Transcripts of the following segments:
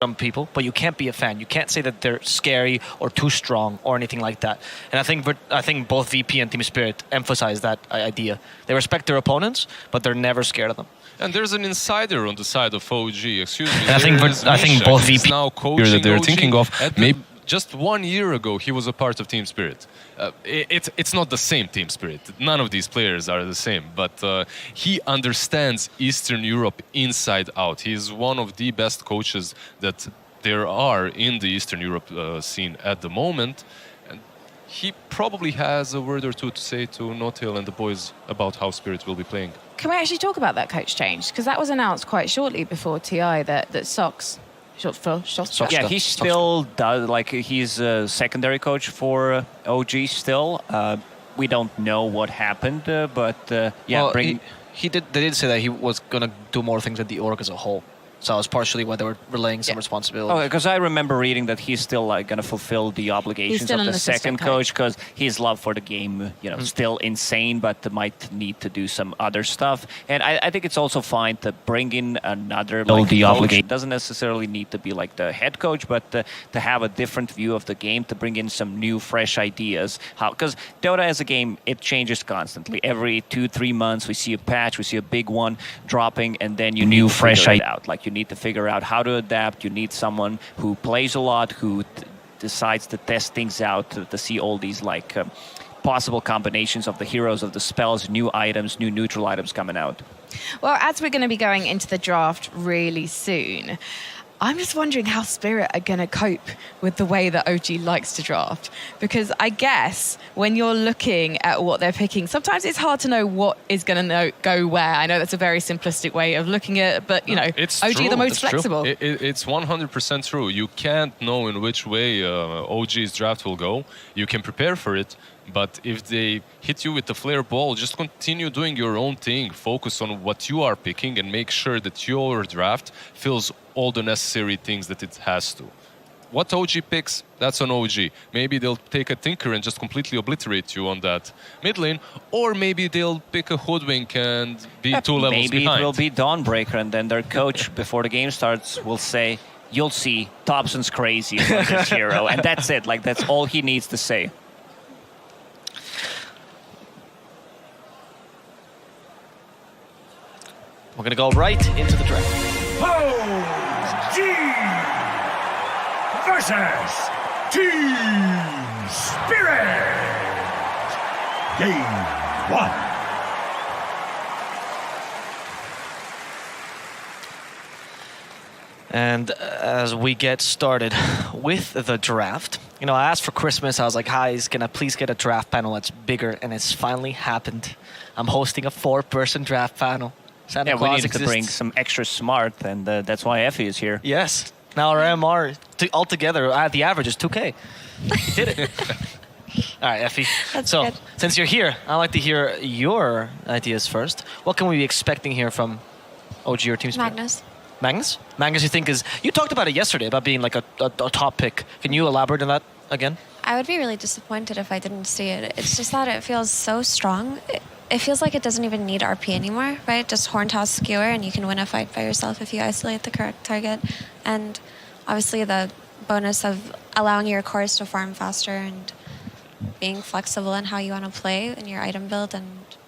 some people, but you can't be a fan. You can't say that they're scary or too strong or anything like that. And I think both VP and Team Spirit emphasize that idea. They respect their opponents, but they're never scared of them. And there's an insider on the side of OG. Excuse me. I think both VP now coaching that they're thinking of. Maybe just 1 year ago, he was a part of Team Spirit. It's not the same Team Spirit. None of these players are the same. But he understands Eastern Europe inside out. He's one of the best coaches that there are in the Eastern Europe scene at the moment. And he probably has a word or two to say to Notil and the boys about how Spirit will be playing. Can we actually talk about that coach change? Because that was announced quite shortly before TI that Sox, short for Sox. Yeah, he still does, like, he's a secondary coach for OG still. We don't know what happened, but yeah. Well, they did say that he was going to do more things with the org as a whole. So that was partially why they were relaying some responsibility. Oh, because I remember reading that he's still going to fulfill the obligations of the second coach, because his love for the game, still insane, but might need to do some other stuff. And I think it's also fine to bring in another coach. It doesn't necessarily need to be like the head coach, but to have a different view of the game, to bring in some new, fresh ideas. Because Dota as a game, it changes constantly. Every 2-3 months, we see a patch, we see a big one dropping, and then you new fresh ideas out. Like, you need to figure out how to adapt. You need someone who plays a lot, who decides to test things out, to see all these possible combinations of the heroes, of the spells, new items, new neutral items coming out. Well, as we're going to be going into the draft really soon, I'm just wondering how Spirit are going to cope with the way that OG likes to draft. Because I guess when you're looking at what they're picking, sometimes it's hard to know what is going to go where. I know that's a very simplistic way of looking at it, but, it's OG true. are the most flexible. It's 100% true. You can't know in which way OG's draft will go. You can prepare for it, but if they hit you with the flare ball, just continue doing your own thing. Focus on what you are picking and make sure that your draft fills all the necessary things that it has to. What OG picks, that's an OG. Maybe they'll take a Tinker and just completely obliterate you on that mid lane, or maybe they'll pick a Hoodwink and be 2 levels behind. Maybe it will be Dawnbreaker, and then their coach, before the game starts, will say, "You'll see, Thompson's crazy about this hero," and that's it. Like, that's all he needs to say. We're going to go right into the draft. OG versus Team Spirit. Game 1. And as we get started with the draft, I asked for Christmas. I was like, "Hi, can I please get a draft panel that's bigger?" And it's finally happened. I'm hosting a 4-person draft panel. Santa Claus we needed exists. to bring some extra smart, and that's why Effie is here. Yes. Now our MR altogether, the average is 2K. Did it. All right, Effie. That's so, good. since you're here, I'd like to hear your ideas first. What can we be expecting here from OG or Team Spirit? Magnus, you think is... You talked about it yesterday, about being like a top pick. Can you elaborate on that again? I would be really disappointed if I didn't see it. It's just that it feels so strong. It feels like it doesn't even need RP anymore, right? Just horn toss skewer, and you can win a fight by yourself if you isolate the correct target. And obviously the bonus of allowing your cores to farm faster and being flexible in how you want to play in your item build and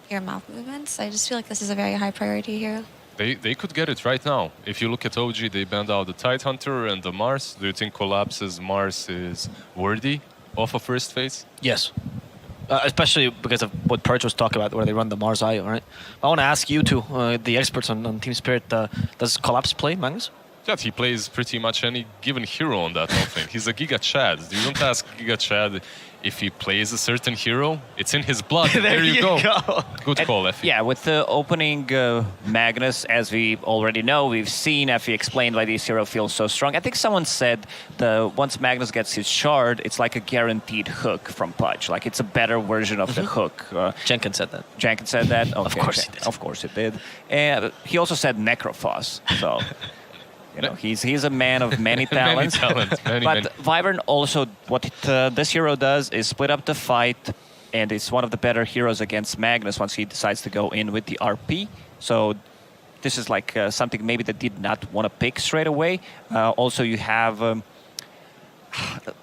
your map movements. I just feel like this is a very high priority here. They could get it right now. If you look at OG, they banned out the Tidehunter and the Mars. Do you think Collapse's Mars is worthy of a first phase? Yes. Especially because of what Purge was talking about, where they run the Mars IO, right? I want to ask you two, the experts on Team Spirit, does Collapse play, Magnus? Yeah, he plays pretty much any given hero on that offlane. He's a Giga Chad. You don't ask Giga Chad if he plays a certain hero. It's in his blood. there you go. Good call, Effie. Yeah, with the opening Magnus, as we already know, we've seen Effie explain why this hero feels so strong. I think someone said once Magnus gets his shard, it's like a guaranteed hook from Pudge. Like, it's a better version of the hook. Jenkins said that. Jenkins said that? Okay, of course he did. Of course it did. And he also said Necrophos, so... he's a man of many talents. Many. Wyvern also, what this hero does is split up the fight, and it's one of the better heroes against Magnus once he decides to go in with the RP. So this is like something maybe they did not want to pick straight away. Also, you have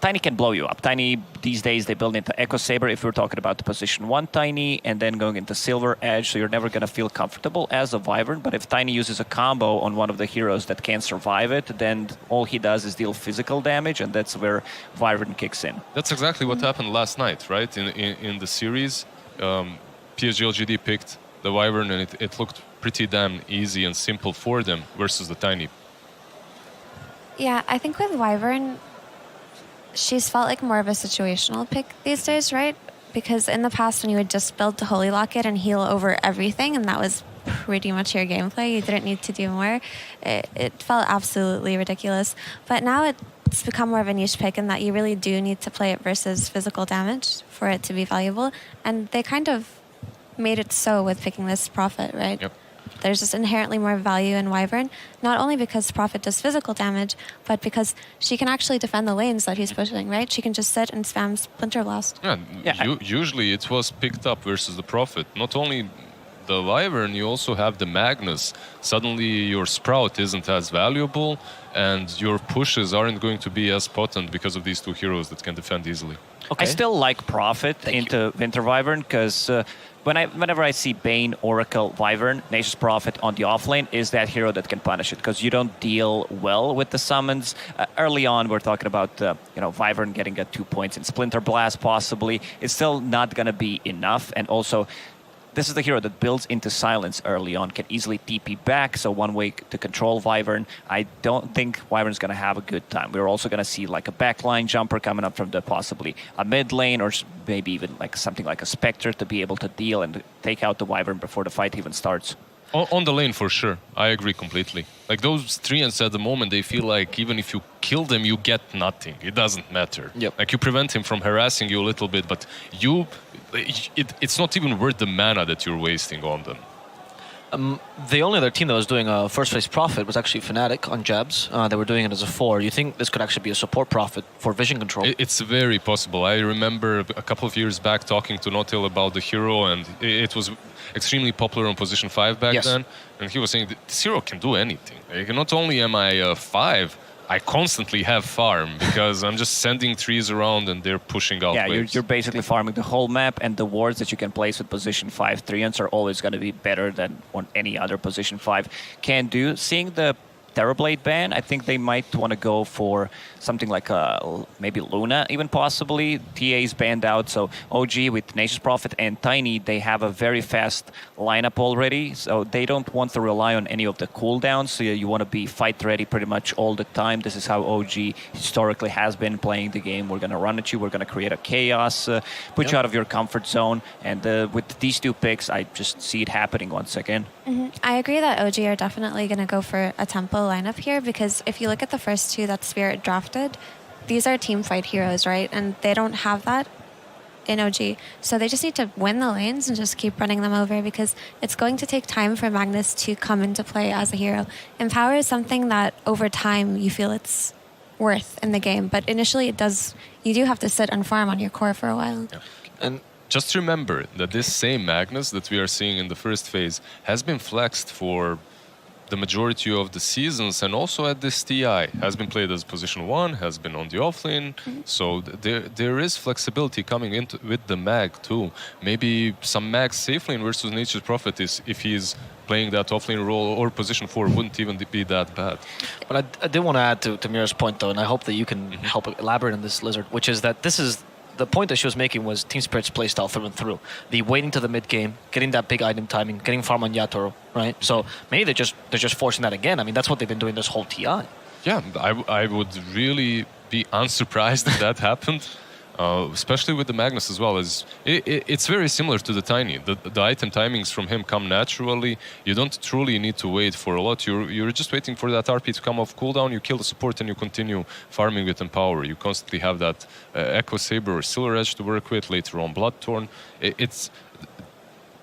Tiny can blow you up. Tiny, these days, they build into Echo Saber if we're talking about the position 1 Tiny, and then going into Silver Edge, so you're never going to feel comfortable as a Wyvern. But if Tiny uses a combo on one of the heroes that can't survive it, then all he does is deal physical damage, and that's where Wyvern kicks in. That's exactly what happened last night, right? In the series, PSG LGD picked the Wyvern, and it looked pretty damn easy and simple for them versus the Tiny. Yeah, I think with Wyvern, she's felt like more of a situational pick these days, right? Because in the past, when you would just build the Holy Locket and heal over everything, and that was pretty much your gameplay, you didn't need to do more, it felt absolutely ridiculous. But now it's become more of a niche pick in that you really do need to play it versus physical damage for it to be valuable. And they kind of made it so with picking this Prophet, right? Yep. There's just inherently more value in Wyvern, not only because Prophet does physical damage, but because she can actually defend the lanes that he's pushing, right? She can just sit and spam Splinter Blast. Usually it was picked up versus the Prophet. Not only the Wyvern, you also have the Magnus. Suddenly your Sprout isn't as valuable, and your pushes aren't going to be as potent because of these two heroes that can defend easily. Okay. I still like Prophet into Winter Wyvern because whenever I see Bane, Oracle, Wyvern, Nature's Prophet on the offlane is that hero that can punish it because you don't deal well with the summons. Early on, we're talking about Wyvern getting 2 points in Splinter Blast possibly. It's still not going to be enough, and also this is the hero that builds into silence early on, can easily TP back, so one way to control Wyvern. I don't think Wyvern's going to have a good time. We're also going to see like a backline jumper coming up from the possibly a mid lane, or maybe even like something like a Spectre to be able to deal and take out the Wyvern before the fight even starts. On the lane, for sure. I agree completely. Like those treants at the moment, they feel like even if you kill them, you get nothing. It doesn't matter. Yep. Like you prevent him from harassing you a little bit, but it's not even worth the mana that you're wasting on them. The only other team that was doing a first phase Prophet was actually Fnatic on Jabs. They were doing it as a 4. You think this could actually be a support Prophet for vision control? It's very possible. I remember a couple of years back talking to Notil about the hero, and it was extremely popular on position 5 back then. And he was saying, this hero can do anything. Like, not only am I 5, I constantly have farm because I'm just sending trees around and they're pushing out waves. You're basically farming the whole map, and the wards that you can place with position 5 treants are always going to be better than what any other position 5 can do. Seeing the Terrorblade ban, I think they might want to go for something like maybe Luna, even possibly. TA is banned out, so OG with Nature's Prophet and Tiny, they have a very fast lineup already, so they don't want to rely on any of the cooldowns, so you want to be fight ready pretty much all the time. This is how OG historically has been playing the game. We're going to run at you, we're going to create a chaos, put you out of your comfort zone, and with these two picks, I just see it happening once again. I agree that OG are definitely going to go for a tempo lineup here, because if you look at the first two that Spirit drafted, these are team fight heroes, right? And they don't have that in OG. So they just need to win the lanes and just keep running them over, because it's going to take time for Magnus to come into play as a hero. Empower is something that over time you feel it's worth in the game, but initially you do have to sit and farm on your core for a while. Yeah. And just remember that this same Magnus that we are seeing in the first phase has been flexed for the majority of the seasons, and also at this TI has been played as position 1, has been on the offlane. So there is flexibility coming into with the mag too. Maybe some mag safe lane versus Nature's Prophet is, if he's playing that offlane role, or position 4 wouldn't even be that bad. But I did want to add to Mira's point though, and I hope that you can help elaborate on this, Lizard, which is that this is the point that she was making was Team Spirit's playstyle through and through. The waiting to the mid game, getting that big item timing, getting farm on Yatoro, right? So maybe they're just forcing that again. I mean, that's what they've been doing this whole TI. Yeah, I would really be unsurprised if that happened. Especially with the Magnus as well. It's very similar to the Tiny. The item timings from him come naturally. You don't truly need to wait for a lot. You're just waiting for that RP to come off cooldown, you kill the support, and you continue farming with Empower. You constantly have that Echo Saber or Silver Edge to work with, later on Bloodthorn.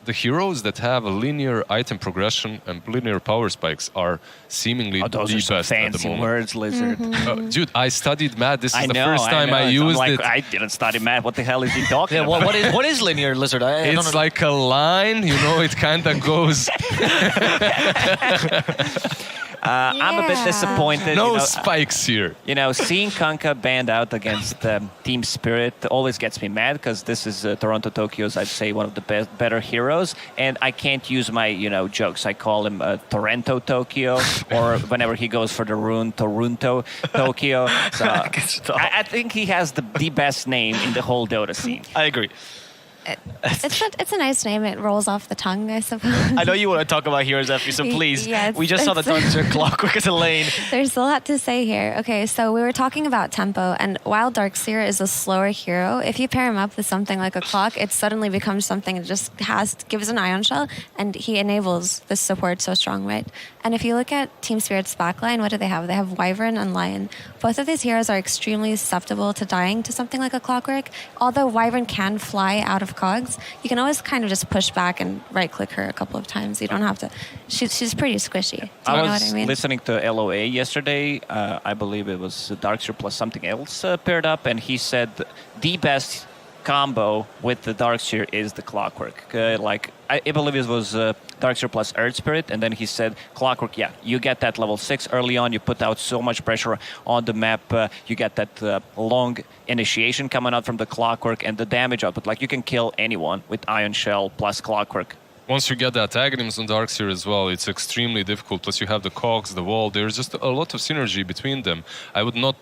the heroes that have a linear item progression and linear power spikes are seemingly Those the are some best at the fancy moment. words, Lizard. Dude, I studied math. This is I the know, first time I It's- I'm used like, it. I didn't study math. What the hell is he talking Yeah, about? what is linear, Lizard? I don't It's know. like a line, you know, it kind of goes. I'm a bit Yeah. disappointed. No you know, spikes here. Seeing Kanka banned out against Team Spirit always gets me mad because this is Toronto Tokyo's, I'd say, one of the better heroes, and I can't use my, jokes. I call him Torrento Tokyo, or whenever he goes for the rune, Toronto Tokyo. So Stop. I think he has the best name in the whole Dota scene. I agree. It's a nice name. It rolls off the tongue, I suppose. I know you want to talk about heroes, Effie, so please. Yeah, we just saw the Dungeon Clockwork as a lane. There's a lot to say here. Okay, so we were talking about tempo, and while Darkseer is a slower hero, if you pair him up with something like a clock, it suddenly becomes something that just gives an ion shell, and he enables this support so strong, right? And if you look at Team Spirit's backline, what do they have? They have Wyvern and Lion. Both of these heroes are extremely susceptible to dying to something like a Clockwork. Although Wyvern can fly out of cogs, you can always kind of just push back and right-click her a couple of times. You don't have to. She's pretty squishy. Do you know what I mean? Listening to LOA yesterday. I believe it was Darkseer plus something else paired up, and he said the best combo with the Darkseer is the Clockwork. I believe it was Darkseer plus Earth Spirit, and then he said Clockwork. Yeah, you get that level 6 early on. You put out so much pressure on the map. You get that long initiation coming out from the Clockwork, and the damage output. Like you can kill anyone with Ion Shell plus Clockwork. Once you get the antagonists on Darkseer as well, it's extremely difficult. Plus you have the cogs, the wall. There's just a lot of synergy between them. I would not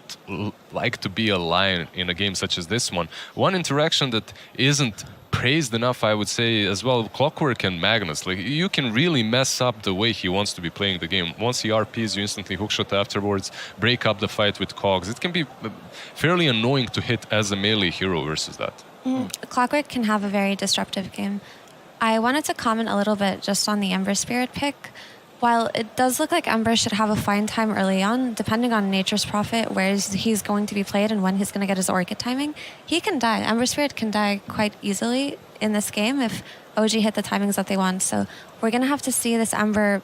like to be a lion in a game such as this one. One interaction that isn't praised enough, I would say, as well, Clockwork and Magnus. Like, you can really mess up the way he wants to be playing the game. Once he RPs, you instantly hookshot afterwards, break up the fight with cogs. It can be fairly annoying to hit as a melee hero versus that. Clockwork can have a very disruptive game. I wanted to comment a little bit just on the Ember Spirit pick. While it does look like Ember should have a fine time early on, depending on Nature's Prophet, where he's going to be played and when he's going to get his Orchid timing, he can die. Ember Spirit can die quite easily in this game if OG hit the timings that they want. So we're going to have to see this Ember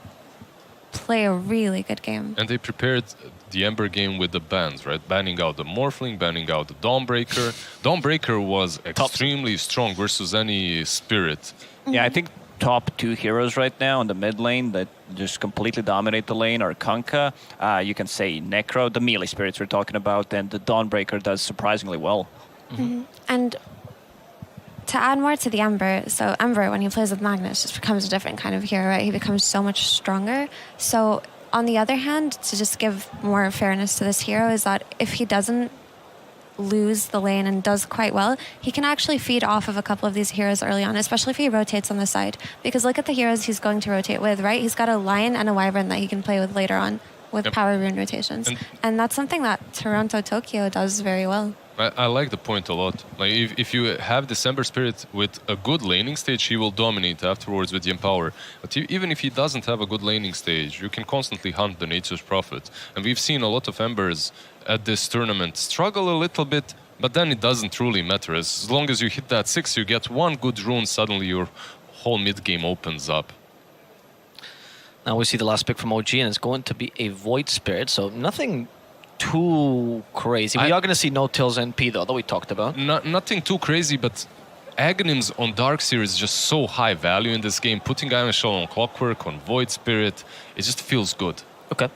play a really good game. And they prepared the Ember game with the bans, right? Banning out the Morphling, banning out the Dawnbreaker. Dawnbreaker was extremely strong versus any Spirit. Yeah, I think top 2 heroes right now in the mid lane that just completely dominate the lane are Kanka. You can say Necro, the melee spirits we're talking about, and the Dawnbreaker does surprisingly well. And to add more to the Ember, so Ember, when he plays with Magnus, just becomes a different kind of hero, right? He becomes so much stronger. So on the other hand, to just give more fairness to this hero, is that if he doesn't lose the lane and does quite well, he can actually feed off of a couple of these heroes early on, especially if he rotates on the side. Because look at the heroes he's going to rotate with, right? He's got a Lion and a Wyvern that he can play with later on with power rune rotations. And that's something that Toronto Tokyo does very well. I like the point a lot. Like if you have December Spirit with a good laning stage, he will dominate afterwards with the Empower. But even if he doesn't have a good laning stage, you can constantly hunt the Nature's Prophet. And we've seen a lot of Embers at this tournament struggle a little bit, but then it doesn't truly matter. As long as you hit that 6, you get one good rune, suddenly your whole mid-game opens up. Now we see the last pick from OG, and it's going to be a Void Spirit, so nothing too crazy. We are going to see no-tills NP, though, that we talked about. Nothing too crazy, but Aghanims on Darkseer is just so high value in this game. Putting Iron Shell on Clockwork, on Void Spirit, it just feels good. Okay.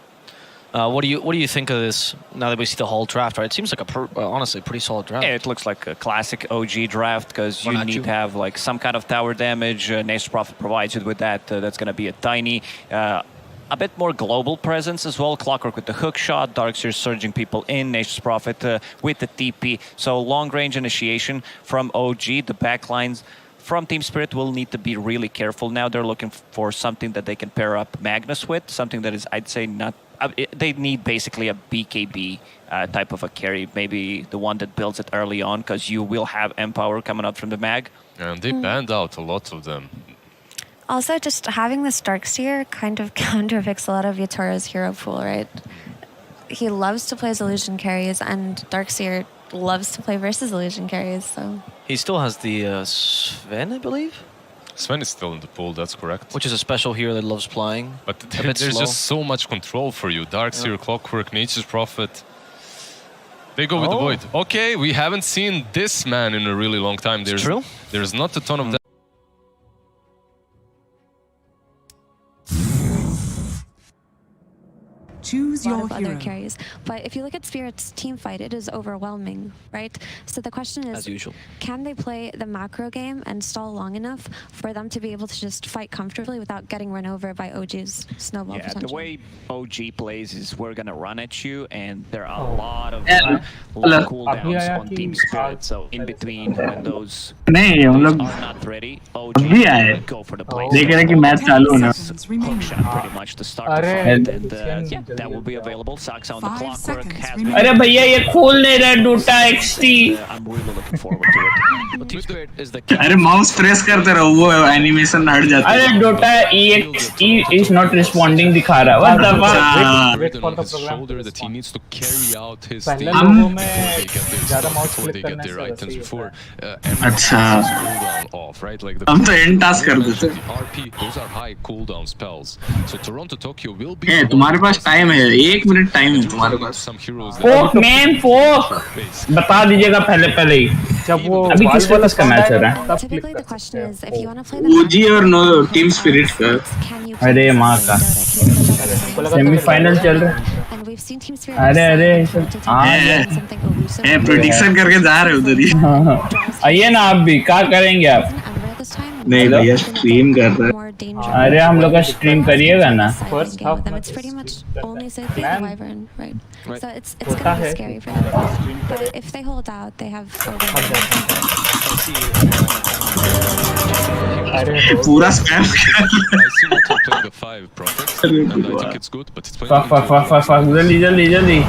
What do you think of this now that we see the whole draft? Right, it seems like honestly pretty solid draft. Yeah, it looks like a classic OG draft because you need to have like some kind of tower damage. Nature's Prophet provides you with that. That's going to be a tiny, a bit more global presence as well. Clockwork with the hook shot, Darkseer surging people in, Nature's Prophet with the TP. So long range initiation from OG. The backlines from Team Spirit will need to be really careful now. They're looking for something that they can pair up Magnus with, something that is, I'd say, not. They need basically a BKB type of a carry, maybe the one that builds it early on, because you will have Empower coming out from the mag. And they banned out a lot of them. Also, just having this Darkseer kind of counterpicks a lot of Yatoro's hero pool, right? He loves to play as illusion carries, and Darkseer loves to play versus illusion carries, so... He still has the Sven, I believe? Sven is still in the pool, that's correct. Which is a special hero that loves flying. But a bit there's slow. just so much control for you. Darkseer, Clockwork, Nature's Prophet. They go with the Void. Okay, we haven't seen this man in a really long time. There's true. There's not a ton of that. Choose A your lot of other hero. carries. But if you look at Spirit's team fight, it is overwhelming, right? So the question is, As usual. can they play the macro game and stall long enough for them to be able to just fight comfortably without getting run over by OG's snowball Yeah, potential? the way OG plays is we're gonna run at you, and there are a lot of Hello. cooldowns on Team Spirit. So in between, when those नहीं हम लोग are not ready, OG अभी आए will go for the play. देख रहे हैं कि match चालू होना Seconds remaining. Hook shot pretty much to start the अरे, fight, and yeah, that will be available. Saksa on the 5 clockwork seconds has remaining. अरे भैया ये खोल नहीं रहा Dota XT I'm really looking forward to it. But Team Spirit is the अरे mouse press करते रहो वो एनिमेशन हट जाता है अरे Dota EXT is not responding दिखा रहा what the fuck Wait for on the his program shoulder to that he respond. needs to carry out his पहले team लोगों में before they get their ज़्यादा stuff, mouse before click they get करने their से items, वैसे ही before होता अच्छा cooldown off, right? Like the हम तो end task कर देते the RP, those are high cooldown spells. So Toronto, Tokyo will be. ए तुम्हारे पास टाइम है 1 मिनट टाइम है तुम्हारे पास Some heroes फोक मैन फोक बता दीजिएगा पहले पहले ही जब वो अभी बाल किस वाला किस का मैच हो रहा है तब क्लिक Typically, कर the question सकते is, हैं। if you want to play the OG और नो टीम स्पिरिट का can you play अरे the माँ same का Dota? Can you play the same semifinal चल रहा है And we've seen Team Spirit अरे अरे decide to take हाँ on something elusive. A prediction करके जा रहे हो उधर ही आइए ना आप भी क्या करेंगे आप Unreal this time. नहीं भैया स्ट्रीम कर रहे हैं More dangerous. अरे हम लोग का स्ट्रीम करिएगा ना First Game half with them. match It's pretty is much the only safe being plan. Wyvern, right? So it's होता gonna be है scary for them. But if they hold out, they have अरे पूरा spam I see Moto playing the 5 Prophet, and I think it's good, but it's playing fuck fuck fuck fuck fuck जल्दी जल्दी जल्दी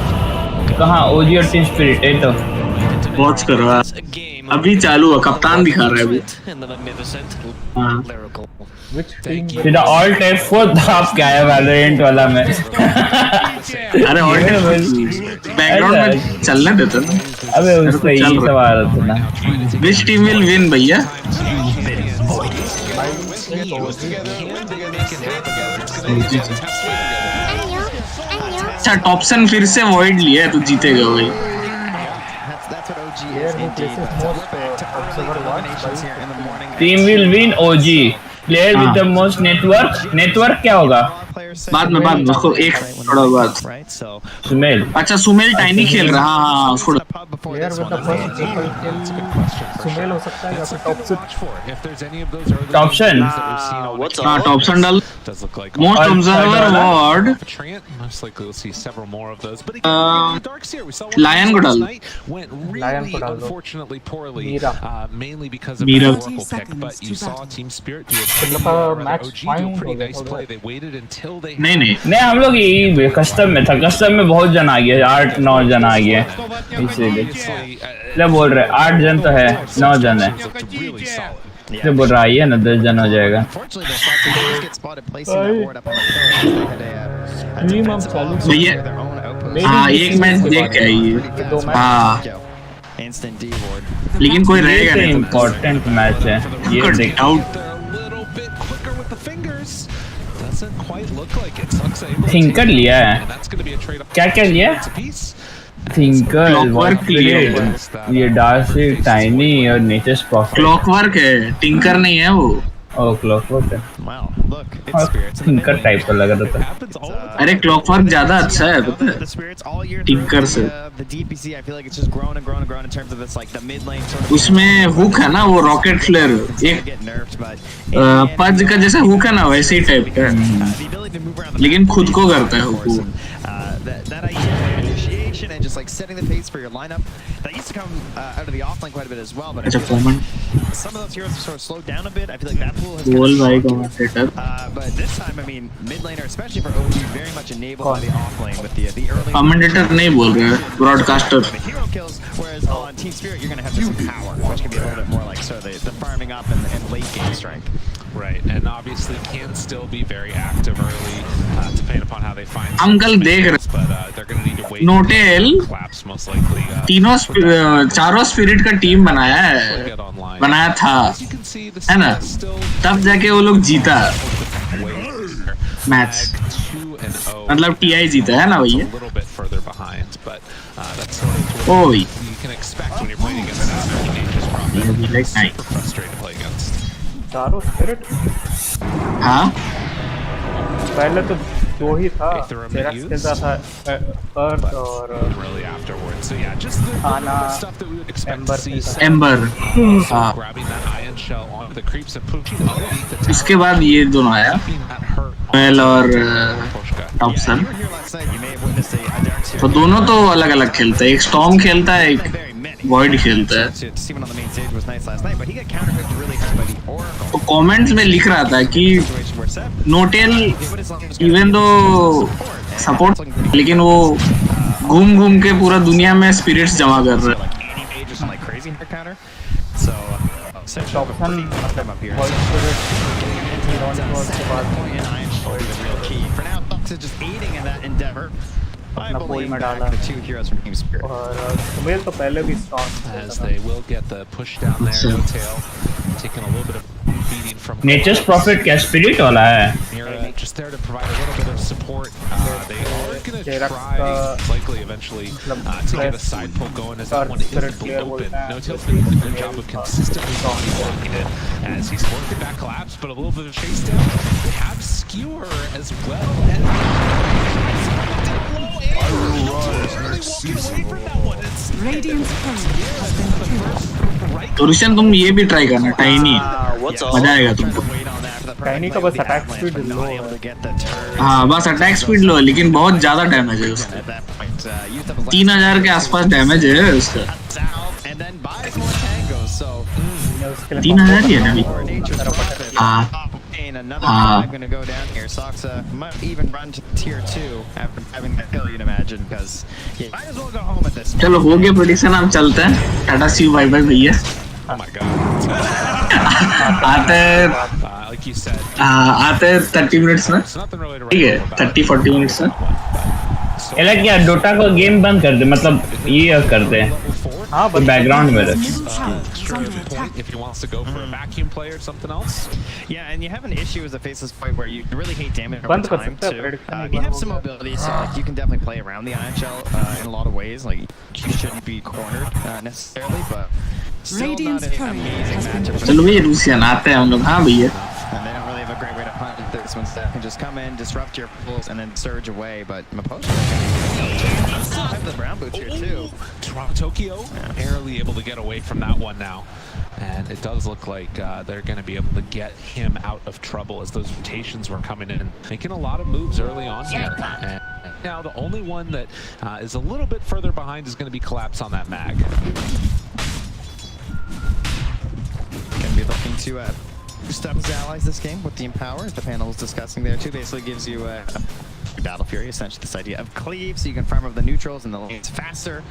कहाँ ओजी और team spirit है तो watch करो अभी चालू है कप्तान दिखा रहा है अभी हाँ which team will सीधा ऑल टाइप 4 आप क्या है वैलोरेंट वाला में अरे ऑल टाइप बैकग्राउंड में चलने देते ना अबे उसका यही सवाल था ना विच टीम विल विन भैया अच्छा टॉपसन फिर से वॉइड लिया है तो जीतेगा भाई player who places most observer watch team will win OG player with the most network क्या होगा बाद में उसको एक थोड़ा बाद सुमेल अच्छा सुमेल टाइनी खेल रहा हाँ उसको player with the first triple kill Sumel हो सकता है या फिर टॉपसन हाँ टॉपसन डाल मोस्ट ऑब्जर्वर वार्ड लायन को डाल Lion को डाल दो मीरा मीरा मैच फाइन हो गया नहीं नहीं नहीं हम लोग यही कस्टम में था कस्टम में बहुत जन आ गया 8-9 जन आ गए इसीलिए क्या बोल रहे 8 जन तो है 9 जन है जो बोल रहा है ना 10 जन हो जाएगा भैया हाँ एक मैच देख के आइए हाँ लेकिन कोई रहेगा नहीं इम्पोर्टेंट मैच है ये देख आउट थिंकर लिया है क्या क्या लिया थिंकर क्लॉकवर्क लिया ये डार्सी टाइनी और नेचर्स प्रॉफिट क्लॉकवर्क है टिंकर नहीं है वो ओह क्लॉकवर्क है थिंकर टाइप का लग रहा था अरे क्लॉकवर्क ज्यादा अच्छा है पता है टिंकर से उसमें हुक है ना वो रॉकेट फ्लेयर एक पज का जैसा हुक है ना वैसे ही टाइप का लेकिन खुद को करता है hook and just like setting the pace for your lineup. That used to come out of the offlane quite a bit as well, but अच्छा comment some of those heroes have sort of slowed down a bit. I feel like that pool has बोल भाई commentator but this time, I mean, mid laner, especially for OG, very much enabled by the offlane with the early commentator नहीं बोल रहे हैं broadcaster the hero kills, whereas on Team Spirit, you're going to have some power, which can be a little bit more like sort of the farming up and late game strength. Right, and obviously can still be very active early, depending upon how they find. Uncle देख रहे, but they're going to need to wait. नोटेल collapse most likely. तीनों चारों spirit का team बनाया है, बनाया था, है ना? तब जाके वो लोग जीता मैच, मतलब TI जीता है ना भैया? ओह, चारों स्पिरिट, हाँ पहले तो दो ही था, सेरक्स खेलता था अर्थ और आना एम्बर, हाँ, इसके बाद ये दोनों आया, वेल और टॉपसन, तो दोनों तो अलग अलग खेलते हैं, एक स्टॉर्म खेलता है, एक वॉइड खेलता है। तो कमेंट्स में लिख रहा था कि नोटेल इवन दो सपोर्ट, लेकिन वो घूम घूम के पूरा दुनिया में स्पिरिट्स जमा कर रहा है। अपना पोल में डाला और सुमेल तो पहले भी नेचर्स प्रॉफिट क्या स्पिरिट वाला है? तो ऋषन तुम ये भी ट्राई करना, टाइनी, मजा आएगा तुमको। टाइनी का बस अटैक स्पीड लो है। हाँ बस अटैक स्पीड लो, लेकिन बहुत ज्यादा डैमेज है उसका, 3000 के आसपास डैमेज है उसका। 3000 ही है ना अभी? हाँ हाँ, चलो हो गया प्रेडिक्शन, हम चलते हैं, टाटा सी बाय बाय भैया। आते 30 मिनट्स में, ठीक है, 30-40 मिनट्स में। ऐसा क्या डोटा को गेम बंद कर दे, मतलब ये कर दे, हाँ बैकग्राउंड में if he wants to go for a vacuum play or something else. Yeah, and you have an issue as a faceless point where you really hate damage over time too. You have some mobility, so like you can definitely play around the Ion Shell in a lot of ways. Like you shouldn't be cornered necessarily, but still not an amazing matchup. चलो भैया Russian आते हैं हम लोग, हाँ भैया। And they don't really have a great way to hunt this one. They can just come in, disrupt your pulls, and then surge away. But Mapocha have the brown boots here too. Tokyo barely able to get away from that one now. And it does look like they're going to be able to get him out of trouble as those rotations were coming in, making a lot of moves early on here. And now the only one that is a little bit further behind is going to be Collapse on that mag. Going to be looking to boost up his allies this game with the Empower, as the panel was discussing there too. Basically gives you Battle Fury, essentially this idea of cleave, so you can farm over the neutrals and the lanes faster.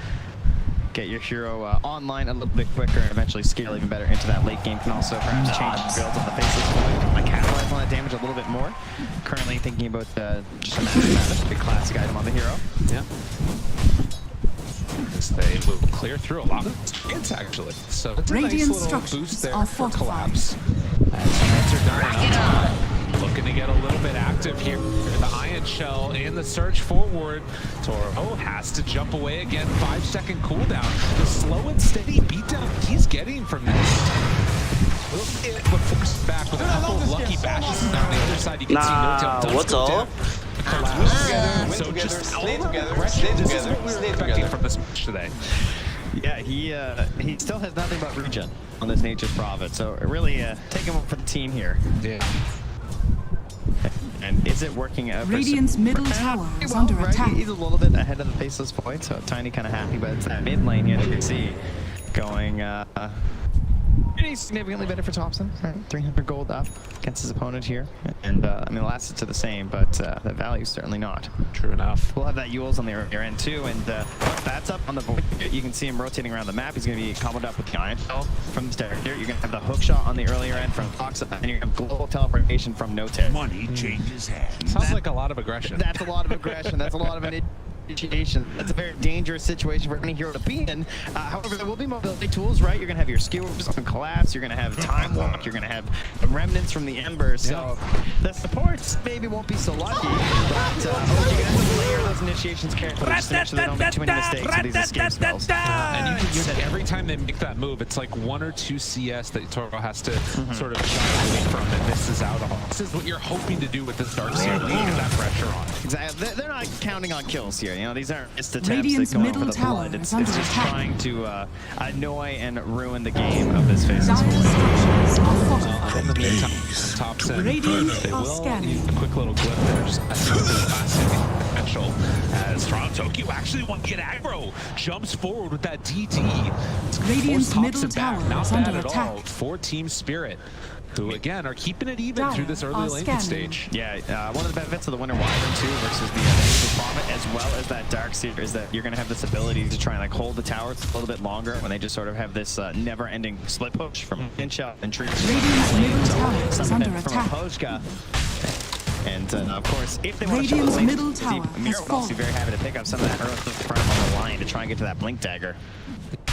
Get your hero online a little bit quicker and eventually scale even better into that late game. Can also perhaps change builds on the faces, like capitalize on that damage a little bit more. Currently thinking about just a massive big classic item on the hero. Yeah. They will clear through a lot of hits actually. So it's a nice little boost there for Collapse. Looking to get a little bit active here. The Ion Shell in the surge forward. Toro has to jump away again. 5-second cooldown. The slow and steady beatdown he's getting from this. But forced back with a couple of lucky bashes. And on the other side, you can see No Tail. What's all? So just stay together. This is what we're expecting from this match today. Yeah, he still has nothing but regen on this Nature's Prophet. So really taking one for the team here. Yeah. And is it working out? Radiant's middle tower is under attack. He's a little bit ahead of the faceless point, so Tiny kind of happy, but it's that mid lane here that you can see going pretty significantly better for Thompson. Right? 300 gold up against his opponent here. And I mean, the last hits are the same, but the value certainly not. True enough. We'll have that Yules on the earlier end too, and That's up on the void. You can see him rotating around the map. He's going to be comboed up with the Iron Shell from the start here. You're going to have the hook shot on the earlier end from Fox, and you're going to have global teleportation from Notail. Money changes hands. Sounds like a lot of aggression. That's a lot of aggression. That's a lot of initiation. That's a very dangerous situation for any hero to be in. However, there will be mobility tools, right? You're going to have your skewers on collapse. You're going to have time walk. You're going to have remnants from the embers. So the supports maybe won't be so lucky, but you're going to have to layer those initiations carefully just to make sure they don't make too many mistakes with these escape spells. And you can see every time they make that move, it's like 1 or 2 CS that Toro has to sort of shy away from and misses out on. This is what you're hoping to do with this Darkseer, to get that pressure on. Exactly. They're not counting on kills here. You know, these aren't just attempts that go over the blood. It's just trying to annoy and ruin the game of this phase. In the meantime, Thompson, they will use a quick little clip there, just classic potential as Toronto Tokyo actually want to get aggro, jumps forward with that DT. Radiant's middle tower not is bad under at attack. all for Team Spirit, who again are keeping it even through this early laning stage. Yeah, one of the benefits of the Winter Wyvern too versus the Nature's Prophet, as well as that Darkseer, is that you're going to have this ability to try and like hold the towers a little bit longer when they just sort of have this never-ending split push from Inshot and Tree. Radiant's middle tower is under attack. And of course, if they want to Radiant's middle tower Mira would also be very happy to pick up some of that early front on the line to try and get to that Blink Dagger.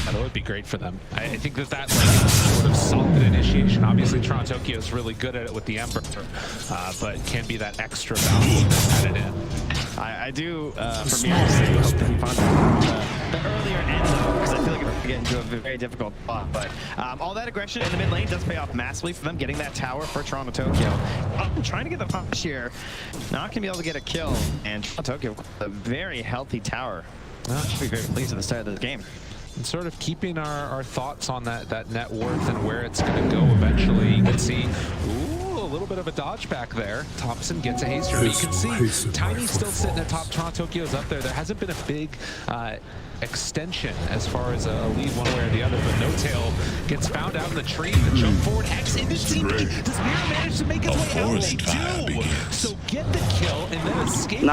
That would be great for them. I think that like, sort of solid initiation. Obviously, Toronto Tokyo is really good at it with the Ember, but can be that extra value added in. I do, for me, hope that he finds the earlier end, though, because I feel like we're getting into a very difficult spot. But all that aggression in the mid lane does pay off massively for them, getting that tower for Toronto Tokyo. Trying to get the push here, not going to be able to get a kill, and Toronto Tokyo, a very healthy tower. Should be very pleased at the start of this game. And sort of keeping our thoughts on that net worth and where it's going to go eventually. You can see, ooh, a little bit of a dodge back there. Thompson gets a haster. But you can see Tiny's still sitting at top. Toronto Tokyo's up there. There hasn't been a big extension as far as a lead one way or the other, but Notail gets found out in the tree. The jump forward, X into TP. Does Mira manage to make his way out? They do. So get the kill and then escape.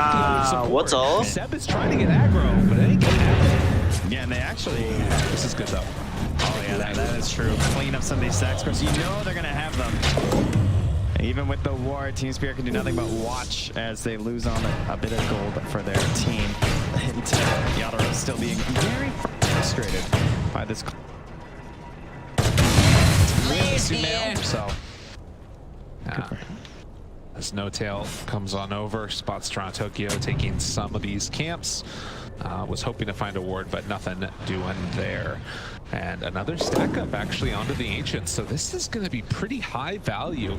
What's all? Seb is trying to get aggro, but it ain't gonna happen. Yeah, and they actually... This is good, though. Oh, yeah, that is true. Clean up some of these stacks. Of course, you know they're going to have them. Even with the ward, Team Spirit can do nothing but watch as they lose on a bit of gold for their team. And Yadaro still being very frustrated by this. So, as Notail comes on over, spots Toronto Tokyo taking some of these camps. Was hoping to find a ward, but nothing doing there. And another stack up actually onto the Ancients. So this is going to be pretty high value.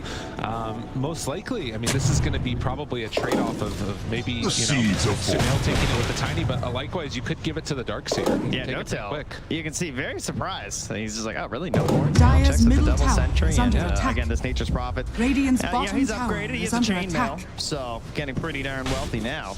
Most likely, I mean, this is going to be probably a trade-off of maybe, you know, Sunil taking it with the Tiny, but likewise, you could give it to the Darkseer. Yeah, Notail, you can see, very surprised. He's just like, oh, really? No wards? Dyer's middle the double tower sentry, is under and attack. again, this Nature's Prophet. Radiant's bottom he's tower upgraded. He is has a under chainmail, attack. so getting pretty darn wealthy now.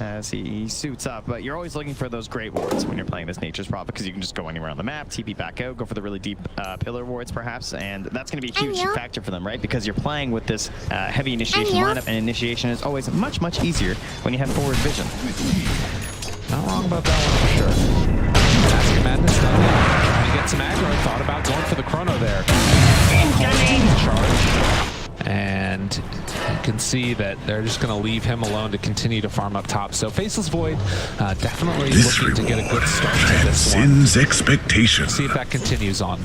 As he suits up, but you're always looking for those great wards when you're playing this Nature's Prophet, because you can just go anywhere on the map, TP back out, go for the really deep pillar wards perhaps, and that's going to be a huge factor for them, right? Because you're playing with this heavy initiation lineup, and initiation is always much easier when you have forward vision. Not wrong about that one for sure. Basket Madness done it. Trying to get some aggro, thought about going for the chrono there. Charge. And you can see that they're just going to leave him alone to continue to farm up top. So Faceless Void definitely looking to get a good start to this one. Expectations. See if that continues on.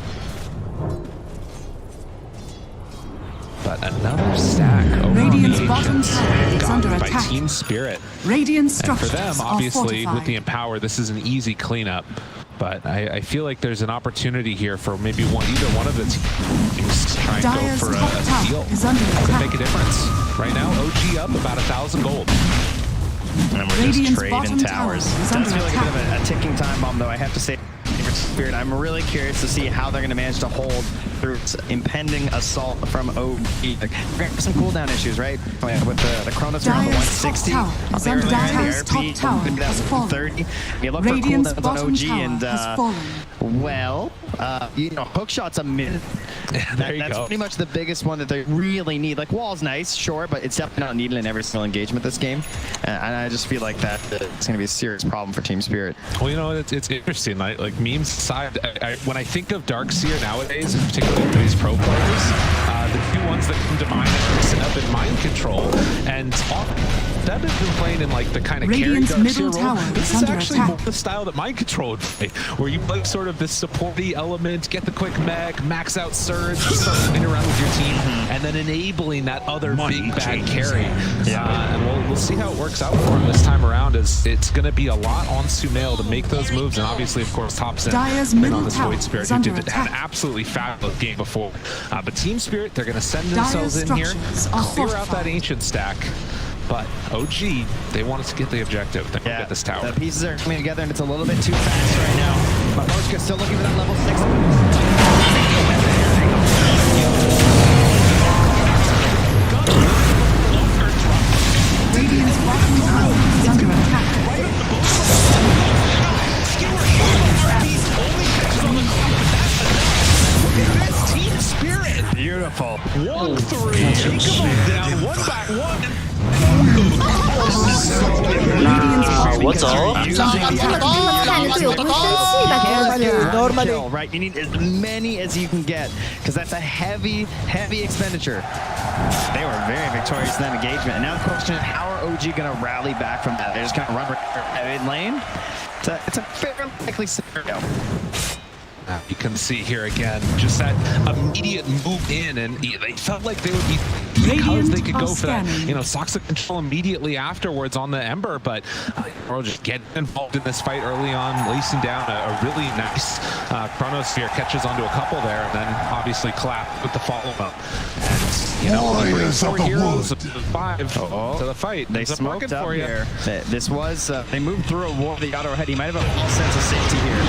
But another stack over Radiant's the bottom Ancients tower is under by attack. Team Spirit. Radiant And structures for them, are obviously, fortified. with the Empower, this is an easy cleanup. But I feel like there's an opportunity here for maybe either one of the teams to try and Dyer's go for top a tower steal. is under Could attack. make a difference. Right now, OG up about 1,000 gold. And we're Radiant's just trading bottom towers. tower is Does under feel like a bit attack. of a ticking time bomb, though, I have to say. Spirit, I'm really curious to see how they're going to manage to hold through impending assault from OG. Like, some cooldown issues, right? With the Chronos around the Dyer's 160. top tower is under Dyer's top tower maybe that has fallen. 130. You look Radiant's for cooldowns on bottom OG, tower and has fallen. well, You know, hook shots a minute. That's pretty much the biggest one that they really need. Like, wall's nice, sure, but it's definitely not needed in every single engagement this game. And I just feel like that it's going to be a serious problem for Team Spirit. Well, you know, it's interesting. Like memes aside, when I think of Darkseer nowadays, and particularly for these pro players, the two ones that come to mind are Seb and Mind Control. And Seb has been playing in like the kind of carry Darkseer role. This is actually more the style that Mind Control would play, where you play sort of this supporty element, get the quick mech, max out surge, start moving around with your team, and then enabling that other big bad carry. And we'll see how it works out for him this time around. As it's going to be a lot on Sumail to make those moves, and obviously, of course, Thompson on this Void Spirit who did an absolutely fabulous game before. But Team Spirit, they're going to send themselves in here, clear out that ancient stack. But OG, they want us to get the objective. They're gonna get this tower. The pieces are coming together, and it's a little bit too fast right now. But Moshka's still looking for that level 6. Radiant's bottom tower is under attack. That's Team Spirit. Beautiful. Walk through. Take them down. One back one. What's up? Right, you need as many as you can get, because that's a heavy expenditure. They were very victorious in that engagement, and now the question is, how are OG going to rally back from that? They're just going to run mid lane? It's a fairly likely scenario. You can see here again, just that immediate move in, and they felt like they would be, because they could go for that, you know, Soxa control immediately afterwards on the Ember, but we'll just get involved in this fight early on, lacing down a really nice Chronosphere, catches onto a couple there, and then obviously clap with the follow-up. And, you know, bring 4 heroes of 5 to the fight. They smoked up here. This was, they moved through a war of the auto head. He might have a false sense of safety here.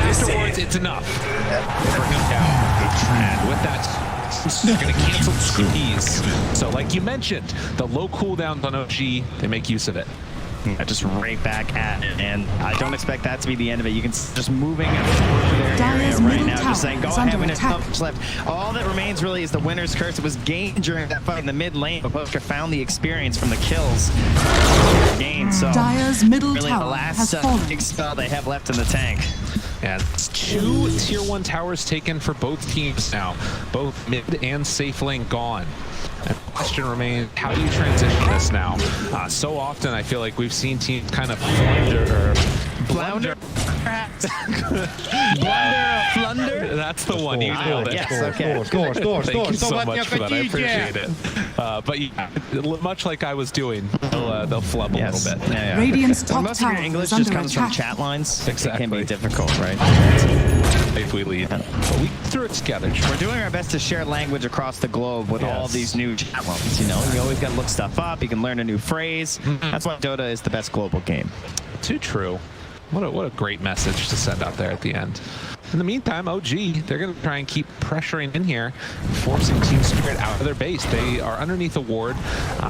Afterwards, it's enough for him down. And with that, they're going to cancel skis. So like you mentioned, the low cooldowns on OG, they make use of it. Just right back at it, and I don't expect that to be the end of it. You can just moving through their area right now, just saying, go ahead, when there's not much left. All that remains really is the winner's curse. It was gained during that fight in the mid lane, but Poker found the experience from the kills gained. So Dire's middle really tower the last has fallen. big spell they have left in the tank. And it's 2 tier 1 towers taken for both teams now, both mid and safe lane gone. And the question remains, how do you transition this now? So often I feel like we've seen teams kind of blunder. Flunder? That's the one. You nailed it. Yes, okay. Thank you so much for that. I appreciate it. But yeah, much like I was doing, they'll flub a little bit. Yeah. Radiant's top most of tower your English is just under comes from attack. chat lines. Exactly. It can be difficult, right? If we lead. But we threw it together. We're doing our best to share language across the globe with all these new chat lines. You know, you always got to look stuff up. You can learn a new phrase. That's why Dota is the best global game. Too true. What a great message to send out there at the end. In the meantime, OG, they're going to try and keep pressuring in here, forcing Team Spirit out of their base. They are underneath a ward,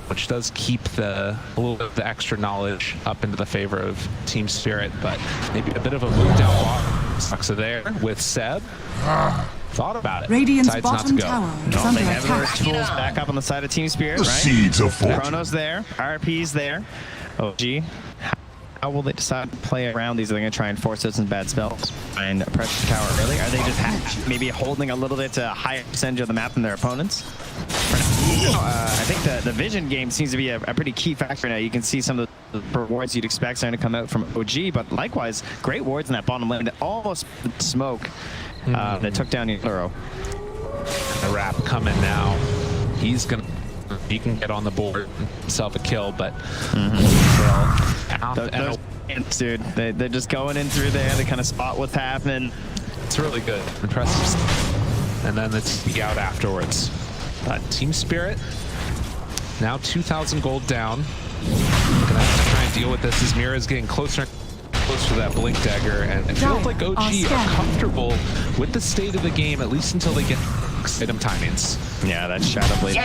which does keep a little bit of the extra knowledge up into the favor of Team Spirit, but maybe a bit of a move down bottom. Soxa there with Seb. Thought about it. Radiant's Decides not to bottom go. tower is They under have their attack. tools back up on the side of Team Spirit, The right? seeds of fortune. Chrono's there. RP's there. OG. How will they decide to play around these? Are they going to try and force out some bad spells and pressure the tower early? Are they just maybe holding a little bit higher percentage of the map than their opponents? I think the vision game seems to be a pretty key factor now. You can see some of the rewards you'd expect starting to come out from OG, but likewise, great wards in that bottom lane that almost smoke that took down Yellow. The wrap coming now. He can get on the board himself a kill, but dude, they're just going in through there. They kind of spot what's happening. It's really good. Impressive. And then it's the out afterwards. Team Spirit, now 2,000 gold down. Gonna have to try and deal with this as Mira's getting closer and closer to that Blink Dagger, and it feels like OG are comfortable with the state of the game, at least until they get item timings. Yeah, that Shadow Blade.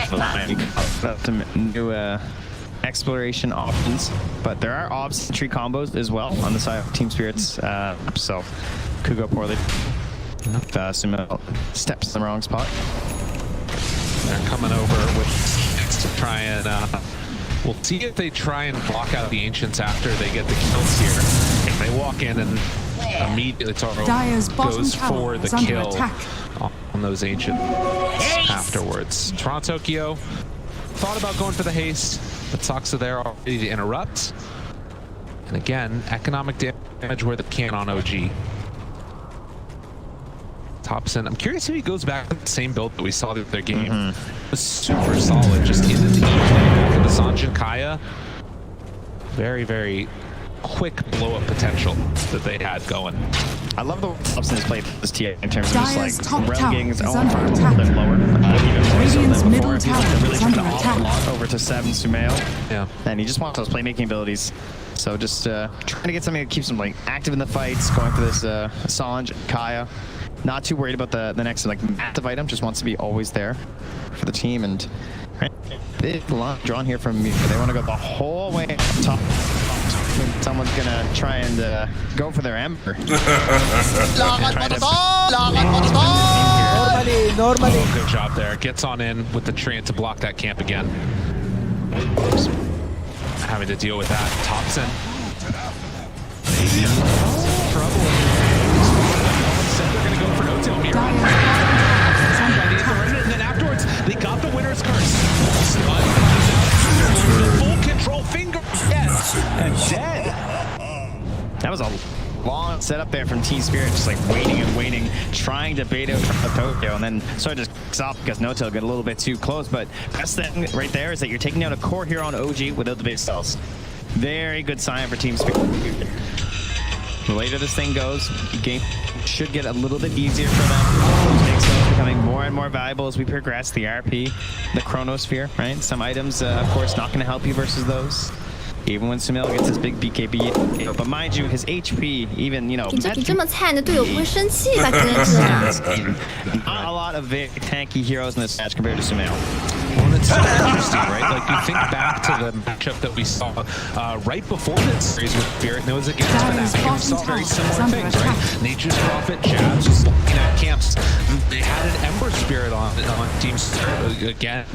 exploration options, but there are obs and tree combos as well on the side of Team Spirit's so could go poorly if Sumo steps in the wrong spot. They're coming over with to try and we'll see if they try and block out the Ancients after they get the kills here. If they walk in and immediately Toro goes for the kill on those Ancients afterwards. Toronto Tokyo thought about going for the haste, but Sox are there already to interrupt. And again, economic damage where they can on OG. Thompson, I'm curious if he goes back to the same build that we saw the other game. It was super solid, just into the evening for the Sanjin Kaya. Very, very quick blow-up potential that they had going. I love the way Thompson has played this TA in terms of just like relegating his own under farm a attack. little bit lower. Even more so Radiant's than middle before. He tower really is trying to under off attack. a lot over to 7 Sumail. Yeah. And he just wants those playmaking abilities. So just trying to get something that keeps him like active in the fights, going for this Sanj, Kaya. Not too worried about the next like active item, just wants to be always there for the team. And big line drawn here from me. They want to go the whole way up top. Someone's gonna try and go for their Ember. Normally. Good job there. Gets on in with the Treant to block that camp again. Having to deal with that. Thompson. Trouble. Said they're gonna go for no tail mirror. And then afterwards, they got the winner's curse. Full control finger. Yes. And dead. That was a long setup there from Team Spirit, just like waiting and waiting, trying to bait out Tokyo, and then sort of just stopped because No-Tail got a little bit too close. But best thing right there is that you're taking out a core here on OG without the big cells. Very good sign for Team Spirit. The later this thing goes, the game should get a little bit easier for them. Those big cells becoming more and more valuable as we progress. The RP, the Chronosphere, right? Some items, of course, not going to help you versus those. Even when Sumail gets his big BKB, but mind you, his HP, even, you know, 你这么菜，你的队友不会生气吧？真的是。 Not a lot of very tanky heroes in this match compared to Sumail. Well, it's so interesting, right? Like, you think back to the matchup that we saw right before this series with Spirit, and it was against Fnatic, and we saw very similar things, right? Nature's Prophet, Jabs, just looking at camps. They had an Ember Spirit on Team Spirit again.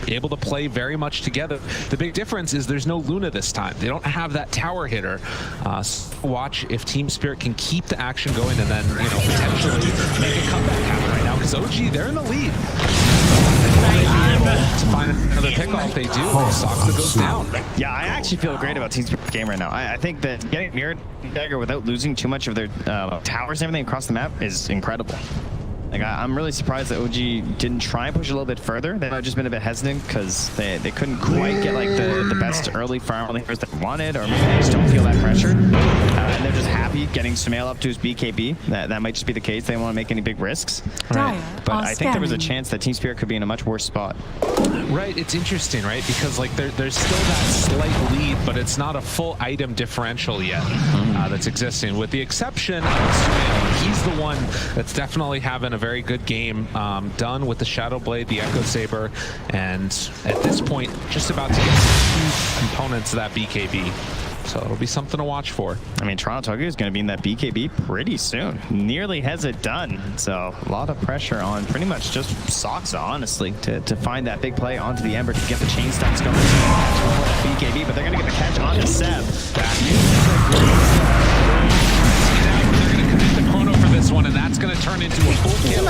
Able to play very much together. The big difference is there's no Luna this time. They don't have that tower hitter. Watch if Team Spirit can keep the action going and then, you know, potentially make a comeback happen right now, because OG, they're in the lead. To find another pickoff, they do. Soxa goes down. Yeah, I actually feel great about Team Spirit's game right now. I think that getting mirrored dagger without losing too much of their towers and everything across the map is incredible. Like, I'm really surprised that OG didn't try and push a little bit further. They might have just been a bit hesitant because they couldn't quite get like the best early farm that they wanted, or maybe they just don't feel that pressure. And they're just happy getting Sumail up to his BKB. That might just be the case. They don't want to make any big risks. Right. But I think there was a chance that Team Spirit could be in a much worse spot. Right, it's interesting, right? Because like there's still that slight lead, but it's not a full item differential yet that's existing, with the exception of Sumail. He's the one that's definitely having a very good game, done with the Shadow Blade, the Echo Saber, and at this point, just about to get two components of that BKB. So it'll be something to watch for. I mean, Toronto Tokyo is going to be in that BKB pretty soon. Nearly has it done. So a lot of pressure on pretty much just Soxa, honestly, to find that big play onto the Ember to get the chain stunts going. BKB, but they're going to get the catch onto Seb. This one, and that's going to turn into a full kill.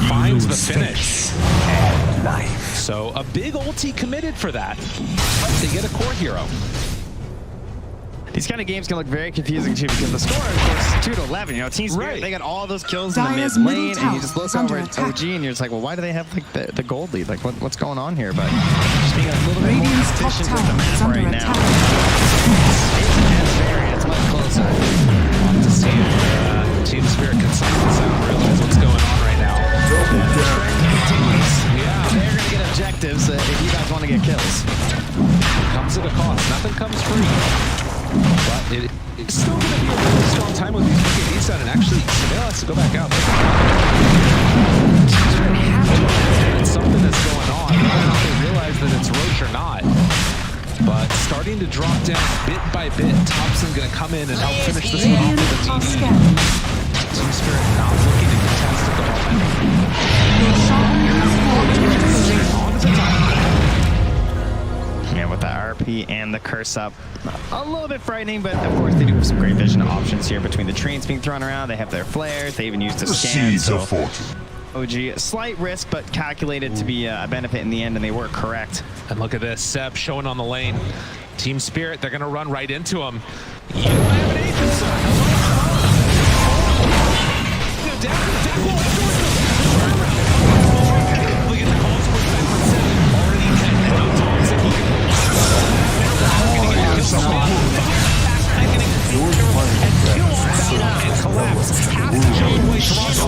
Finds the finish. So a big ulti committed for that. They get a core hero. These kind of games can look very confusing too, because the score, of course, 2-11. You know, Team Spirit, they got all those kills in the mid lane, and you just look over at OG, and you're just like, well, why do they have like the gold lead? Like, what's going on here? But just being a little bit more efficient with the map right now. It's much closer. To see if Team Spirit can silence out and realize what's going on right now. Yeah, they're going to get objectives if you guys want to get kills. Comes at a cost. Nothing comes free. But it's still going to be a really strong time with these BKBs down, and actually, Sumail has to go back out. It's something that's going on. I don't know if they realize knows that it's Roche or not. But starting to drop down bit by bit. Thompson going to come in and help finish this one off with a TD. Team Spirit not looking to contest at the moment. Yeah, with the RP and the curse up, a little bit frightening, but of course they do have some great vision options here between the trains being thrown around. They have their flares. They even used a scan. So OG, slight risk, but calculated to be a benefit in the end, and they were correct. And look at this, Seb showing on the lane. Team Spirit, they're going to run right into him. You don't have an agent, sir. Look at the calls for Seb. Already ahead. No Thompson. He can collapse. Has to jump away. Toronto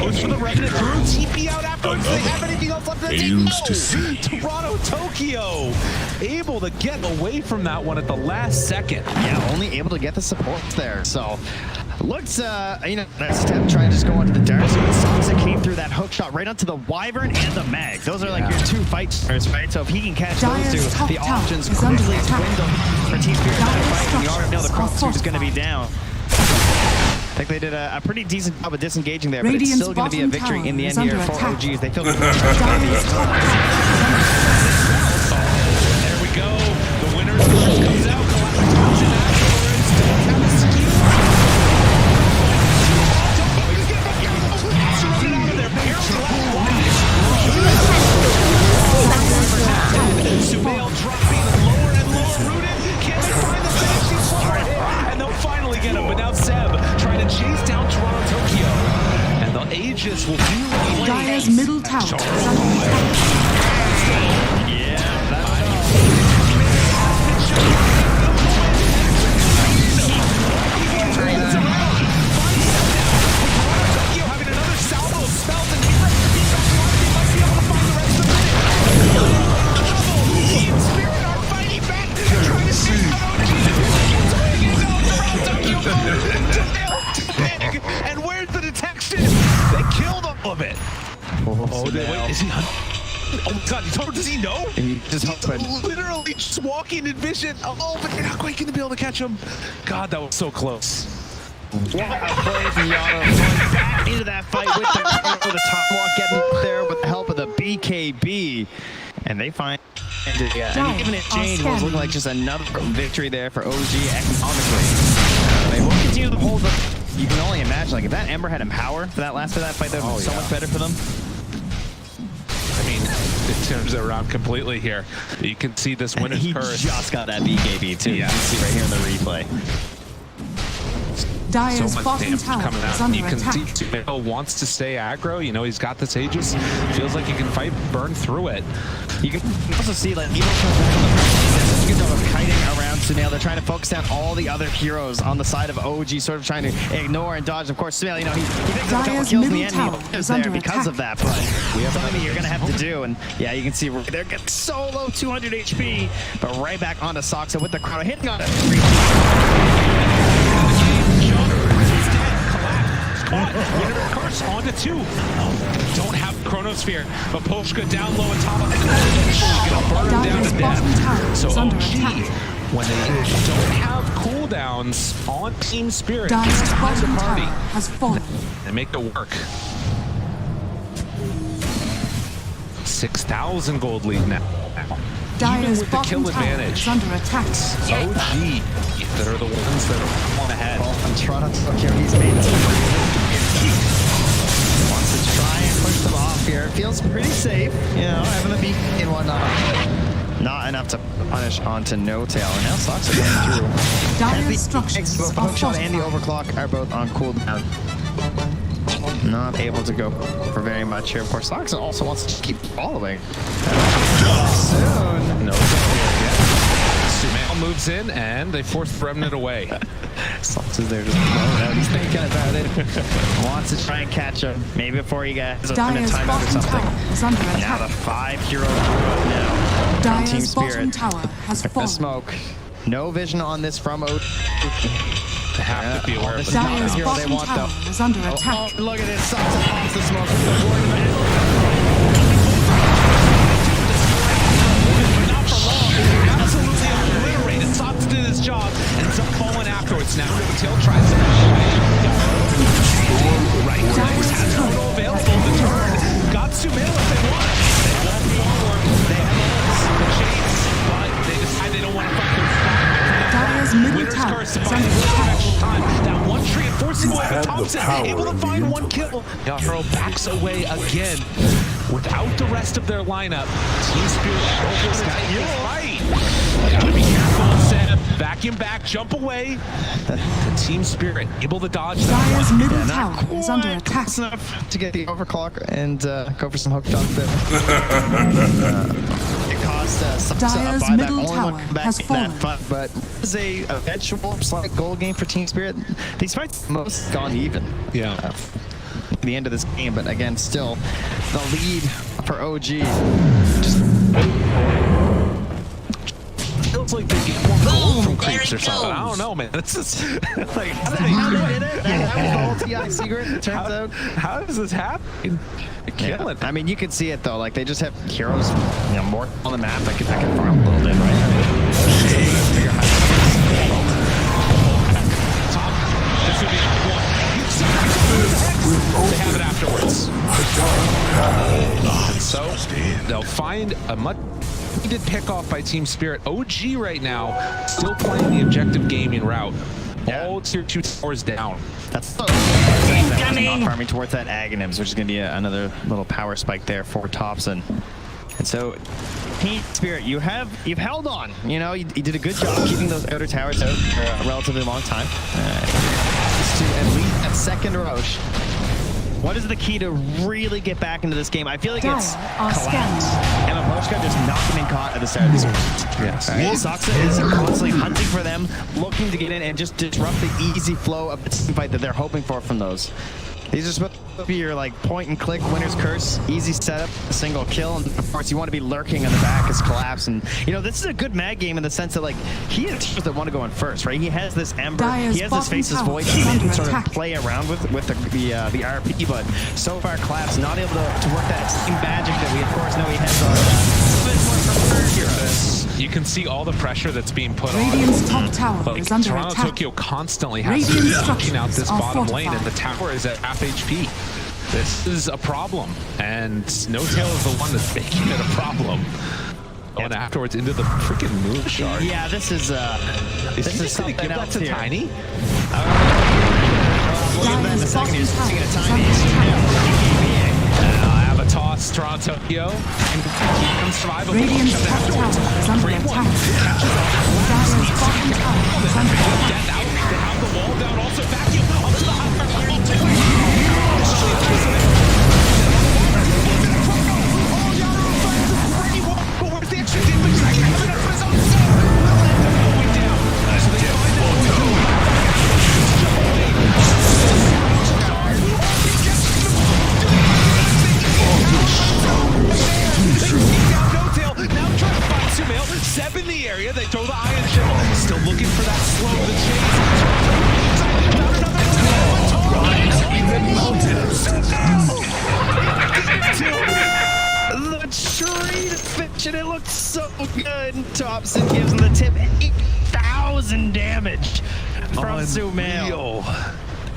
goes for the Revenant through. TP out afterwards. Do they have anything else left to take? No. Toronto Tokyo able to get away from that one at the last second. Yeah, only able to get the support there. So looks, you know, that step trying to just go onto the dark zone. Soxa came through that hook shot right onto the Wyvern and the Mag. Those are like your two fight stars, right? So if he can catch those two, the options quickly dwindle for Team Spirit. You already know the cross suit is going to be down. I think they did a pretty decent job of disengaging there, but it's still going to be a victory in the end here for OGs. They feel there we go. The winner's list comes out. Thompson afterwards. Don't have a ski. Surrounded out of there. Sumail dropping lower and lower rooted. Can they find the finishing spot? And they'll finally get him. But now Seb trying to chase down Toronto Tokyo. And the Aegis will be Dire's middle tower. And where's the detection? They killed all of it. Wait, is he? Oh my God! Does he know? He's literally just walking in vision. Oh, but they're not quite going to be able to catch him. God, that was so close. What a play from Yano. Back into that fight with the top walk, getting there with the help of the BKB. And they find and even if Jane was looking like just another victory there for OG economically. They will continue to hold them. You can only imagine, like, if that Ember had Empower for that last bit of that fight, that would be so much better for them. I mean, it turns it around completely here. You can see this winner's curse. He just got that BKB too. Yeah. You can see right here in the replay. Dire's so much bottom damage tower coming is out. under You can attack. see Sumail wants to stay aggro. You know, he's got this Aegis. Feels like he can fight, burn through it. You can also see, like, even you know, kiting around Sumail. They're trying to focus down all the other heroes on the side of OG, sort of trying to ignore and dodge. Of course, Sumail, you know, he picks up a couple kills in the end. He lives there because of that, but something you're going to have to do. And yeah, you can see they're getting so low, 200 HP, but right back onto Soxa with the chrono hitting on it. Winner of curse onto 2. Don't have Chronosphere, but Poshka down low and top of the gonna burn down to death. So OG, when they don't have cooldowns on Team Spirit, Dire's bottom party tower has fallen. and make it work. 6,000 gold lead now. Dire's Even with the bottom kill tower advantage, is under attack. OG that are the ones that are on ahead. I'm trying to look here. He's made wants to try and push them off here. It feels pretty safe, you know, having the beat and whatnot. Not enough to punish onto No Tail. And now Soxa going through. Dire's structures Both the are hook shot and the fortified. overclock are both on cooldown. Not able to go for very much here. Of course, Soxa also wants to keep following. Soon. No. Sumail moves in and they force the Remnant away. Soxa's there just blowing out. He's thinking about it. Wants to try and catch him. Maybe before he gets a Dire's time out or bottom something. tower is under Now attack. the 5-hero now from Team Dire's bottom Spirit. tower has The fallen. smoke. No vision on this from OG. They have to be aware of the Dire's hero they bottom want, tower though. is under attack. Oh, look at this. Soxa pops the smoke. job, ends up falling afterwards. Now Tail tries to right clicks, has Total available to turn. Got Sumail if they want. They left forward, they have the chains, but they decide they don't want to fight their spot. Winner's curse to find a little bit of extra time. That one tree enforcing away with Thompson, able to find one kill. Yahro backs away again. Without the rest of their lineup, Team Spirit over the You're right. Gotta be careful, Seb. Vacuum back, jump away. The Team Spirit able to dodge that. Dire's middle tower is under attack. Enough to get the overclock and go for some hook shots there. It caused Dire's buyback. middle Only tower one comeback has in fallen. that fight, but it was a eventual slight goal game for Team Spirit. These fights most gone even. Yeah. At the end of this game, but again, still the lead for OG. Just feels like they get more gold from creeps or something. I don't know, man. It's just like how did they do it? That was the whole TI secret. It turns out. How does this happen? Killing. I mean, you can see it though. Like they just have heroes, more on the map. I can farm a little bit, right? I mean, figure out this would be one. They have it afterwards. And so they'll find a much needed pick off by Team Spirit. OG right now still playing the objective gaming route. All tier 2 towers down. That's not farming towards that Aghanims, which is going to be another little power spike there for Thompson. And so, Team Spirit, you've held on. You know, you did a good job keeping those outer towers out for a relatively long time. To at least that second Roche. What is the key to really get back into this game? I feel like it's collapse. And Maposhka just not getting caught at the start of this game. Yes. Saksa is constantly hunting for them, looking to get in and just disrupt the easy flow of the team fight that they're hoping for from those. These are supposed to be your like point and click winner's curse, easy setup, a single kill, and of course you want to be lurking on the back as collapse. And you know, this is a good mad game in the sense that like he has teams that want to go in first, right? He has this Ember, he has this Face's Void to sort of play around with the RP, but so far collapse not able to work that same magic that we of course know he has on. You can see all the pressure that's being put Radiant's on. top tower is under Toronto attack. Tokyo constantly has to be knocking out this bottom lane, and the tower is at half HP. This is a problem, and No Tail is the one that's making it a problem. And afterwards into the freaking moon shard. Yeah, this is something give that to Tiny? We'll give that in a second. He's sitting at Tiny. Have a toss, Toronto Tokyo. And survival. Radiant's top tower is under attack. Dire's bottom tower is under attack. They have the wall down, also vacuum up to the high but where's the extra damage? I can't have enough for his own self. Going down. So they find now trying to find Sumail. Seb in the area. They throw the iron shell. Still looking for that slow to The tree to finish it. It looks so good. Thompson gives him the tip. 8,000 damage from Sumail.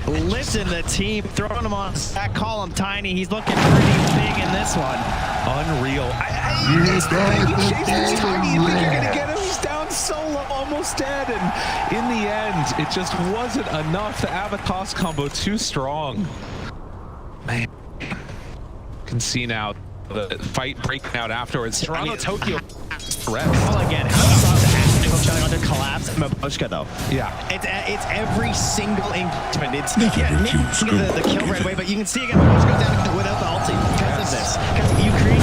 Lifting the team, throwing him on that column Tiny. He's looking pretty big in this one. Unreal. You chase this Tiny, you think you're gonna get him? He's down solo, almost dead, and in the end, it just wasn't enough. The Avatos combo too strong. Man, can see now the fight breaking out afterwards. Toronto Tokyo threat. Well, again, how you saw the actual shot under collapse and Maposhka though. Yeah. It's every single engagement. It's the kill right away, but you can see again Maposhka down without the ulti because of this. Because you create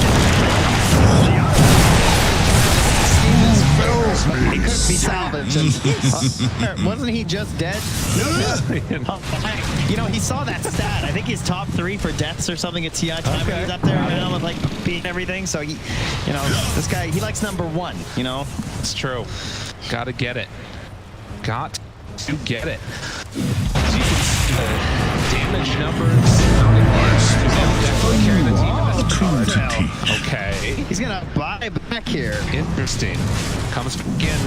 it could be salvaged. Wasn't he just dead? You know, he saw that stat. I think he's top 3 for deaths or something at TI time. Okay. He's up there now with like beating everything. So he, you know, this guy, he likes #1. You know, it's true. Gotta get it. Got to get it. So you can see the damage numbers. Definitely carry the team in this card. Okay. He's gonna buy back here. Interesting. Comes back in.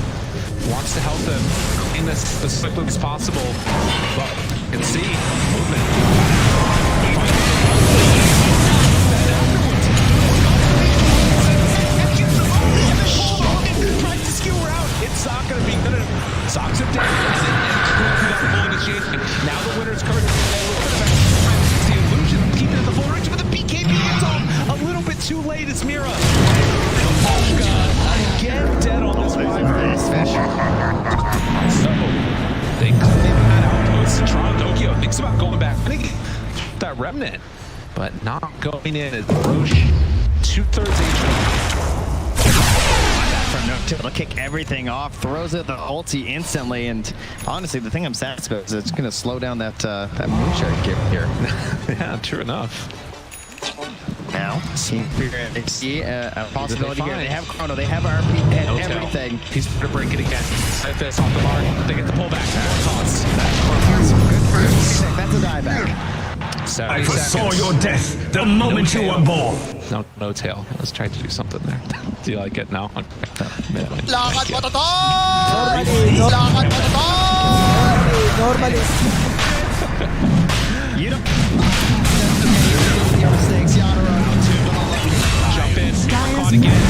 wants to help them clean this as quickly as possible. But you can see movement. Tries to skewer out. It's not going to be good enough. Socks it down and initiation. Now the winner's curse. The illusion keeping it the full range, but the BKB gets off a little bit too late. It's Mira. Again dead on this So they claim that outpost. Toronto Tokyo thinks about going back. I think that remnant, but not going in as Roche 2/3 HP. From Noctil to kick everything off, throws it the ulti instantly, and honestly, the thing I'm sad about is it's going to slow down that moonshot kick here. Yeah, true enough. Now, they see a possibility here. They have Chrono, they have RP, and everything. He's going to break it again. Set this off the mark. They get the pullback. Toss. That's a dieback. I foresaw your death the moment you were born. No tail. Let's try to do something there. Do you like it now? You don't jump in. Caught again.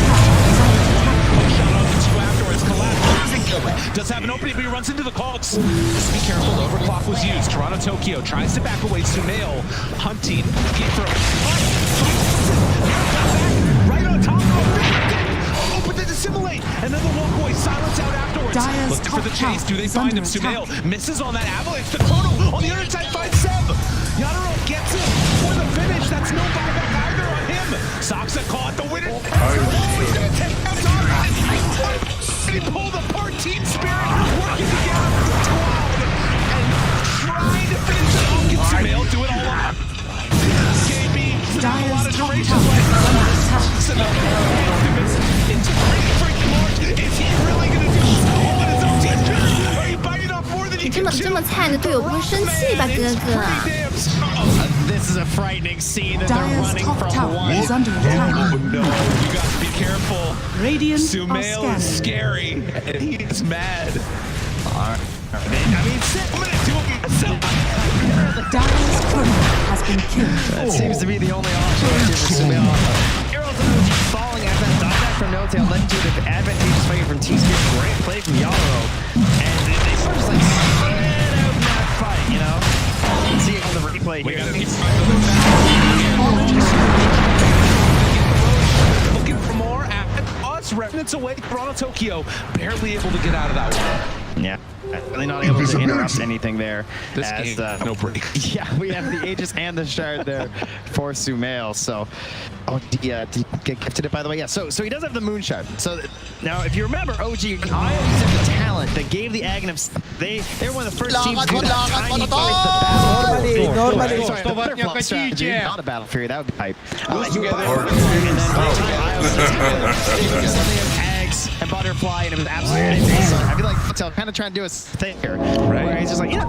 Shot off the two afterwards. Collapse. Does have an opening, but he runs into the cogs. Just be careful. Overclock was used. Toronto Tokyo tries to back away. Sumail hunting. Get through. Right on top of him. Open to dissimulate. And then the walkway. Silence out afterwards. Looking for the chase. Do they find him? Sumail misses on that avalanche. The Chrono on the other side finds Seb. Yadaro gets it for the finish. That's no buyback either on him. Saksa caught the winner. He's going to take out Dota. They pulled apart Team Spirit, working together for Cloud and trying to finish it off. Can Sumail do it all up? KB, a lot of duration left. It's pretty freaking large. Is he really going to do all on his own team? Are you biting off more than he can chew? 这么菜，你的队友不会生气吧，哥哥？ This is a frightening scene that they're running from one. Oh no, you gotta be careful. Sumail is scary, and he is mad. I mean, that seems to be the only option here for Sumail. Heroes falling at that dieback from No-Tail led to the advantageous fight from T-Spirit. Great play from Yaro. And they sort of just like spread out that fight, you know? You can see it on the replay here. Looking for more at us. Remnants away. Toronto Tokyo barely able to get out of that one. Yeah, really not able to interrupt anything there. This game, no break. Yeah, we have the Aegis and the Shard there for Sumail. So, did he get gifted it, by the way? Yeah, so he does have the Moon Shard. So now, if you remember, OG, I always have the talent that gave the Agnifs. They're one of the first teams to do that tiny fight, the battle. Sorry, the butterfly strategy, not a battle fury. That would be hype. And butterfly, and it was absolutely amazing. I feel like Patel kind of trying to do his thing here, right? Where he's just like, I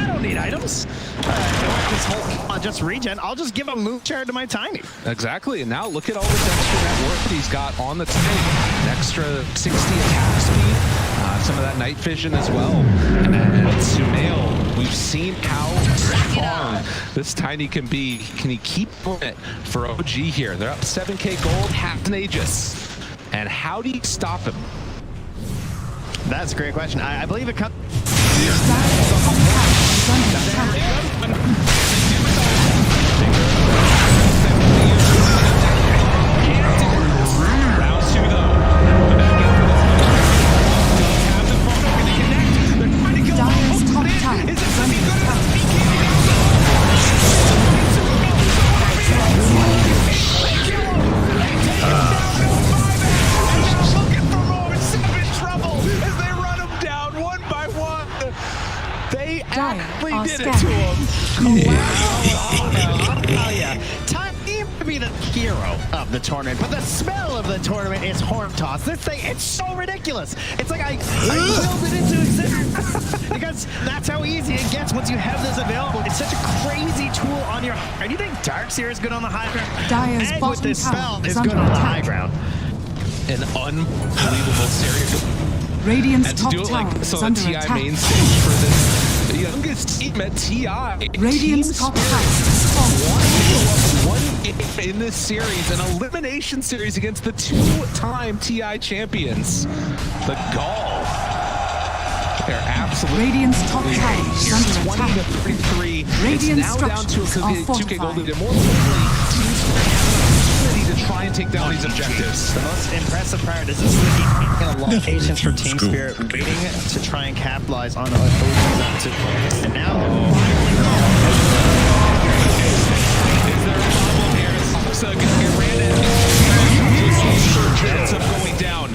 don't need items. This whole just regen. I'll just give a move share to my Tiny. Exactly, and now look at all this extra net worth he's got on the Tiny. An extra 60 attack speed, some of that night vision as well. And Sumail, we've seen how strong this Tiny can be. Can he keep it for OG here? They're up 7k gold, half an Aegis. And how do you stop him? That's a great question. I believe it comes. Round two, though. Have the photo going to connect. They're trying to kill him. Is it going to be good enough? They did it to him. Oh yeah. Time to be the hero of the tournament, but the smell of the tournament is Horn Toss. This thing, it's so ridiculous. It's like I willed it into existence because that's how easy it gets once you have this available. It's such a crazy tool on your. Do you think Darkseer is good on the high ground? And with this spell is good on the high ground. An unbelievable series. Radiant's And to top do it like tower this is on under the TI attack. main stage for this youngest team at TI. Radiant's top tower is falling. One game in this series, an elimination series against the two-time TI champions. The Gall. They're absolutely Radiant's top tower is under 20 attack. to 33. Radiant It's now down to structures are 2K fortified. Gold. And more importantly, teams have an opportunity to try and take down these objectives. The most impressive part is this is a lot of patience for Team Spirit, waiting to try and capitalize on OG's opportunity. And now, Is there a problem here? It's gonna get ran at. Ends up going down.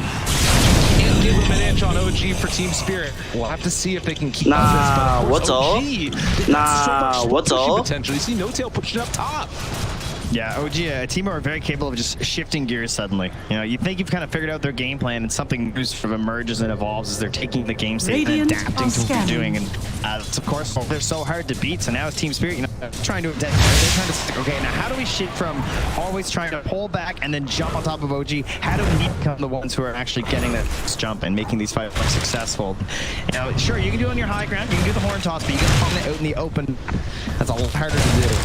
Can't give him an inch on OG for Team Spirit. We'll have to see if they can keep up this. But of course, OG, they've got so much pushing potential. You see No Tail pushing up top. yeah, OG, a team are very capable of just shifting gears suddenly. You know, you think you've kind of figured out their game plan, and something new sort of emerges and evolves as they're taking the game state and Radiant adapting are to what they're scanning. doing. And of course, they're so hard to beat. So now it's Team Spirit, you know, trying to adapt. They're trying to stick. Okay, now how do we shift from always trying to pull back and then jump on top of OG? How do we become the ones who are actually getting that first jump and making these fights successful? You know, sure, you can do it on your high ground, you can do the horn toss, but you get the opponent out in the open. That's a lot harder to do.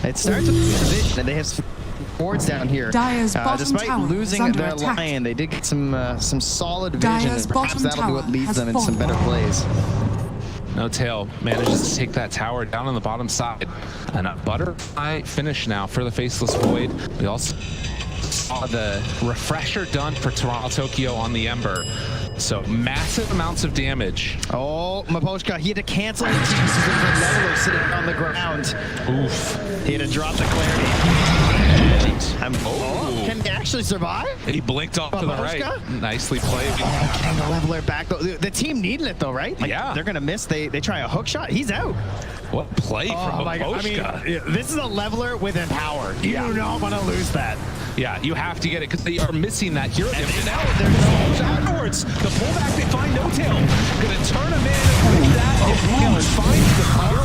It starts with position, and they have some boards down here. Dire's bottom Despite tower is losing under their attack. lion, they did get some solid vision, Dire's and perhaps bottom that'll be what tower leads has them into some better fallen. plays. No Tail manages to take that tower down on the bottom side. And a butterfly finish now for the Faceless Void. We also saw the refresher done for Toronto Tokyo on the Ember. So massive amounts of damage. Oh, Maposhka, he had to cancel his leveler sitting on the ground. Oof. He had to drop the clarity. Can he actually survive? He blinked off to the right. Nicely played. Getting the leveler back though. The team needed it though, right? Like, Yeah. They're gonna miss. They try a hook shot. He's out. What play from my God. I Maposhka. mean, this is a leveler with empower. You do not want to lose that. Yeah, you have to get it because they are missing that hero. And now there's afterwards. The pullback, they find No Tail. Gonna turn him in with that. And finds the power.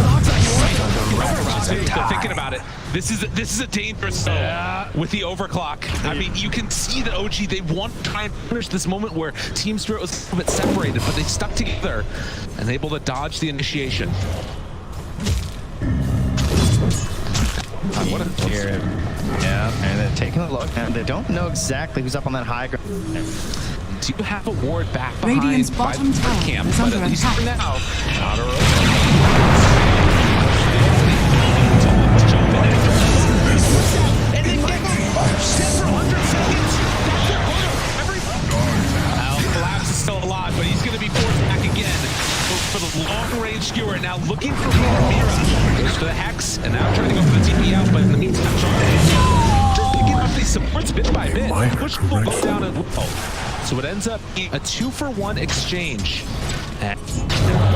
They're thinking about it. This is a dangerous zone with the overclock. I mean, you can see that OG, they want to try and finish this moment where Team Spirit was a little bit separated, but they stuck together and able to dodge the initiation. What a here. Yeah, and they're taking a look, and they don't know exactly who's up on that high ground. Do you have a ward back behind Radiant's by bottom the tower camp? is But under at least attack. for now, outer open. And then get 10 for 100 seconds. That's their corner. Collapse is still alive, but he's going to be forced back again for the long-range skewer. Now looking for more Mira. Goes for the Hex, and now trying to go for the TP out, but in the meantime, just picking up these supports bit by bit. Push will go down as well. So it ends up being a 2-for-1 exchange. And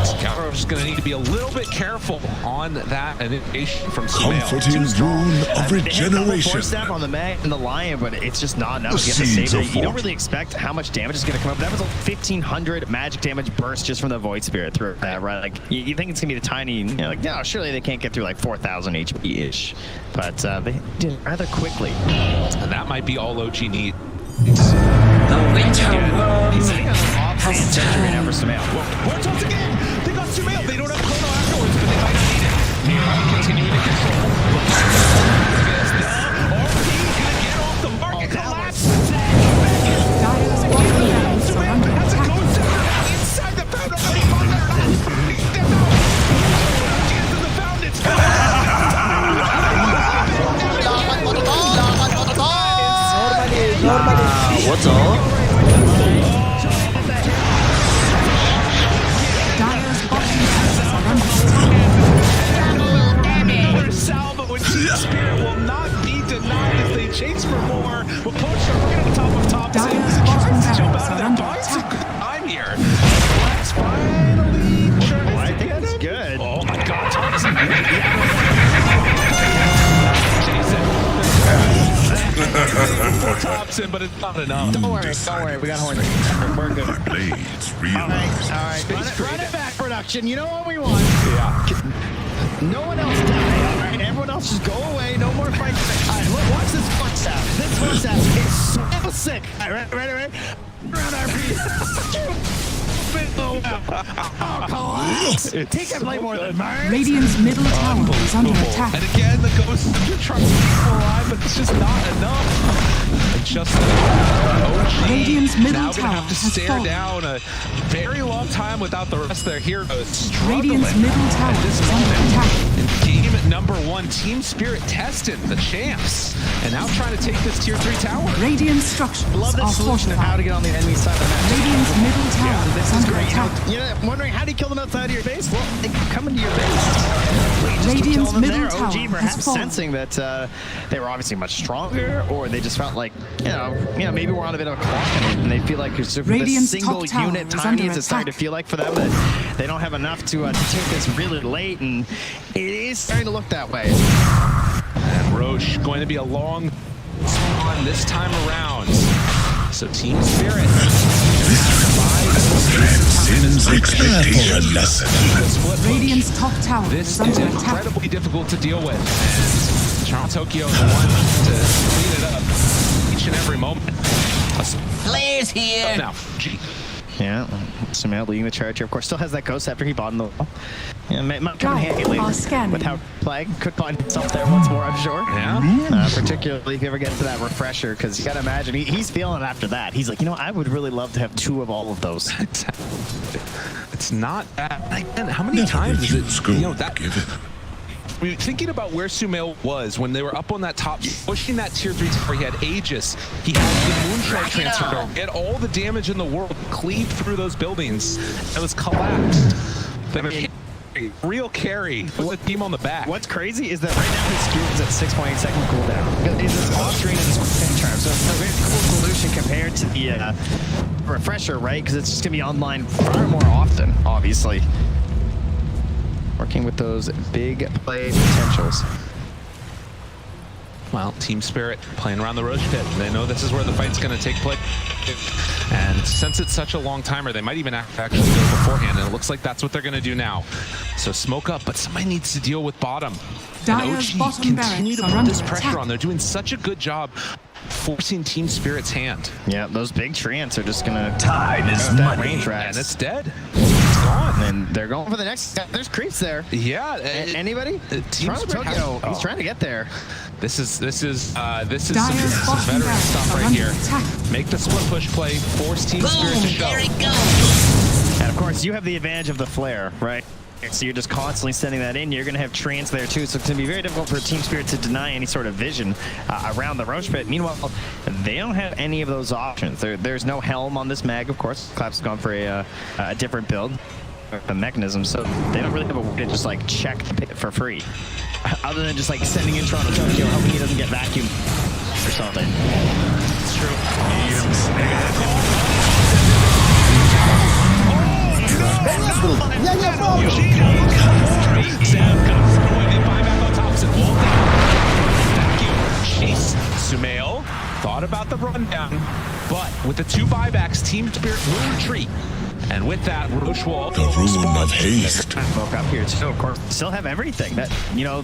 Scour is going to need to be a little bit careful on that initiation from Sumail. Comforting rune of regeneration. Force step on the Meg and the Lion, but it's just not enough to get the seeds save. of You don't fortune. really expect how much damage is going to come up. That was a 1,500 magic damage burst just from the Void Spirit through that, right? Like, you think it's going to be the tiny, you know, like, no, surely they can't get through like 4,000 HP-ish. But they did it rather quickly. And that might be all OG needs. The winter world He's sitting on an off-brand century right now for Sumail. Once again, they got Sumail. They don't have Chrono afterwards, but they might not need it. Mira continuing to control. RP's gonna get off the market. Collapse. Dire's bottom barracks are under Has a attack. code center inside the fountain. Into the fountain. What's all? Dire's bottom barracks are under attack. Their salvo and Team Spirit will not be denied as they chase for more. But Poacher right on top of top. Dire's bottom Jump barracks out of are that under box. attack. I'm here. Let's finally turn it I think that's good. Oh my God, Thompson. Thompson, but it's not enough. Don't worry, we got horns. We're good. Blades All realized. right. Run it back, production. You know what we want. Yeah. No one else die, all right? Everyone else just go away. No more fights. All right, look, watch this first half. This first half is so sick. All right, ready? Around our feet. Take that blade more than mine. Radiant's middle tower is under attack. And again, the ghost is trying to keep alive, but it's just not enough. And just OG Radiant's middle now gonna tower have to has stare fallen. down a very long time without the rest of their heroes struggling Radiant's middle tower at this is under moment. attack. In game number 1, Team Spirit tested the champs, and now trying to take this tier 3 tower. Radiant structures Love are this solution of how to fortified. get on the enemy side of the map. Radiant's middle tower This is is under great. attack. I'm wondering how do you kill them outside of your base? Well, they come into your base. Radiant's them middle there. tower OG has perhaps fallen. sensing that they were obviously much stronger, or they just felt like, maybe we're on a bit of a clock, and they feel like it's sort of this Radiant's single top tower unit is tiny. under It's starting to attack. feel like for them that they don't have enough to take this really late, and it is starting to look that way. And Roche going to be a long on this time around. So Team Spirit Radiant's top tower This is is under attack. incredibly difficult to deal with. And Charles Tokyo is the one to clean it up each and every moment. Players here. Now, G. Yeah, Sumail leading the charge here. Of course, still has that ghost after he bought in the wall. Yeah, might come in handy later with how Plague could find himself there once more, I'm sure. Yeah. Particularly if you ever get to that refresher, because you got to imagine he's feeling it after that. He's like, I would really love to have 2 of all of those. It's not that. Again, how many times is it? That. Thinking about where Sumail was when they were up on that top, pushing that tier 3 tower, he had Aegis, he had the Moonshard transferred over, he had all the damage in the world, cleaved through those buildings, it was collapsed. Real carry with the team on the back. What's crazy is that right now his skill is at 6.8 second cooldown. He's this off-screen and this quick charm, so it's a very cool solution compared to the refresher, right? Because it's just going to be online far more often, obviously. Working with those big play potentials. Well, Team Spirit playing around the Roche pit. They know this is where the fight's going to take place. And since it's such a long timer, they might even actually go beforehand. And it looks like that's what they're going to do now. So smoke up, but somebody needs to deal with bottom. Dyer's and OG bottom continue to barracks are put this under pressure attack. on. They're doing such a good job forcing Team Spirit's hand. Yeah, those big treants are just going to Time is money. range rats. And it's dead. It's gone. And they're going for the next. There's creeps there. Yeah. Anybody? Team Spirit Tokyo, he's trying to get there. This is some Dyer's veteran bottom barracks stuff are right under here. attack. Make the split push play, force Team Spirit to show. There it goes. And of course, you have the advantage of the flare, right? So you're just constantly sending that in. You're going to have treants there too, so it's going to be very difficult for Team Spirit to deny any sort of vision around the Roche pit. Meanwhile, they don't have any of those options. There's no helm on this mag, of course. Clap's gone for a different build, a mechanism, so they don't really have a way to just like check the pit for free, other than just like sending in Toronto Tokyo, hoping he doesn't get vacuumed or something. It's true. Sumail thought about the rundown, but with the 2 buybacks, Team Spirit will retreat. And with that, Roche will The rune of haste. Smoke up here too, of course. Still have everything. That these are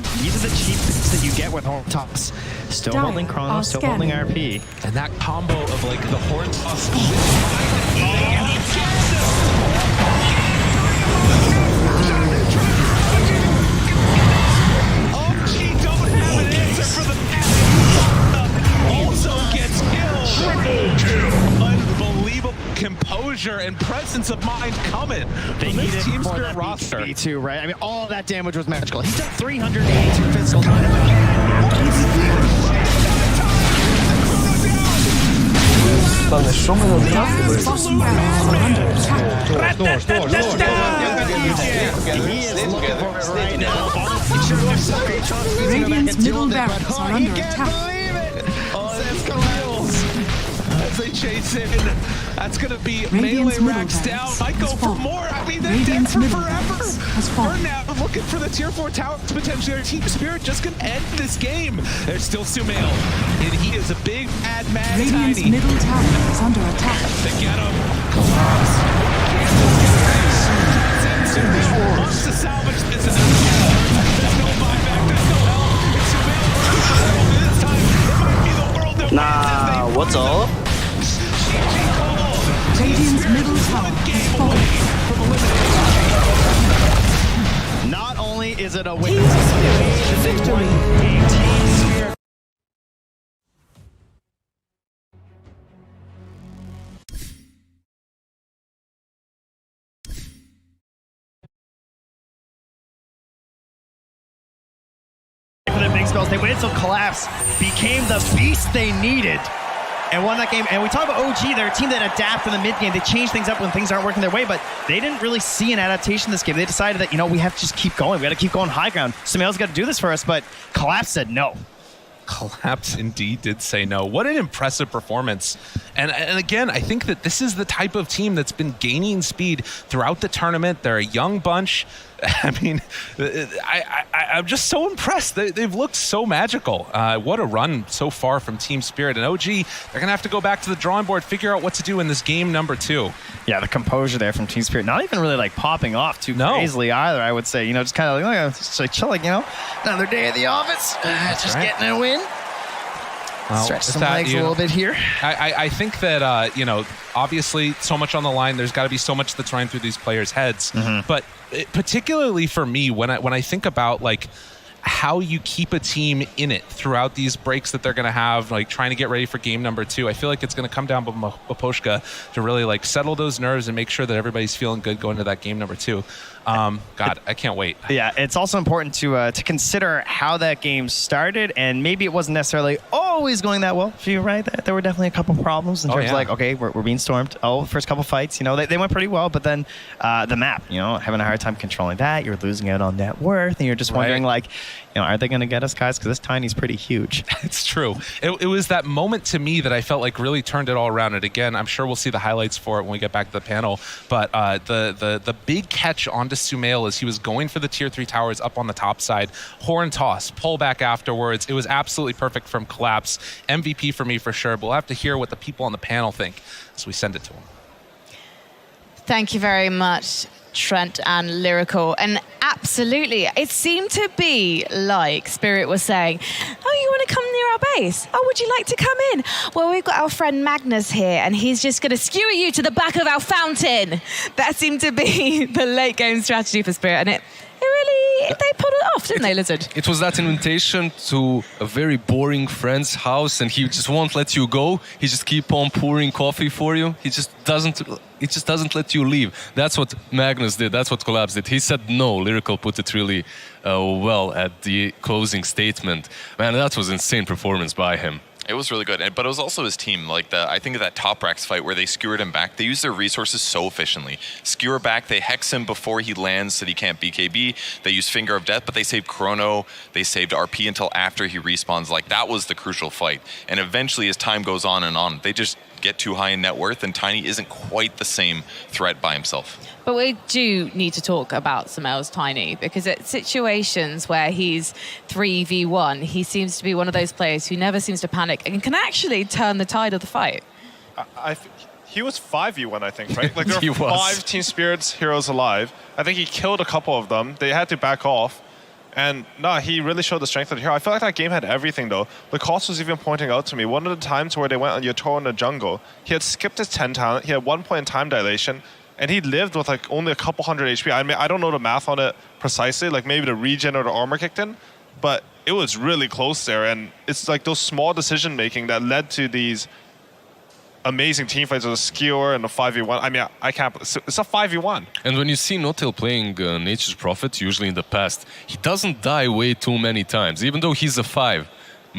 the cheap things that you get with Horn Toss. Still Dire holding Chrono, are still holding scanning. RP. And that combo of like the horn toss with unbelievable composure and presence of mind coming from this Team Spirit roster. B2, right? I mean, all of that damage was magical. He's done 382 physical damage. Dyer's bottom barracks are under attack. He is looking for it right now. Radiant's middle barracks are under attack. Says Khalils as they chase in. That's going to be Radiant's melee middle racks down. barracks Might go has for fallen. more. I mean, they're Radiant's dead for middle forever. barracks has fallen. Burnout looking for the tier 4 tower. Potentially our Team Spirit just going to end this game. There's still Sumail, and he is a big, mad Radiant's tiny. middle tower is under attack. They get him. Collapse. Sumail wants to salvage this. There's no buyback. There's no help. It's Sumail. This time, it might be the world that Nah, what's up? Radiant's middle tower has fallen. is it a win? Victory. For the big spells, they waited until Collapse became the beast they needed and won that game. And we talk about OG, they're a team that adapt in the mid game. They change things up when things aren't working their way, but they didn't really see an adaptation this game. They decided that, you know, we have to just keep going. We got to keep going high ground. Sumail's got to do this for us, but Collapse said no. Collapse indeed did say no. What an impressive performance. And again, I think that this is the type of team that's been gaining speed throughout the tournament. They're a young bunch. I mean, I'm just so impressed. They've looked so magical. What a run so far from Team Spirit. And OG, they're going to have to go back to the drawing board, figure out what to do in this game number 2. Yeah, the composure there from Team Spirit. Not even really like popping off too crazily either, I would say. You know, just kind of like, just like chilling, you know. Another day at the office. Just getting a win. Well, stretch some legs a little bit here. I think that, you know, obviously so much on the line. There's got to be so much that's running through these players' heads. But particularly for me, when I think about, like, how you keep a team in it throughout these breaks that they're going to have, like trying to get ready for game number 2. I feel like it's going to come down to Baposhka to really like settle those nerves and make sure that everybody's feeling good going to that game number 2. God, I can't wait. Yeah, it's also important to consider how that game started, and maybe it wasn't necessarily always going that well for you, right? There were definitely a couple problems in terms of like, okay, we're being stormed. Oh, first couple fights, you know, they went pretty well, but then the map, you know, having a hard time controlling that. You're losing out on net worth, and you're just wondering, like, you know, are they going to get us, guys? Because this Tiny's pretty huge. It's true. It was that moment to me that I felt like really turned it all around. And again, I'm sure we'll see the highlights for it when we get back to the panel. But the big catch onto Sumail as he was going for the tier 3 towers up on the top side. Horn toss, pull back afterwards. It was absolutely perfect from Collapse. MVP for me for sure. But we'll have to hear what the people on the panel think as we send it to them. Thank you very much, Trent and Lyrical. And absolutely, it seemed to be like Spirit was saying, oh, you want to come near our base? Oh, would you like to come in? Well, we've got our friend Magnus here, and he's just going to skewer you to the back of our fountain. That seemed to be the late game strategy for Spirit, and it really, they pulled it off, didn't they, Lizard? It was that invitation to a very boring friend's house, and he just won't let you go. He just keep on pouring coffee for you. He just doesn't let you leave. That's what Magnus did. That's what Collapse did. He said no. Lyrical put it really well at the closing statement. Man, that was insane performance by him. It was really good, but it was also his team. Like I think of that top Rax fight where they skewered him back. They used their resources so efficiently. Skewer back, they hex him before he lands so that he can't BKB. They used Finger of Death, but they saved Chrono. They saved RP until after he respawns. Like, that was the crucial fight. And eventually, as time goes on and on, they just get too high in net worth, and Tiny isn't quite the same threat by himself. But we do need to talk about Sumail's Tiny, because at situations where he's 3v1, he seems to be one of those players who never seems to panic and can actually turn the tide of the fight. He was 5v1, I think, right? Like, there were 5 Team Spirits heroes alive. I think he killed a couple of them. They had to back off. And no, he really showed the strength of the hero. I feel like that game had everything, though. The cost was even pointing out to me. One of the times where they went on Yatoro in the jungle, he had skipped his 10 talent. He had 1 point in time dilation. And he lived with like only a couple hundred HP. I mean, I don't know the math on it precisely. Like, maybe the regen or the armor kicked in. But it was really close there. And it's like those small decision-making that led to these amazing team fights with a Skewer and a 5v1. I mean, I can't. It's a 5v1. And when you see Notil playing Nature's Prophet, usually in the past, he doesn't die way too many times, even though he's a 5.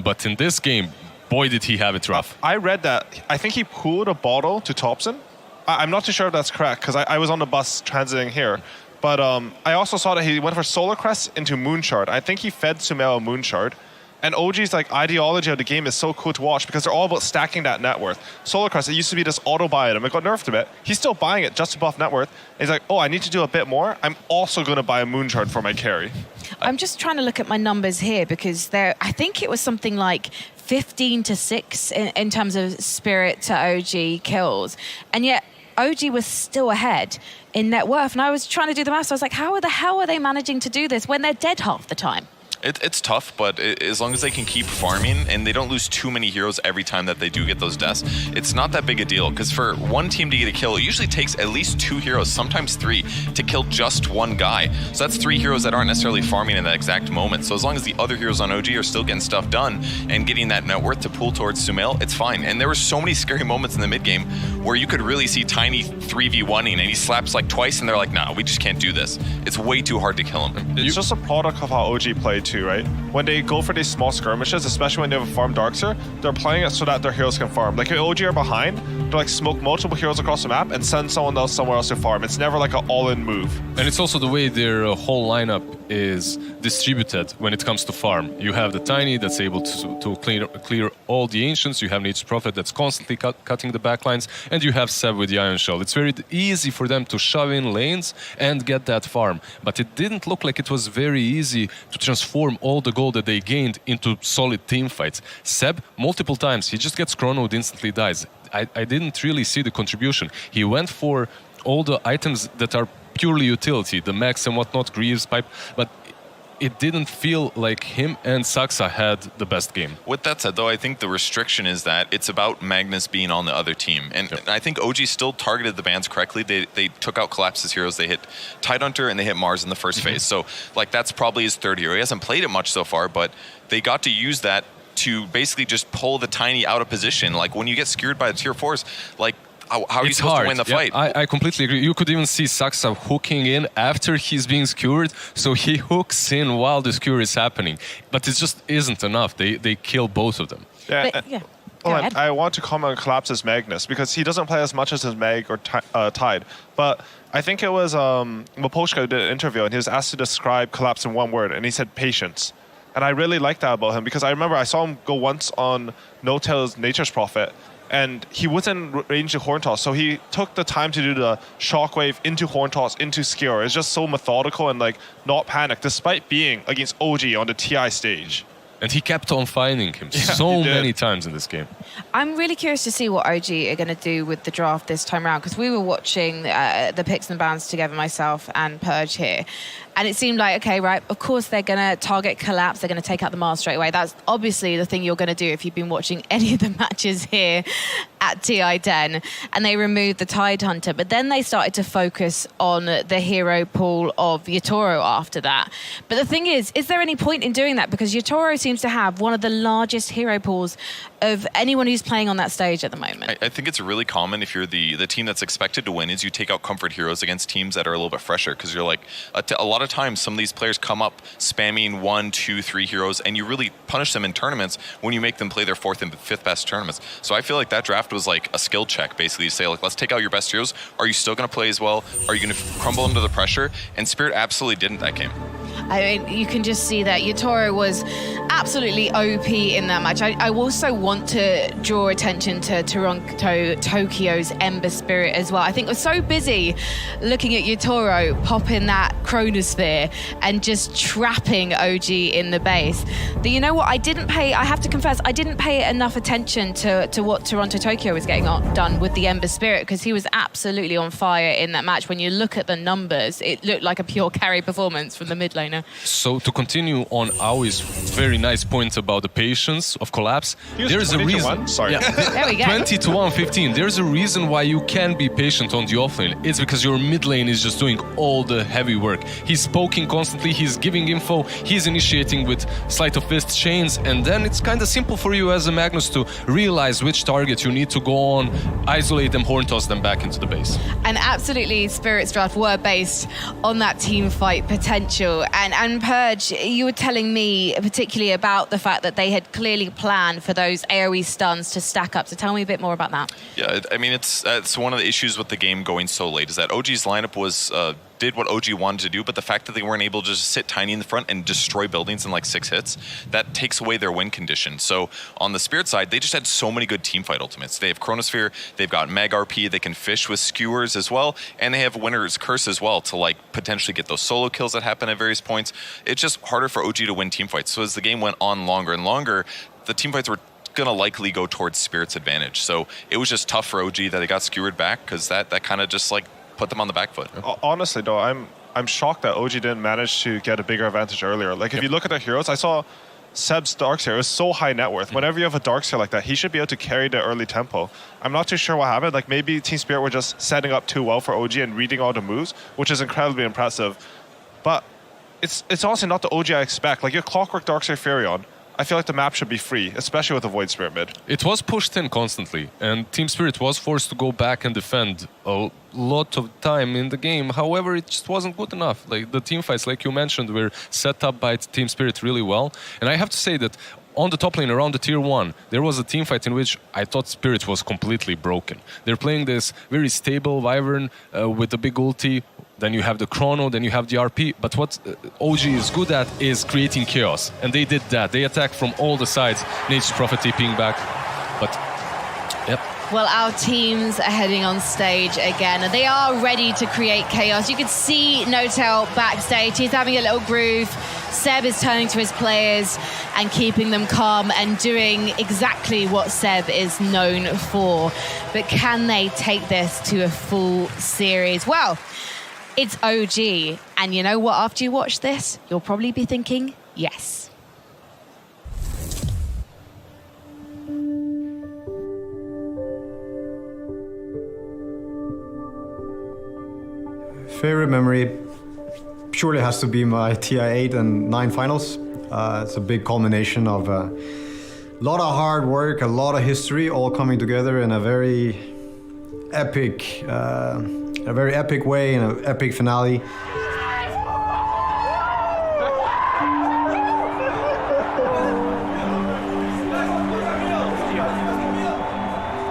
But in this game, boy, did he have it rough. I read that. I think he pulled a bottle to Thompson. I'm not too sure if that's correct, because I was on the bus transiting here. But I also saw that he went for Solar Crest into Moonshard. I think he fed Sumail a Moonshard. And OG's like ideology of the game is so cool to watch, because they're all about stacking that net worth. Solar Crest, it used to be this auto buy item. It got nerfed a bit. He's still buying it just to buff net worth. He's like, oh, I need to do a bit more. I'm also going to buy a Moonshard for my carry. I'm just trying to look at my numbers here, because I think it was something like 15-6 in terms of Spirit to OG kills. And yet OG was still ahead in net worth. And I was trying to do the math. So I was like, how the hell are they managing to do this when they're dead half the time? It's tough, but as long as they can keep farming and they don't lose too many heroes every time that they do get those deaths, it's not that big a deal. Because for one team to get a kill, it usually takes at least 2 heroes, sometimes 3, to kill just one guy. So that's 3 heroes that aren't necessarily farming in that exact moment. So as long as the other heroes on OG are still getting stuff done and getting that net worth to pull towards Sumail, it's fine. And there were so many scary moments in the mid game where you could really see Tiny 3v1ing and he slaps like twice and they're like, nah, we just can't do this. It's way too hard to kill him. It's just a product of how OG play too, right? When they go for these small skirmishes, especially when they have a farm Darkseer, they're playing it so that their heroes can farm. Like if OG are behind, they're like smoke multiple heroes across the map and send someone else somewhere else to farm. It's never like an all-in move. And it's also the way their whole lineup is distributed when it comes to farm. You have the Tiny that's able to clear all the Ancients, you have Nature's Prophet that's constantly cutting the backlines, and you have Seb with the Iron Shell. It's very easy for them to shove in lanes and get that farm. But it didn't look like it was very easy to transform all the gold that they gained into solid team fights. Seb, multiple times, he just gets chronoed, instantly dies. I didn't really see the contribution. He went for all the items that are purely utility, the Max and whatnot, Greaves, Pipe, but it didn't feel like him and Saxa had the best game. With that said, though, I think the restriction is that it's about Magnus being on the other team. And I think OG still targeted the bans correctly. They took out Collapse's heroes. They hit Tidehunter and they hit Mars in the first phase. So, like, that's probably his third hero. He hasn't played it much so far, but they got to use that to basically just pull the Tiny out of position. Like, when you get skewered by the tier 4s, like, how are you supposed to win the fight? I completely agree. You could even see Saxa hooking in after he's being skewered, so he hooks in while the skewer is happening. But it just isn't enough. They kill both of them. Yeah. I want to comment on Collapse's Magnus because he doesn't play as much as his Mag or Tide. But I think it was Maposhka who did an interview and he was asked to describe Collapse in one word and he said patience. And I really like that about him because I remember I saw him go once on No-Tail's Nature's Prophet and he wasn't range to Horn Toss, so he took the time to do the Shockwave into Horn Toss, into Skewer. It's just so methodical and like not panic, despite being against OG on the TI stage. And he kept on finding him so many times in this game. I'm really curious to see what OG are going to do with the draft this time around because we were watching the picks and bans together, myself and Purge here. And it seemed like, okay, right, of course they're going to target Collapse. They're going to take out the Mars straight away. That's obviously the thing you're going to do if you've been watching any of the matches here at TI10. And they removed the Tidehunter. But then they started to focus on the hero pool of Yatoro after that. But the thing is there any point in doing that? Because Yatoro seems to have one of the largest hero pools of anyone who's playing on that stage at the moment. I think it's really common if you're the team that's expected to win is you take out comfort heroes against teams that are a little bit fresher because you're like, a lot of times some of these players come up spamming 1, 2, 3 heroes and you really punish them in tournaments when you make them play their 4th and 5th best tournaments. So I feel like that draft was like a skill check basically to say like, let's take out your best heroes. Are you still going to play as well? Are you going to crumble under the pressure? And Spirit absolutely didn't that game. I mean, you can just see that Yatoro was absolutely OP in that match. I also want to draw attention to Tokyo's Ember Spirit as well. I think we're so busy looking at Yatoro popping that Chronosphere and just trapping OG in the base. That, you know what, I have to confess, I didn't pay enough attention to what Toronto Tokyo was getting done with the Ember Spirit because he was absolutely on fire in that match. When you look at the numbers, it looked like a pure carry performance from the mid laner. So to continue on Aui's very nice point about the patience of Collapse, there's a reason. Sorry. There we go. 20 to 115. There's a reason why you can be patient on the offlane. It's because your mid lane is just doing all the heavy work. He's poking constantly, he's giving info, he's initiating with sleight of fist chains, and then it's kind of simple for you as a Magnus to realize which target you need to go on, isolate them, horn toss them back into the base. And absolutely, Spirit's draft were based on that team fight potential. And Purge, you were telling me particularly about the fact that they had clearly planned for those AoE stuns to stack up. So tell me a bit more about that. Yeah, I mean, it's one of the issues with the game going so late is that OG's lineup was did what OG wanted to do, but the fact that they weren't able to just sit Tiny in the front and destroy buildings in like 6 hits, that takes away their win condition. So on the Spirit side, they just had so many good teamfight ultimates. They have Chronosphere, they've got Mag RP, they can fish with skewers as well, and they have Winter's Curse as well to like potentially get those solo kills that happen at various points. It's just harder for OG to win teamfights. So as the game went on longer and longer, the teamfights were going to likely go towards Spirit's advantage. So it was just tough for OG that they got skewered back because that kind of just like put them on the back foot. Honestly, though, I'm I'm shocked that OG didn't manage to get a bigger advantage earlier. Like, if you look at their heroes, I saw Seb's Darkseer is so high net worth. Whenever you have a Darkseer like that, he should be able to carry the early tempo. I'm not too sure what happened. Like, maybe Team Spirit were just setting up too well for OG and reading all the moves, which is incredibly impressive. But it's honestly not the OG I expect. Like, your Clockwork Darkseer Furion, I feel like the map should be free, especially with the Void Spirit mid. It was pushed in constantly, and Team Spirit was forced to go back and defend a lot of time in the game. However, it just wasn't good enough. Like, the team fights, like you mentioned, were set up by Team Spirit really well. And I have to say that on the top lane around the tier 1, there was a team fight in which I thought Spirit was completely broken. They're playing this very stable Wyvern with a big ulti. Then you have the Chrono, then you have the RP. But what OG is good at is creating chaos. And they did that. They attacked from all the sides. Nature's Prophet TPing back. But, yep. Well, our teams are heading on stage again, and they are ready to create chaos. You can see Notel backstage. He's having a little groove. Seb is turning to his players and keeping them calm and doing exactly what Seb is known for. But can they take this to a full series? Well, it's OG. And you know what? After you watch this, you'll probably be thinking, yes. Favorite memory surely has to be my TI8 and 9 finals. It's a big culmination of a lot of hard work, a lot of history, all coming together in a very epic way, in an epic finale.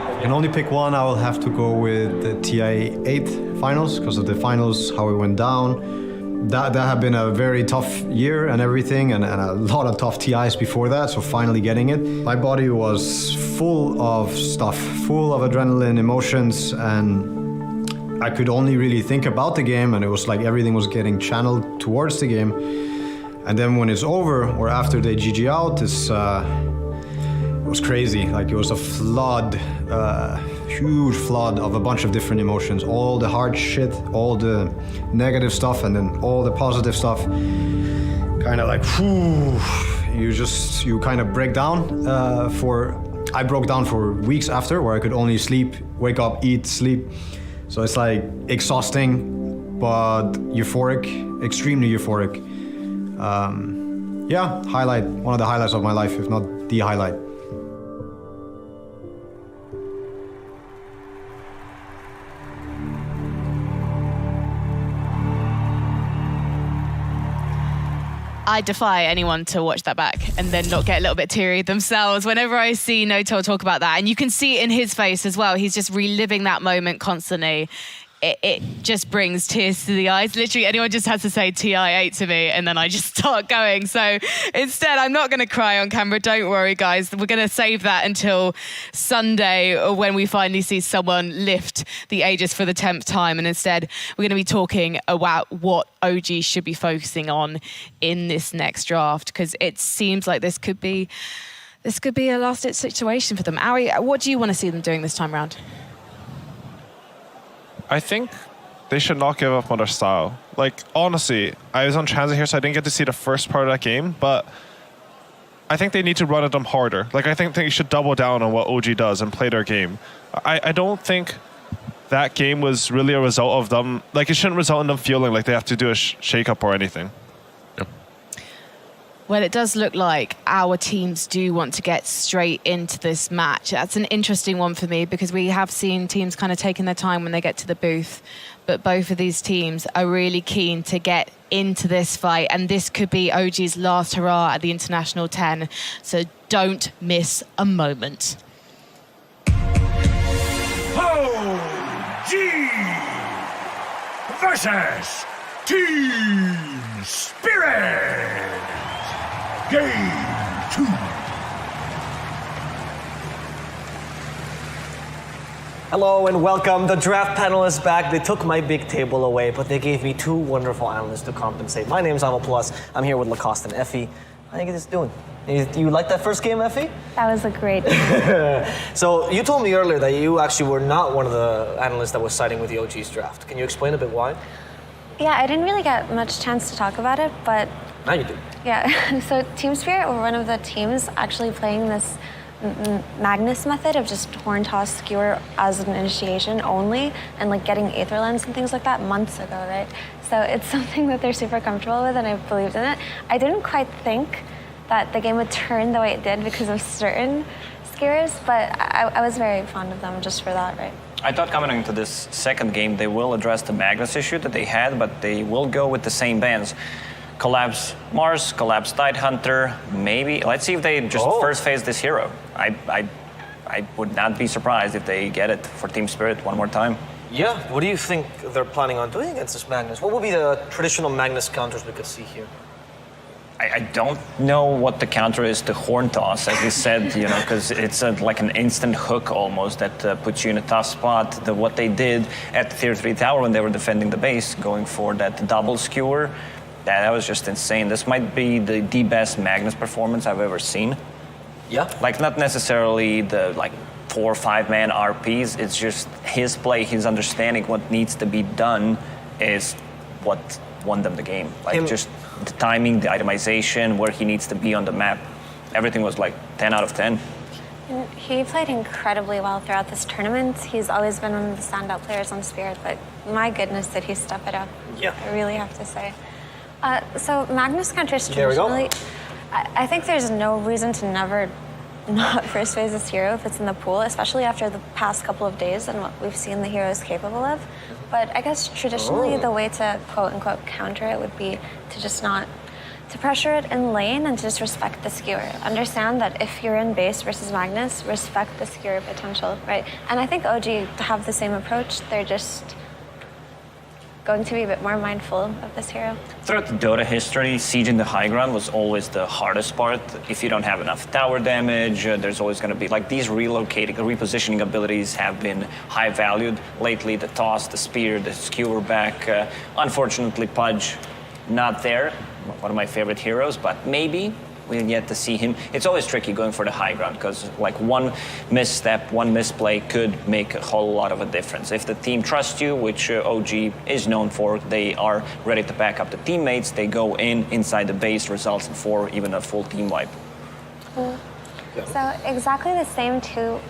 I can only pick one. I will have to go with the TI8 finals because of the finals, how it went down. That had been a very tough year and everything, and a lot of tough TIs before that, so finally getting it. My body was full of stuff, full of adrenaline, emotions, and I could only really think about the game, and it was like everything was getting channeled towards the game. And then when it's over, or after they GG out, it was crazy. Like, it was a flood, huge flood of a bunch of different emotions. All the hard shit, all the negative stuff, and then all the positive stuff. Kind of like, whew, you kind of break down I broke down for weeks after, where I could only sleep, wake up, eat, sleep. So it's like exhausting, but euphoric, extremely euphoric. Yeah, highlight, one of the highlights of my life, if not the highlight. I defy anyone to watch that back and then not get a little bit teary themselves whenever I see Notel talk about that. And you can see it in his face as well. He's just reliving that moment constantly. It just brings tears to the eyes. Literally, anyone just has to say TI8 to me, and then I just start going. So instead, I'm not going to cry on camera. Don't worry, guys. We're going to save that until Sunday, when we finally see someone lift the Aegis for the 10th time. And instead, we're going to be talking about what OG should be focusing on in this next draft, because it seems like this could be a last-ditch situation for them. Ari, what do you want to see them doing this time around? I think they should not give up on their style. Like, honestly, I was on transit here, so I didn't get to see the first part of that game, but I think they need to run at them harder. Like, I think they should double down on what OG does and play their game. I don't think that game was really a result of them. Like, it shouldn't result in them feeling like they have to do a shake-up or anything. Well, it does look like our teams do want to get straight into this match. That's an interesting one for me, because we have seen teams kind of taking their time when they get to the booth. But both of these teams are really keen to get into this fight. And this could be OG's last hurrah at the International 10. So don't miss a moment. OG versus Team Spirit. Game 2. Hello and welcome. The draft panel is back. They took my big table away, but they gave me two wonderful analysts to compensate. My name's Amo Plus. I'm here with Lacoste and Effie. How you guys doing? You like that first game, Effie? That was a great game. So you told me earlier that you actually were not one of the analysts that was siding with the OG's draft. Can you explain a bit why? Yeah, I didn't really get much chance to talk about it, but... Now you do. Yeah, so Team Spirit were one of the teams actually playing this Magnus method of just horn toss skewer as an initiation only, and like getting Aether Lens and things like that months ago, right? So it's something that they're super comfortable with, and I believed in it. I didn't quite think that the game would turn the way it did because of certain skewers, but I was very fond of them just for that, right? I thought coming into this second game, they will address the Magnus issue that they had, but they will go with the same bans. Collapse Mars, collapse Tidehunter, maybe. Let's see if they just first phase this hero. I would not be surprised if they get it for Team Spirit one more time. Yeah, what do you think they're planning on doing against this Magnus? What would be the traditional Magnus counters we could see here? I don't know what the counter is to horn toss, as we said, because it's like an instant hook almost that puts you in a tough spot. What they did at the Tier 3 tower when they were defending the base, going for that double skewer, that was just insane. This might be the best Magnus performance I've ever seen. Yeah. Like, not necessarily the 4 or 5 man RPs, it's just his play, his understanding what needs to be done is what won them the game. Just the timing, the itemization, where he needs to be on the map. Everything was 10 out of 10. He played incredibly well throughout this tournament. He's always been one of the standout players on Spirit, but my goodness, did he step it up. Yeah. I really have to say. So Magnus counters traditionally, I think there's no reason to never not first phase this hero if it's in the pool, especially after the past couple of days and what we've seen the hero is capable of. But I guess traditionally the way to quote-unquote counter it would be to just not to pressure it in lane and to just respect the skewer. Understand that if you're in base versus Magnus, respect the skewer potential, right? And I think OG have the same approach. They're just going to be a bit more mindful of this hero. Throughout the Dota history, sieging the high ground was always the hardest part. If you don't have enough tower damage, there's always going to be these repositioning abilities have been high valued lately. The toss, the spear, the skewer back. Unfortunately, Pudge not there. One of my favorite heroes, but maybe we'll yet to see him. It's always tricky going for the high ground because one misstep, one misplay could make a whole lot of a difference. If the team trusts you, which OG is known for, they are ready to back up the teammates. They go inside the base, results in 4, even a full team wipe. So exactly the same 2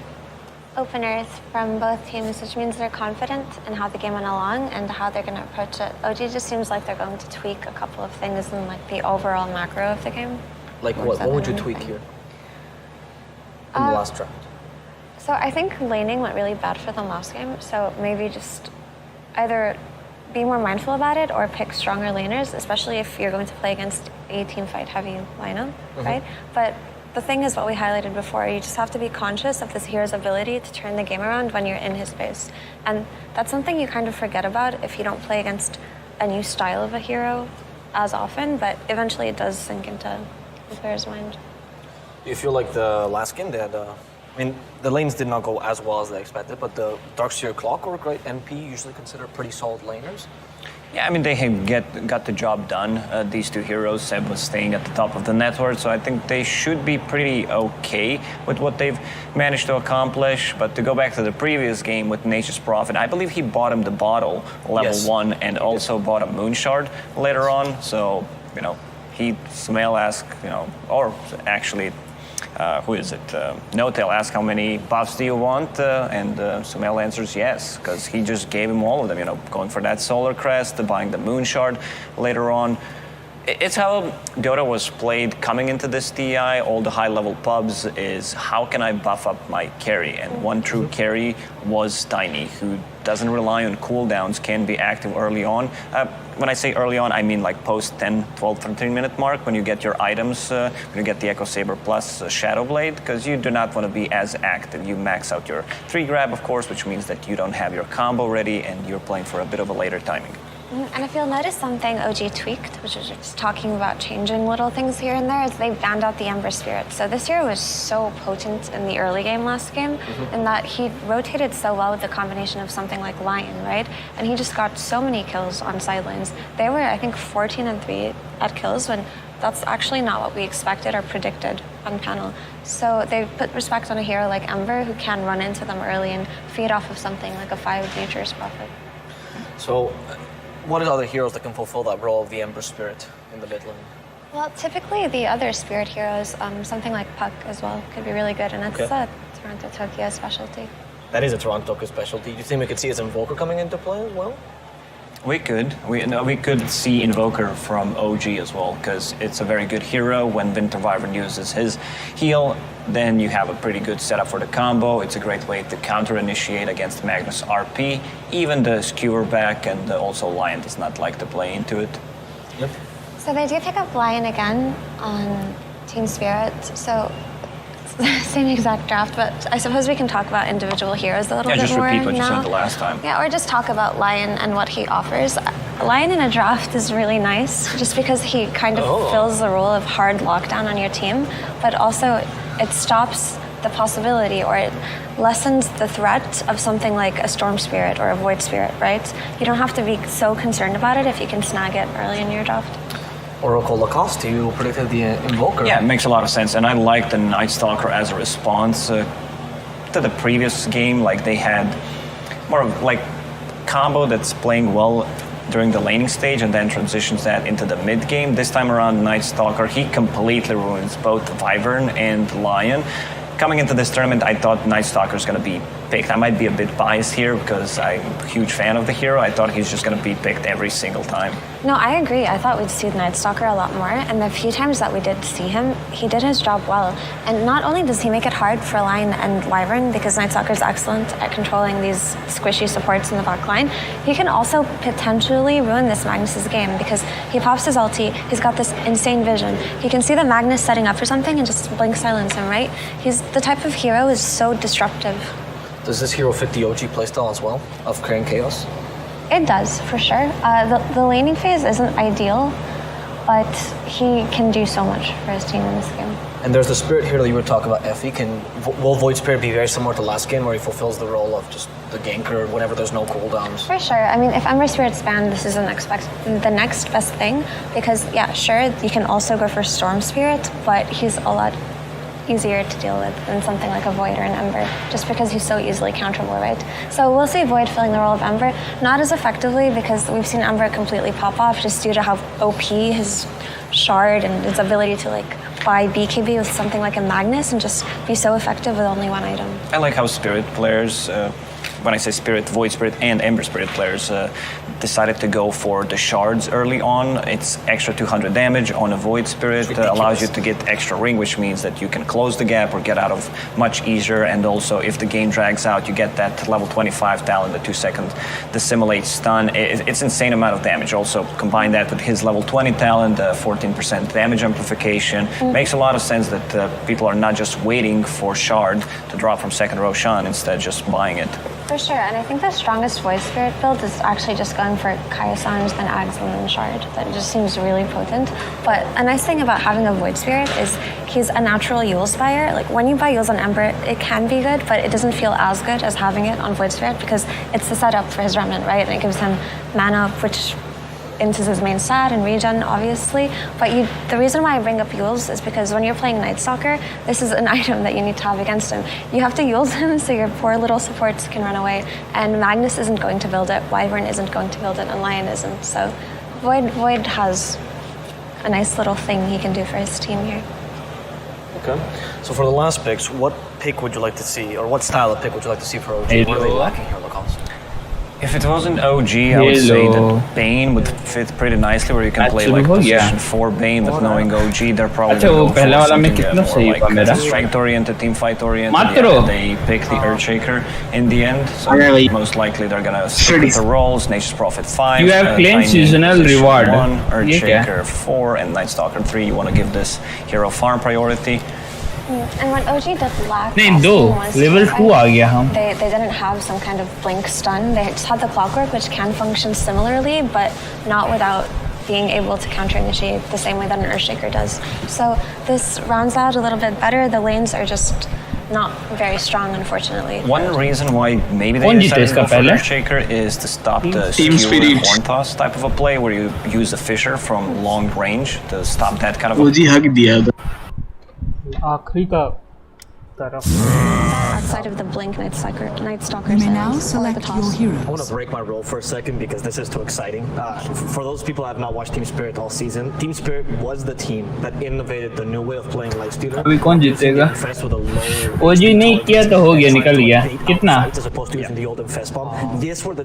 openers from both teams, which means they're confident in how the game went along and how they're going to approach it. OG just seems like they're going to tweak a couple of things in the overall macro of the game. Like what? What would you tweak here in the last round? So I think laning went really bad for them last game. So maybe just either be more mindful about it or pick stronger laners, especially if you're going to play against a team fight heavy lineup, right? But the thing is what we highlighted before, you just have to be conscious of this hero's ability to turn the game around when you're in his base. And that's something you kind of forget about if you don't play against a new style of a hero as often, but eventually it does sink into the player's mind. Do you feel like the last game they had, the lanes did not go as well as they expected, but the Darkseer Clockwork, right, NP usually considered pretty solid laners? Yeah, they got the job done. These 2 heroes, Seb was staying at the top of the network, so I think they should be pretty okay with what they've managed to accomplish. But to go back to the previous game with Nature's Prophet, I believe he bought him the bottle, level 1, and also bought a Moonshard later on. So, Sumail asked, or actually, who is it? No-Tail asked how many buffs do you want? And Sumail answers yes, because he just gave him all of them, going for that Solar Crest, buying the Moonshard later on. It's how Dota was played coming into this TI, all the high-level pubs, is how can I buff up my carry? And one true carry was Tiny, who doesn't rely on cooldowns, can be active early on. When I say early on, I mean post 10, 12, 13-minute mark, when you get your items, when you get the Echo Saber plus Shadow Blade, because you do not want to be as active. You max out your 3-grab, of course, which means that you don't have your combo ready and you're playing for a bit of a later timing. And if you'll notice something OG tweaked, which is just talking about changing little things here and there, is they banned out the Ember Spirit. So this hero was so potent in the early game last game, in that he rotated so well with the combination of something like Lion, right? And he just got so many kills on side lanes. They were, I think, 14-3 at kills, when that's actually not what we expected or predicted on panel. So they put respect on a hero like Ember, who can run into them early and feed off of something like a 5 Nature's Prophet. So what are other heroes that can fulfill that role of the Ember Spirit in the mid lane? Well, typically the other spirit heroes, something like Puck as well, could be really good, and that's a Toronto Tokyo specialty. That is a Toronto Tokyo specialty. Do you think we could see his Invoker coming into play as well? We could. We could see Invoker from OG as well, because it's a very good hero. When Winter Wyvern uses his heal, then you have a pretty good setup for the combo. It's a great way to counter-initiate against Magnus RP. Even the Skewer back and also Lion does not like to play into it. Yep. So they do pick up Lion again on Team Spirit, so it's the same exact draft, but I suppose we can talk about individual heroes a little bit more. Yeah, just repeat what you now. said the last time. Yeah, or just talk about Lion and what he offers. Lion in a draft is really nice, just because he kind of fills the role of hard lockdown on your team, but also it stops the possibility, or it lessens the threat of something like a Storm Spirit or a Void Spirit, right? You don't have to be so concerned about it if you can snag it early in your draft. Oracle Lacoste, you predicted the Invoker. Yeah, it makes a lot of sense, and I like the Night Stalker as a response to the previous game. Like, they had more of like combo that's playing well during the laning stage and then transitions that into the mid game. This time around, Night Stalker, he completely ruins both Wyvern and Lion. Coming into this tournament, I thought Night Stalker is going to be picked. I might be a bit biased here because I'm a huge fan of the hero. I thought he's just going to be picked every single time. No, I agree. I thought we'd see the Night Stalker a lot more, and the few times that we did see him, he did his job well. And not only does he make it hard for Lion and Wyvern, because Night Stalker is excellent at controlling these squishy supports in the back line, he can also potentially ruin this Magnus's game, because he pops his ulti, he's got this insane vision. He can see the Magnus setting up for something and just blink silence him, right? He's the type of hero is so disruptive. Does this hero fit the OG playstyle as well, of creating chaos? It does, for sure. The laning phase isn't ideal, but he can do so much for his team in this game. And there's the Spirit hero that you were talking about, Effie. Will Void Spirit be very similar to last game, where he fulfills the role of just the ganker whenever there's no cooldowns? For sure. I mean, if Ember Spirit's banned, this is the next best thing, because, yeah, sure, you can also go for Storm Spirit, but he's a lot easier to deal with than something like a Void or an Ember, just because he's so easily counterable, right? So we'll see Void filling the role of Ember, not as effectively, because we've seen Ember completely pop off just due to how OP his shard and his ability to like buy BKB with something like a Magnus and just be so effective with only one item. I like how Spirit players, when I say Spirit, Void Spirit and Ember Spirit players decided to go for the shards early on. It's extra 200 damage on a Void Spirit, allows you to get extra ring, which means that you can close the gap or get out of much easier, and also if the game drags out, you get that level 25 talent, the 2-second dissimulate stun. It's insane amount of damage. Also combine that with his level 20 talent, 14% damage amplification. Makes a lot of sense that people are not just waiting for shard to drop from second Roshan, instead just buying it. For sure, and I think the strongest Void Spirit build is actually just going for Kaya-Sanj, then Ags, and then Shard. That just seems really potent. But a nice thing about having a Void Spirit is he's a natural Yule's buyer. Like, when you buy Yule's on Ember, it can be good, but it doesn't feel as good as having it on Void Spirit, because it's the setup for his Remnant, right? And it gives him mana, which into his main stat and regen, obviously. But the reason why I bring up Yule's is because when you're playing Night Stalker, this is an item that you need to have against him. You have to Yule's him so your poor little supports can run away. And Magnus isn't going to build it, Wyvern isn't going to build it, and Lion isn't. So Void has a nice little thing he can do for his team here. Okay. So for the last picks, what pick would you like to see, or what style of pick would you like to see for OG? What are they lacking here, Lacoste? If it wasn't OG, I would say that Bane would fit pretty nicely, where you can play like position 4 Bane with knowing OG. They're probably going to go for something more like strength-oriented, team-fight-oriented. Yeah, they pick the Earthshaker in the end, so most likely they're going to stick with the rolls. Nature's Prophet 5, you have claimed seasonal reward. 1, Earthshaker 4, and Night Stalker 3. You want to give this hero farm priority. And when OG did lack नहीं दो level 2 आ गया हम. They didn't have some kind of blink stun. They just had the clockwork, which can function similarly, but not without being able to counter-initiate the same way that an Earthshaker does. So this rounds out a little bit better. The lanes are just not very strong, unfortunately. One reason why maybe they decided to go for Earthshaker is to stop the skewer horn toss type of a play, where you use a Fissure from long range to stop that kind of a... आखिरी का Outside of the Blink Night Stalker You may now select your hero. I want to break my role for a second because this is too exciting. For those people that have not watched Team Spirit all season, Team Spirit was the team that innovated the new way of playing Lifestealer. अभी कौन जीतेगा? OG नहीं किया तो हो गया, निकल गया. कितना? As opposed to using the old Infest bomb. This was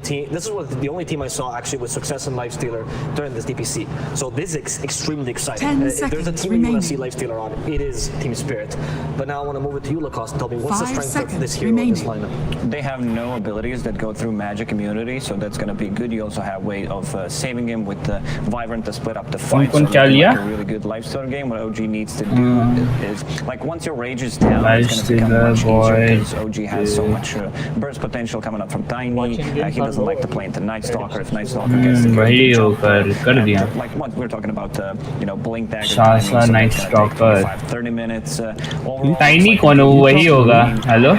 the only team I saw actually with success in Lifestealer during this DPC. So this is extremely exciting. If there's a team you want to see Lifestealer on, it is Team Spirit. But now I want to move it to you, Lacoste. Tell me, what's the strength of this hero in this lineup? They have no abilities that go through magic immunity, so that's going to be good. You also have a way of saving him with the Vibrant to split up the fight. So like a really good Lifestealer game. What OG needs to do is, like, once your rage is down, it's going to become much easier because OG has so much burst potential coming up from Tiny. He doesn't like to play into Night Stalker. If Night Stalker gets the like what we're talking about, Blink Dagger, Night Stalker, 30 minutes. Tiny कौन है? वही होगा. Hello,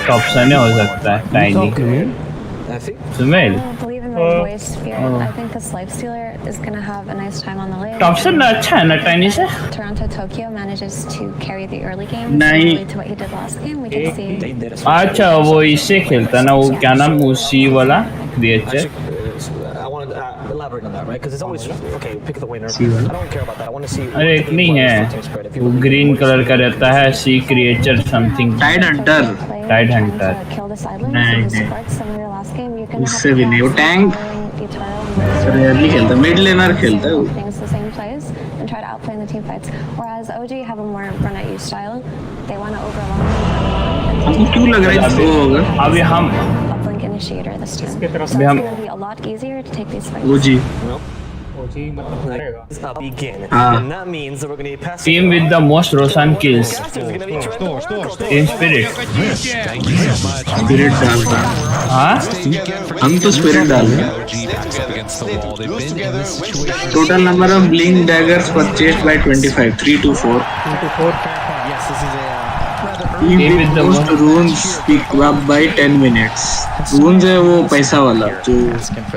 Topsin हो सकता है. Tiny. Sumail. I think this Lifestealer is going to have a nice time on the lane. Topsin अच्छा है ना Tiny से? Toronto Tokyo manages to carry the early game नहीं. to what he did last game. We can see. अच्छा, वो इससे खेलता ना, वो क्या नाम, उसी वाला DH. I want to elaborate on that, right? Because it's always okay. Pick the winner. I don't care about that. I want to see. अरे एक नहीं है, वो ग्रीन कलर का रहता है. Sea creature something. Tide hunter. Tide hunter. नहीं, उससे भी नहीं. वो टैंक रेयरली खेलता, मिड लेनर खेलता है वो. And try to outplay in the team fights. Whereas OG have a more run at you style. They want to overwhelm. हमको क्यों लग रहा है इसको होगा? अभी हम Blink initiator this time. So it's going to be a lot easier to take these fights. OG. And that means that we're going to be passing. Team with the most Roshan kills. Team Spirit. Spirit डालता. हाँ? हम तो Spirit डाल रहे हैं. Total number of Blink daggers purchased by 25. 324. Yes, this is a Team with the most runes pick up by 10 minutes. Runes है वो पैसा वाला जो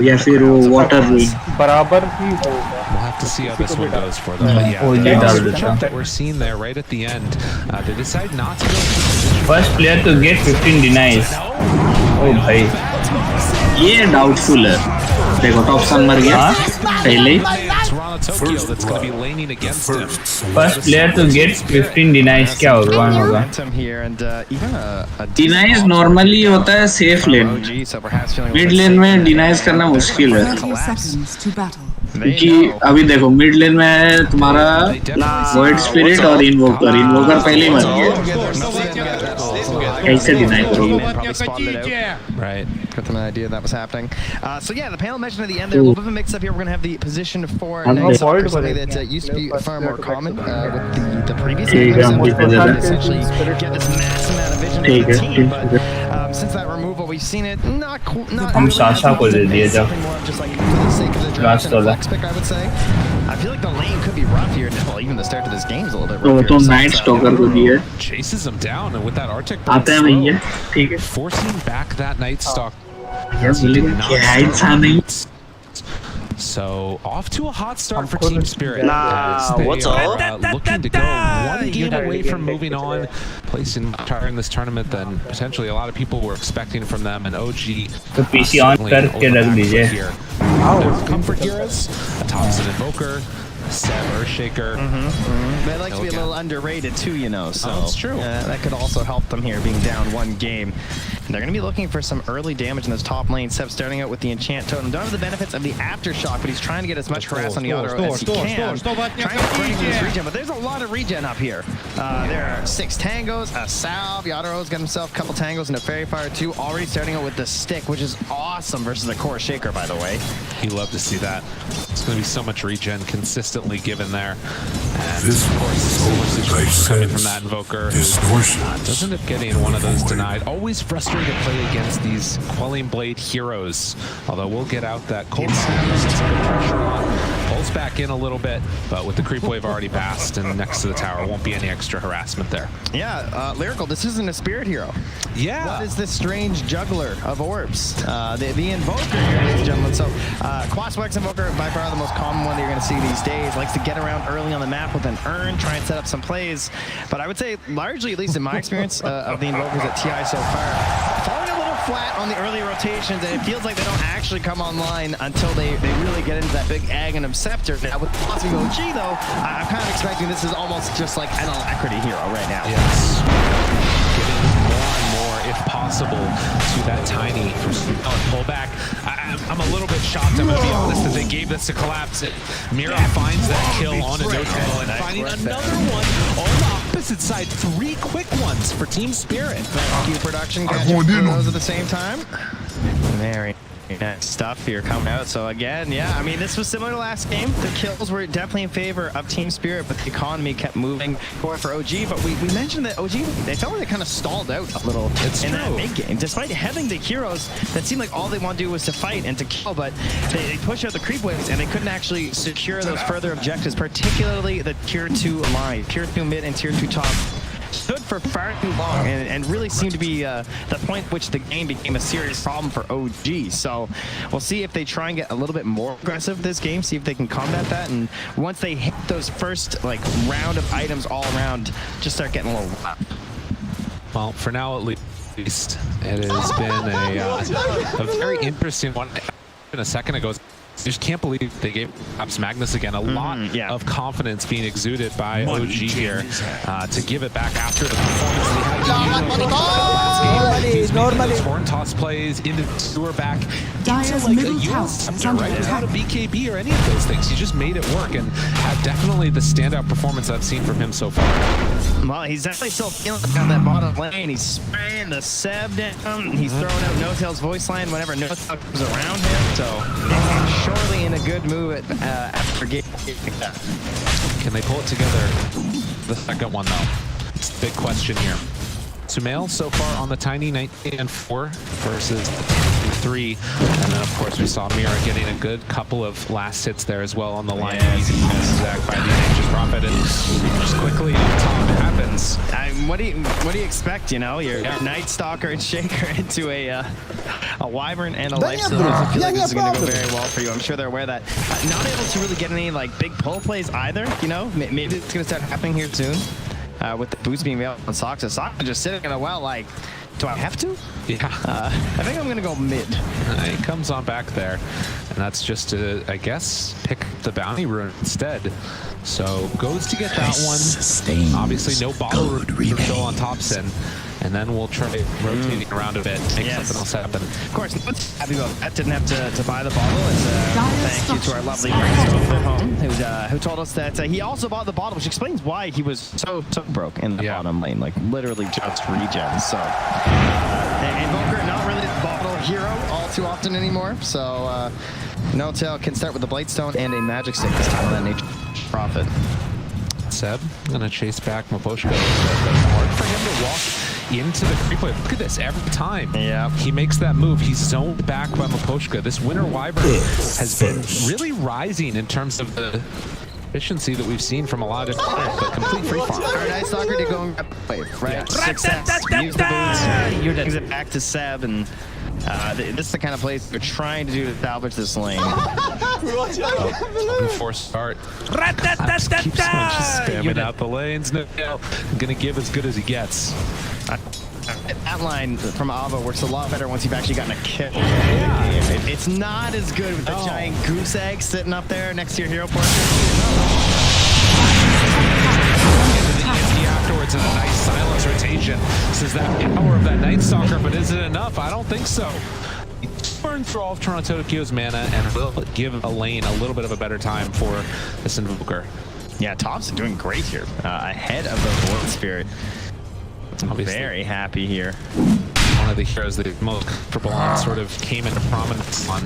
या फिर वो water ruin. बराबर ही होगा. We'll have to see how this one goes for them. But yeah, the jump that we're seeing there right at the end, they decide not to go. First player to get 15 denies. Oh भाई. ये doubtful है. देखो Topsin मर गया पहले ही. Tokyo that's going to be laning against him. First player to get 15 denies क्या होगा? Denies normally होता है safe lane. Mid lane में denies करना मुश्किल है. क्योंकि अभी देखो मिड लेन में है तुम्हारा Void Spirit और Invoker. Invoker पहले ही मर गया. कैसे डिनाई करोगे? Right. Got an idea that was happening. So yeah, the panel mentioned at the end there, a little bit of a mix up here. We're going to have the position for Night Stalker, something that used to be far more common with the previous games. Essentially get this massive amount of vision to the team, but since that removal, we've seen it not हम Sasha को दे दिए जब just like for the sake of the draft and flex pick, I would say. I feel like the lane could be rough here. Well, even the start of this game is a little bit rough. तो Night Stalker को दिए. Chases him down, and with that Arctic आते हैं भैया. ठीक है. Forcing back that Night Stalker. So off to a hot start for Team Spirit. Nah, what's up? Looking to go one game away from moving on, placing higher in this tournament than potentially a lot of people were expecting from them. And OG. तो PC on करके रख दीजिए. Comfort heroes, a Thompson Invoker. Earthshaker. They like to be a little underrated too, you know. So that's true. That could also help them here, being down one game. And they're going to be looking for some early damage in this top lane. Seb starting out with the enchant totem. Don't have the benefits of the aftershock, but he's trying to get as much harass on the auto as he can. Trying to bring this regen, but there's a lot of regen up here. There are 6 tangos, a salve. Yadaro's got himself a couple tangos and a fairy fire too. Already starting out with the stick, which is awesome versus the core shaker, by the way. He'd love to see that. It's going to be so much regen consistently given there. And of course, so much situation coming from that Invoker who doesn't end up getting one of those denied. Always frustrated to play against these Quelling Blade heroes. Although we'll get out that cold snap, some good pressure on. Pulse back in a little bit, but with the creep wave already passed and next to the tower, won't be any extra harassment there. Yeah, Lyrical, this isn't a spirit hero. Yeah. What is this strange juggler of orbs? The Invoker here, ladies and gentlemen. So, Quaswex Invoker, by far the most common one that you're going to see these days. Likes to get around early on the map with an urn, try and set up some plays. But I would say, largely, at least in my experience, of the Invokers at TI so far, falling a little flat on the early rotations, and it feels like they don't actually come online until they really get into that big Aghanim Scepter. Now, with Philosophy OG, though, I'm kind of expecting this is almost just like an Alacrity hero right now. Yes. Getting more and more, if possible, to that Tiny for pullback. I'm a little bit shocked, I'm going to be honest, that they gave this to Collapse. Mira finds that kill on a no-tail and finding another one on the opposite side. 3 quick ones for Team Spirit. Thank you, production. Catching those at the same time. Very nice stuff here coming out. So again, yeah, I mean, this was similar to last game. The kills were definitely in favor of Team Spirit, but the economy kept moving forward for OG. But we mentioned that OG, they felt like they kind of stalled out a little in that mid game. Despite having the heroes that seemed like all they want to do was to fight and to kill, but they push out the creep waves and they couldn't actually secure those further objectives, particularly the tier 2 line, tier 2 mid and tier 2 top. Stood for far too long and really seemed to be the point at which the game became a serious problem for OG. So we'll see if they try and get a little bit more aggressive this game, see if they can combat that, and once they hit those first like round of items all around, just start getting a little rough. Well, for now at least, it has been a very interesting one. A second ago, I just can't believe they gave Ops Magnus again. A lot of confidence being exuded by OG here to give it back after the performance they had last game. Normally. Those horn toss plays into the sewer back into like a US scepter, right? Without a BKB or any of those things. He just made it work and had definitely the standout performance I've seen from him so far. Well, he's definitely still feeling down that bottom lane. He's spraying the Seb down. He's throwing out No-Tail's voice line whenever No-Tail comes around him. So surely in a good move after getting that. Can they pull it together? The second one, though. It's the big question here. Sumail so far on the Tiny 19-4 versus 3. And then, of course, we saw Mira getting a good couple of last hits there as well on the line. Easy Zach by the Anxious Prophet. And just quickly on top happens. What do you expect, you know? Your Night Stalker and Shaker into a Wyvern and a Lifesteal. I feel like this is going to go very well for you. I'm sure they're aware of that. Not able to really get any like big pull plays either, you know? Maybe it's going to start happening here soon. With the boost being available on Soxa. Soxa just sitting in a well like, do I have to? Yeah. I think I'm going to go mid. He comes on back there, and that's just to, I guess, pick the bounty rune instead. So goes to get that one. Obviously, no bottle refill on Thompson. And then we'll try rotating around a bit, make something else happen. Of course, happy about that. Didn't have to buy the bottle. Thank you to our lovely friends at home who told us that he also bought the bottle, which explains why he was so broke in the bottom lane, like literally just regen. So, Invoker, not really a bottle hero all too often anymore. So, No-Tail can start with the Blightstone and a Magic Stick this time on that Nature Prophet. Seb gonna chase back Maposhka. Hard for him to walk into the creep wave. Look at this, every time he makes that move, he's zoned back by Maposhka. This Winter Wyvern has been really rising in terms of the efficiency that we've seen from a lot of different players, but complete free farm. Alright, Night Stalker to go and grab the wave, right? Yeah. Success. Use the boots. You're brings it back to Seb, and this is the kind of place we're trying to do to salvage this lane. Forced start. Keeps on just spamming out the lanes. No, gonna give as good as he gets. That line from Ava works a lot better once you've actually gotten a kill. It's not as good with the giant goose egg sitting up there next to your hero portrait. Afterwards in a nice silence rotation. This is that power of that Night Stalker, but is it enough? I don't think so. He burns through all of Toronto Tokyo's mana and will give a lane a little bit of a better time for this Invoker. Yeah, Thompson doing great here. Ahead of the Void Spirit. Obviously. Very happy here. One of the heroes that is most comfortable on sort of came into prominence on.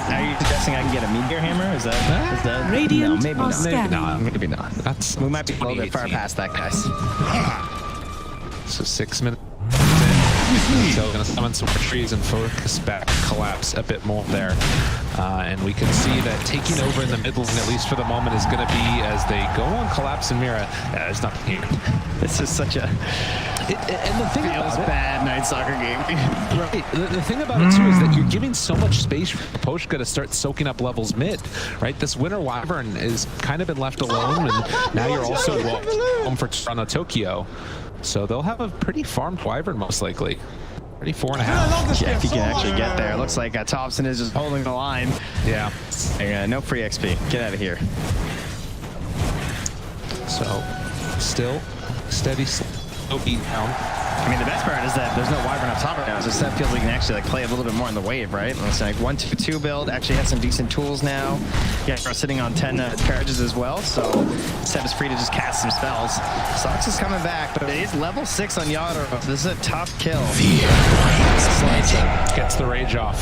Are you suggesting I can get a Meteor Hammer? Is that Radiant? No, maybe not. Maybe not. We might be a little bit far past that, guys. So 6 minutes. So gonna summon some more trees and focus back, collapse a bit more there. And we can see that taking over in the mid lane, at least for the moment, is going to be as they go on Collapse and Mira. There's nothing here. This is such a... and the thing feels bad night soccer game. Right. The thing about it, too, is that you're giving so much space for Poshka to start soaking up levels mid, right? This Winter Wyvern is kind of been left alone, and now you're also home for Toronto Tokyo. So they'll have a pretty farmed Wyvern, most likely. 34.5. Yeah, if you can actually get there. It looks like Thompson is just holding the line. Yeah. No free XP. Get out of here. So, still steady, slow beat down. I mean, the best part is that there's no Wyvern up top right now, so Seb feels like he can actually play a little bit more on the wave, right? It's like 1-2-2 build, actually has some decent tools now. Yeah, we're sitting on 10 charges as well, so Seb is free to just cast some spells. Sox is coming back, but it is level 6 on Yadro. This is a tough kill. Gets the rage off.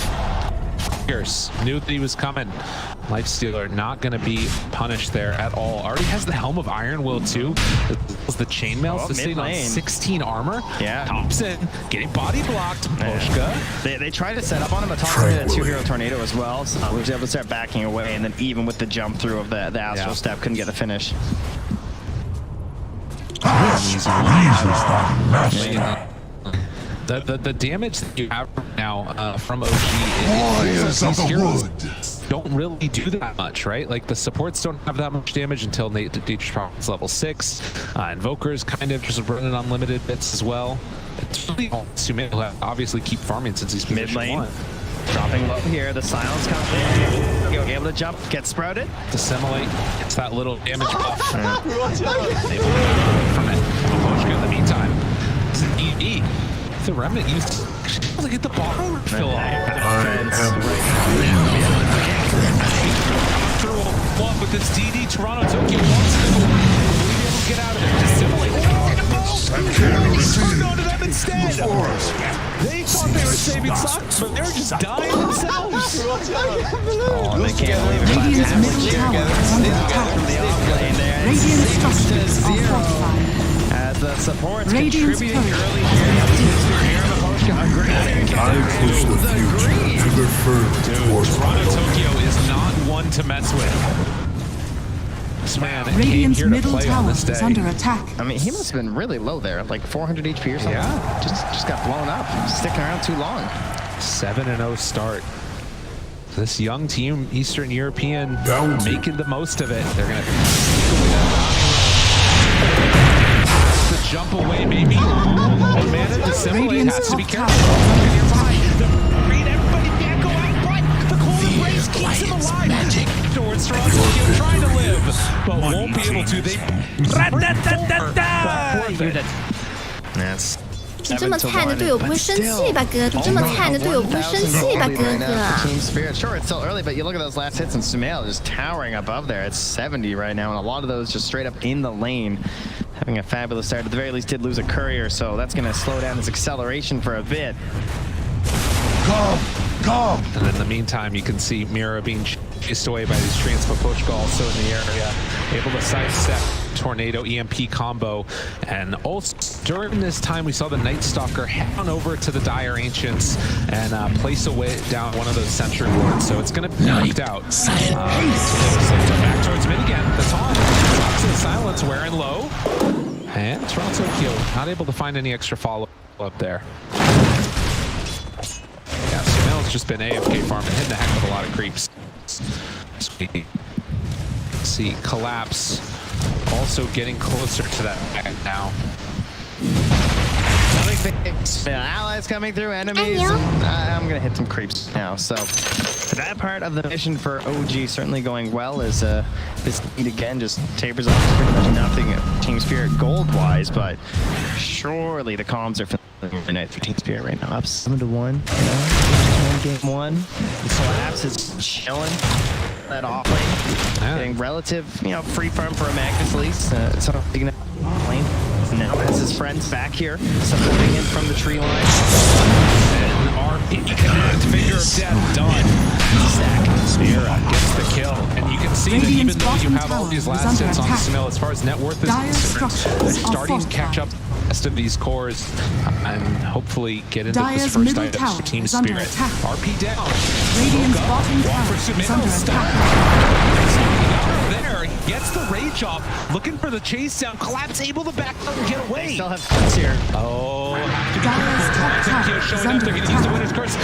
Fierce. Knew that he was coming. Lifestealer not going to be punished there at all. Already has the Helm of Iron Will too. The chainmail sitting on 16 armor. Yeah. Thompson getting body blocked. Poshka. They tried to set up on him, but Thompson did a 2-hero tornado as well, so he was able to start backing away, and then even with the jump through of the Astral Step, couldn't get the finish. The damage that you have now from OG is these heroes don't really do that much, right? Like the supports don't have that much damage until Nature's Prophet's level 6. Invokers kind of just running unlimited bits as well. It's really Sumail will obviously keep farming since he's mid lane. Dropping low here, the silence comes in. You'll be able to jump, get sprouted. Dissimilate, it's that little damage buff. They will away from it. Poshka in the meantime. It's an EE. The Remnant used to get the bottom fill off. With this DD, Toronto Tokyo wants to be able to get out of there. Dissimilate. Turned onto them instead. They thought they were saving Sox, but they're just dying themselves. Oh, they can't believe it. Radiant's middle tower is under attack. Radiant structures are fortified. As the support's Radiant's contributing early here. I push the future ever further towards Toronto Tokyo is not one to mess with. This man Radiant's came here middle to play on tower this day. is under attack. I mean, he must have been really low there, like 400 HP or something. Yeah. Just got blown up, sticking around too long. 7-0 start. This young team, Eastern European, making the most of it. They're going to the jump away, maybe. And man, the Dissimilate has to be careful. Everybody can't go out, but the cold embrace keeps him alive. Towards Toronto, trying to live, but won't be able to. They That's 你这么菜，你的队友不会生气吧，哥？你这么菜，你的队友不会生气吧，哥哥？ Team Spirit. Sure, it's still early, but you look at those last hits, and Sumail just towering above there. It's 70 right now, and a lot of those just straight up in the lane. Having a fabulous start. At the very least, did lose a courier, so that's going to slow down his acceleration for a bit. Come! And in the meantime, you can see Mira being chased away by these transfer Poshka also in the area. Able to sidestep Tornado EMP combo. And also during this time, we saw the Night Stalker head on over to the Dire Ancients and place away down one of those Sentry Wards. So it's going to be knocked out. Back towards mid again. The taunt. Drops in silence, wearing low. And Toronto Tokyo not able to find any extra follow-up there. Yeah, Sumail's just been AFK farming, hitting the heck of a lot of creeps. See, Collapse also getting closer to that now. Allies coming through, enemies. I'm going to hit some creeps now. So that part of the mission for OG certainly going well as this lead again just tapers off pretty much nothing Team Spirit gold-wise, but surely the comms are feeling for Team Spirit right now. Up 7-1. Game 1. Collapse is chilling. That off lane. Getting relative, free farm for a Magnus at least. So you can lane. Now has his friends back here, supporting him from the tree line. And He connect, finger of death, done. Zach Spira gets the kill. And you can see that even though you have all these last hits on Smil, as far as net worth is concerned, they're starting to catch up the rest of these cores and hopefully get into this first item for Team Spirit. RP down. Radiant's bottom tower is under attack. There, he gets the rage off, looking for the chase down. Collapse able to back up and get away. They still have cuts here. Oh, Dire's top tower showing is up. under They're going to use the winner's curse.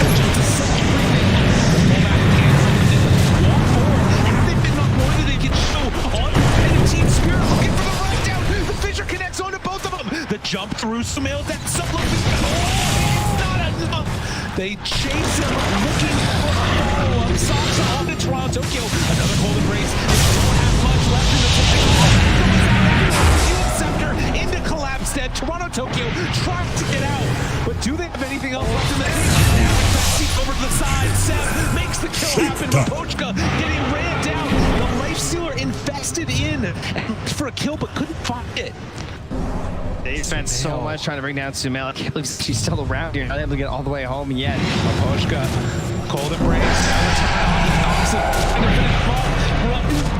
Team Spirit looking for the run down. The Fissure connects onto both of them. The jump through Sumail. That's so low. It's not enough. They chase him looking for the follow-up. Sasha on to Toronto Tokyo. Another golden race. They don't have much left in the Scepter into Collapse dead. Toronto Tokyo trying to get out. But do they have anything else left in the tank? Now over to the side. Seb makes the kill happen. Pochka getting ran down. The Lifestealer infested in for a kill, but couldn't find it. They spent so much trying to bring down Sumail. I can't believe she's still around here, not able to get all the way home yet. Pochka, cold embrace.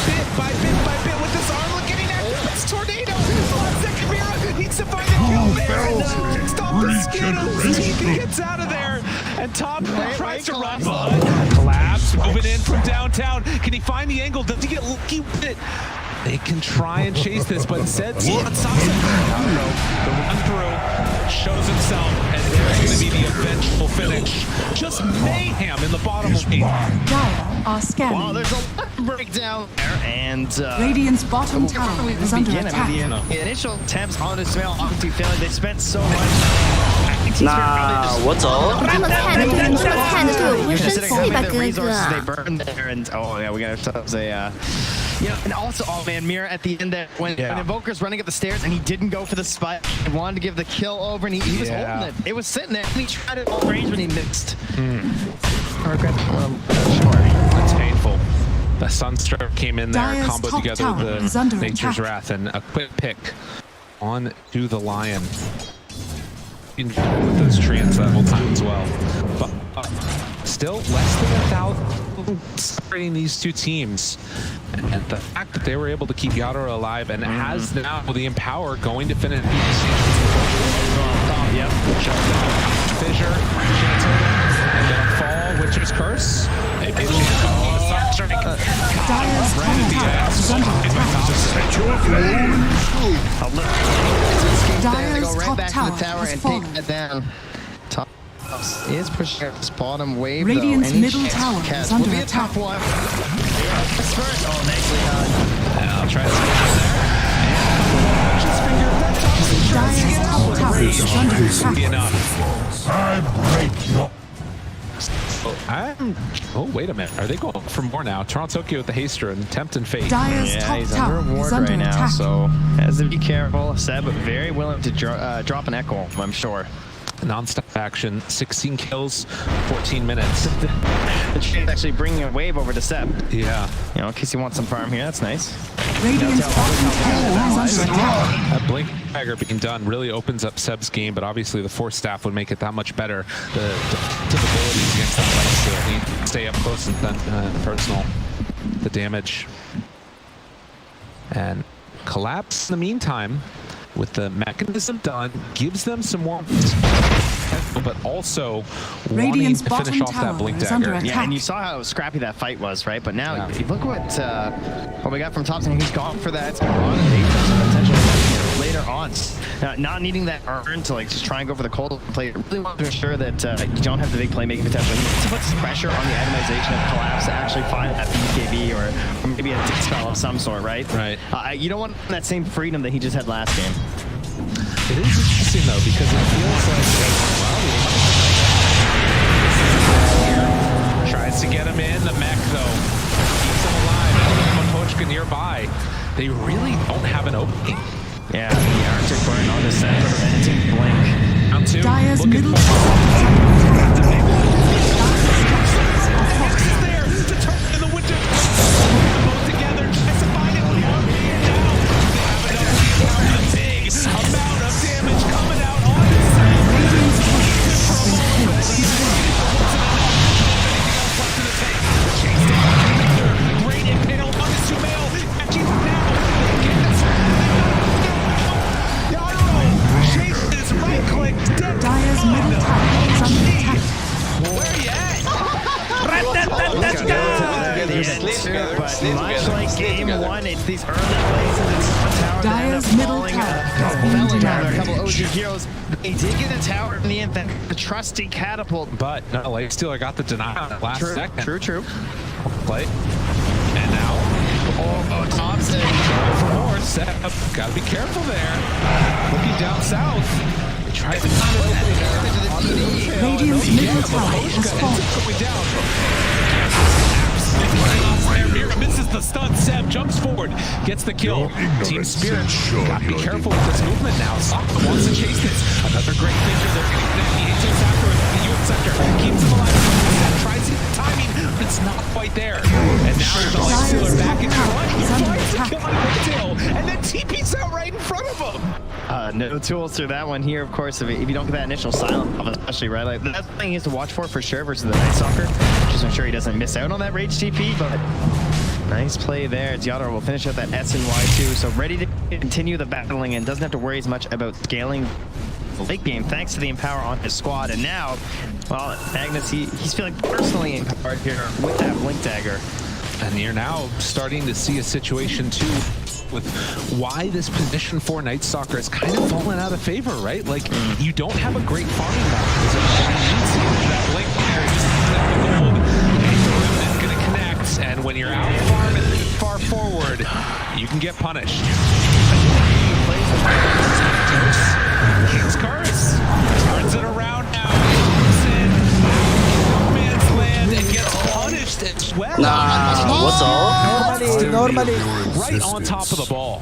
Bit by bit by bit with this armlet getting active. It's Tornado. Kabira needs to find a kill there. Stop the Skittles. He gets out of there. And Top tries to run. Collapse, moving in from downtown. Can he find the angle? Does he get lucky with it? They can try and chase this, but instead, the run through shows himself, and there's going to be the eventual finish. Just mayhem in the bottom lane. Dire are scanning. Wow, there's a breakdown there, and Radiant's bottom tower is under attack. The initial attempts on this Sumail obviously failing. They spent so much. Nah, what's all? 这么菜的队友，这么菜的队友不会生气吧，哥哥？ They burn there, and oh yeah, we got ourselves a. You know, and also, oh man, Mira at the end there, when Invoker's running up the stairs and he didn't go for the spike, he wanted to give the kill over and he was holding it. It was sitting there and he tried it all range when he missed. That's painful. The Sunstroke came in there, Dire's comboed top together tower the is under Nature's attack. Wrath, and a quick pick on to the Lion. With those treants that whole time as well. But still less than 1,000 separating these two teams. And the fact that they were able to keep Yadora alive and has now the Empower going to finish. Yep. Fissure, and then a fall, Witcher's Curse. Dire's top tower has fallen. Down. Top is pushing this bottom wave. Radiant's though. middle tower is under be a attack. tough one. First, oh, nicely done. And I'll try to Dire's top tower is under attack. enough. I break your... Oh, wait a minute. Are they going for more now? Toronto Tokyo with the Haster and Tempt and Fate. Dire's top he's tower under reward is under right now, attack. so has to be careful. Seb very willing to drop an echo, I'm sure. Non-stop action, 16 kills, 14 minutes. The train's actually bringing a wave over to Seb. Yeah. You know, in case you want some farm here, that's nice. Radiant's bottom tower is under attack. That Blink Dagger being done really opens up Seb's game, but obviously the Force Staff would make it that much better. The abilities against that Lifesteal need to stay up close and then personal. The damage. And Collapse in the meantime, with the mechanism done, gives them some more, but also wanting to finish off that Blink Dagger. Yeah, and you saw how scrappy that fight was, right? But now, look what we got from Thompson. He's gone for that potential later on. Not needing that urn to like just try and go for the cold play. Really want to ensure that you don't have the big playmaking potential. He needs to put some pressure on the itemization of Collapse to actually find that BKB or maybe a dispel of some sort, right? Right. You don't want that same freedom that he just had last game. It is interesting though, because it feels like tries to get him in. The mech though keeps him alive. Pochka nearby. They really don't have an opening. Yeah, the Arctic burn on the center, preventing Blink. Round two. Dire's middle OG Heroes. They did get a tower in the end, the trusty catapult. But no, Lifestealer got the deny on that last second. True. Play. And now, Thompson. For more, set up. Gotta be careful there. Looking down south. They tried to Radiant's middle tower has fallen. Mira misses the stun. Seb jumps forward, gets the kill. Team Spirit, gotta be careful with this movement now. Sokka wants to chase this. Another great figure. They're getting connect. He hates us after the UM sector. Keeps him alive. Seb tries to get timing, but it's not quite there. And now there's a Lifestealer back in front. He tries to kill him with Dill, and then TP's out right in front of him. No tools through that one here, of course, if you don't get that initial silent, especially, right? Like, that's the thing he has to watch for sure versus the Night Stalker. Just to ensure he doesn't miss out on that Rage TP, but nice play there. Yadro will finish out that S and Y2, so ready to continue the battling and doesn't have to worry as much about scaling the late game thanks to the Empower on his squad. And now, well, Magnus, he's feeling personally empowered here with that Blink Dagger. And you're now starting to see a situation too with why this position for Night Stalker has kind of fallen out of favor, right? Like, you don't have a great farming mechanism. That Blink Dagger is going to connect, and when you're out farming far forward, you can get punished. King's Curse turns it around now. No man's land and gets punished as well. What's all? Normally. Right on top of the ball.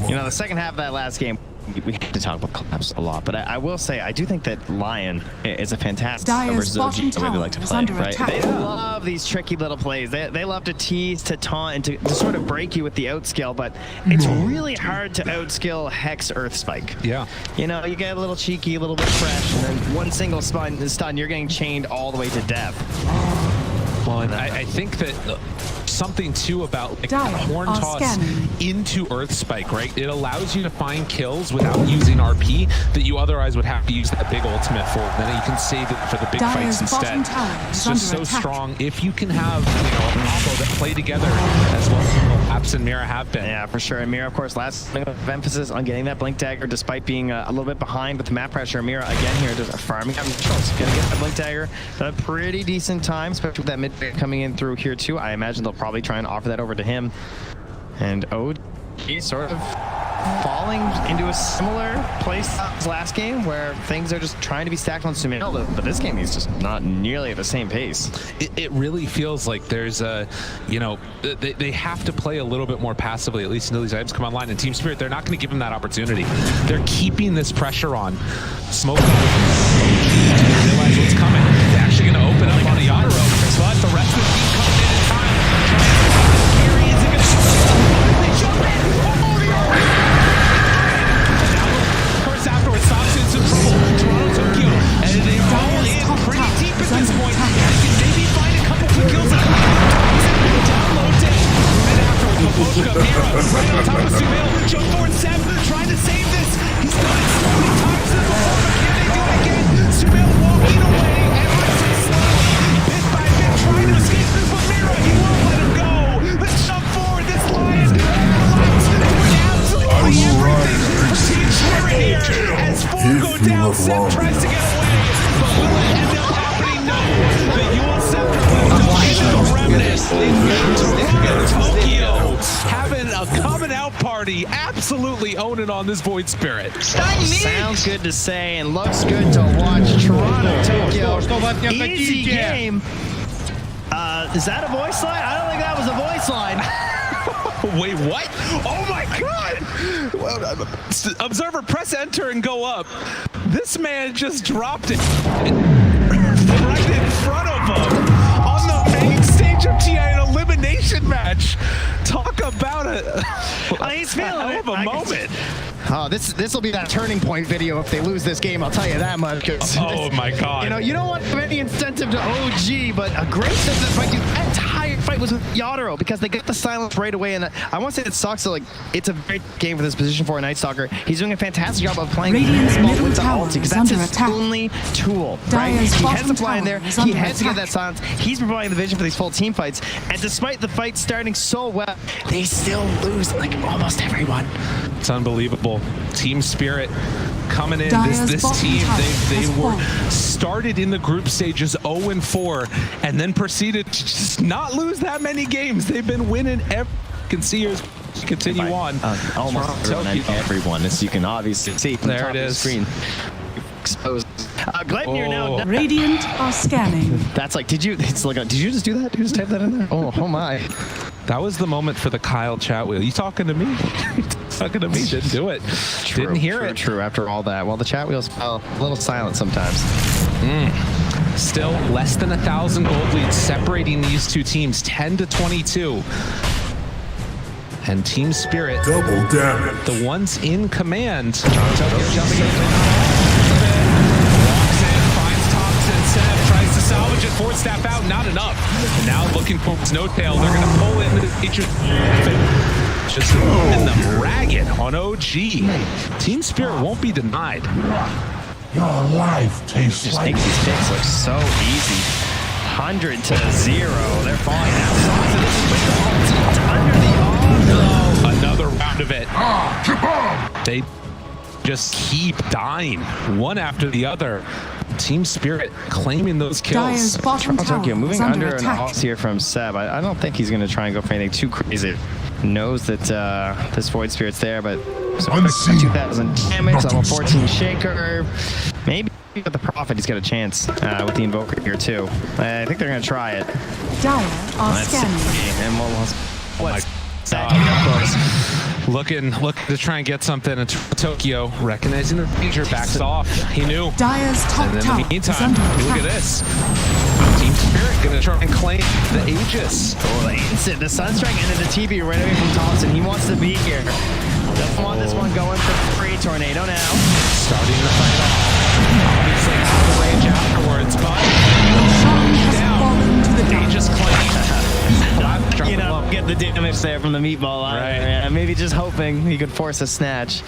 You know, the second half of that last game, we have to talk about collapse a lot, but I will say I do think that Lion is a fantastic versus OG the way they like to play, right? They love these tricky little plays. They love to tease, to taunt, and to sort of break you with the outskill, but it's really hard to outskill Hex Earth Spike. Yeah. You know, you get a little cheeky, a little bit fresh, and then one single stun, you're getting chained all the way to death. Well, and I think that something too about like horn toss into Earth Spike, right? It allows you to find kills without using RP that you otherwise would have to use that big ultimate for. Then you can save it for the big fights instead. It's just so strong. If you can have, you know, a combo that play together as well as Apps and Mira have been. Yeah, for sure. And Mira, of course, last emphasis on getting that Blink Dagger despite being a little bit behind with the map pressure. Mira again here just farming up controls. Gonna get that Blink Dagger at a pretty decent time, especially with that mid coming in through here too. I imagine they'll probably try and offer that over to him. And OG sort of falling into a similar place as last game where things are just trying to be stacked on Sumail, but this game is just not nearly at the same pace. It really feels like there's a, you know, they have to play a little bit more passively, at least until these items come online. And Team Spirit, they're not going to give them that opportunity. They're keeping this pressure on. Smoke realize what's coming. They're actually going to open up on a Yadro, but the rest of the team coming in time. Gary is going to jump in. First afterwards, Sox in some trouble. Toronto, Tokyo, and they roll in pretty deep at this point. They can maybe find a couple quick kills. Download it. And afterwards, Maposhka, Mira, right on top of Sumail. Jump forward, Seb, trying to save this. He's done it so many times in the before, but can they do it again? Sumail walking away, and rising slowly, bit by bit, trying to escape this, but Mira, he won't let him go. Let's jump forward, this Lion relax, doing absolutely everything for Team Spirit here. As 4 go down, Seb tries to get away, but will it end up happening? No. The UL Scepter will die to the remnants in Tokyo, having a coming out party, absolutely owning on this Void Spirit. Sounds good to say and looks good to watch. Toronto, Tokyo, easy game. Is that a voice line? I don't think that was a voice line. Wait, what? Oh my God! Well, observer, press enter and go up. This man just dropped it right in front of him on the main stage of TI, an elimination match. Talk about he's feeling it. A moment. Oh, this will be that turning point video if they lose this game. I'll tell you that much. Oh my God! You know, you don't want to have any incentive to OG, but a great incentive to fight. That entire fight was with Yadro because they got the silence right away, and I want to say that sucks. So like, it's a great game for this position for a Night Stalker. He's doing a fantastic job of playing with the ulti because that's his only tool. Right? He has the fly in there. He has to get that silence. He's providing the vision for these full team fights, and despite the fight starting so well, they still lose like almost everyone. It's unbelievable. Team Spirit coming in. Dyer's This bottom team, tower they has were fallen. started in the group stages 0-4 and then proceeded to just not lose that many games. They've been winning every. You can see yours continue on. Almost everyone, as you can obviously see from the There top it of the is. screen. Exposed. Gleipnir now. Radiant are scanning. That's like, did you just do that? Did you just type that in there? Oh my. That was the moment for the Kyle chat wheel. You talking to me? Talking to me? Didn't do it. Didn't hear it. True. After all that, well, the chat wheel's a little silent sometimes. Still less than 1,000 gold leads separating these two teams, 10-22. And Team Spirit, Double damage. the ones in command. Tries to salvage it, force staff out, not enough. And now looking for no tail, they're going to pull in the feature. Just running them ragged on OG. Team Spirit won't be denied. Your life tastes Just like make these picks look so easy. 100-0. They're falling out. Under the arm. Another round of it. They just keep dying, one after the other. Team Spirit claiming those kills. Dyer's bottom tower Tokyo moving is under under an attack. off here from Seb. I don't think he's going to try and go for anything too crazy. Knows that this Void Spirit's there, but so 2,000 damage, level 14 Shaker. Maybe with the Prophet, he's got a chance with the Invoker here too. I think they're going to try it. Dyer are scanning. And what's that? Of course. Looking to try and get something in Tokyo, recognizing the danger, backs off. He knew. Dyer's top And then tower in the is meantime, under look at attack. this. Team Spirit gonna try and claim the Aegis. Oh, the instant, the Sunstrike into the TP right away from Thompson. He wants to be here. Doesn't want this one going for free. Tornado now. Starting to fight off. Obviously out of range afterwards, but down. Aegis claim. You know, get the damage there from the meatball out there. Yeah, maybe just hoping he could force a snatch.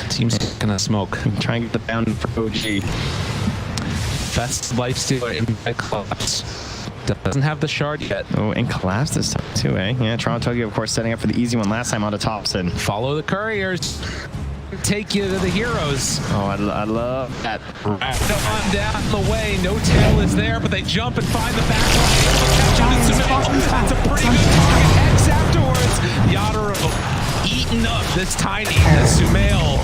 Team's gonna smoke. Try and get the bound for OG. Best lifestealer in my collapse. Doesn't have the shard yet. Oh, and collapse this time too, eh? Yeah, Toronto Tokyo, of course, setting up for the easy one last time onto Thompson. Follow the couriers. Take you to the heroes. Oh, I love that. Wrapped on down the way. No tail is there, but they jump and find the back line. That's a pretty good target. X afterwards. Yadaro eaten up this tiny. Sumail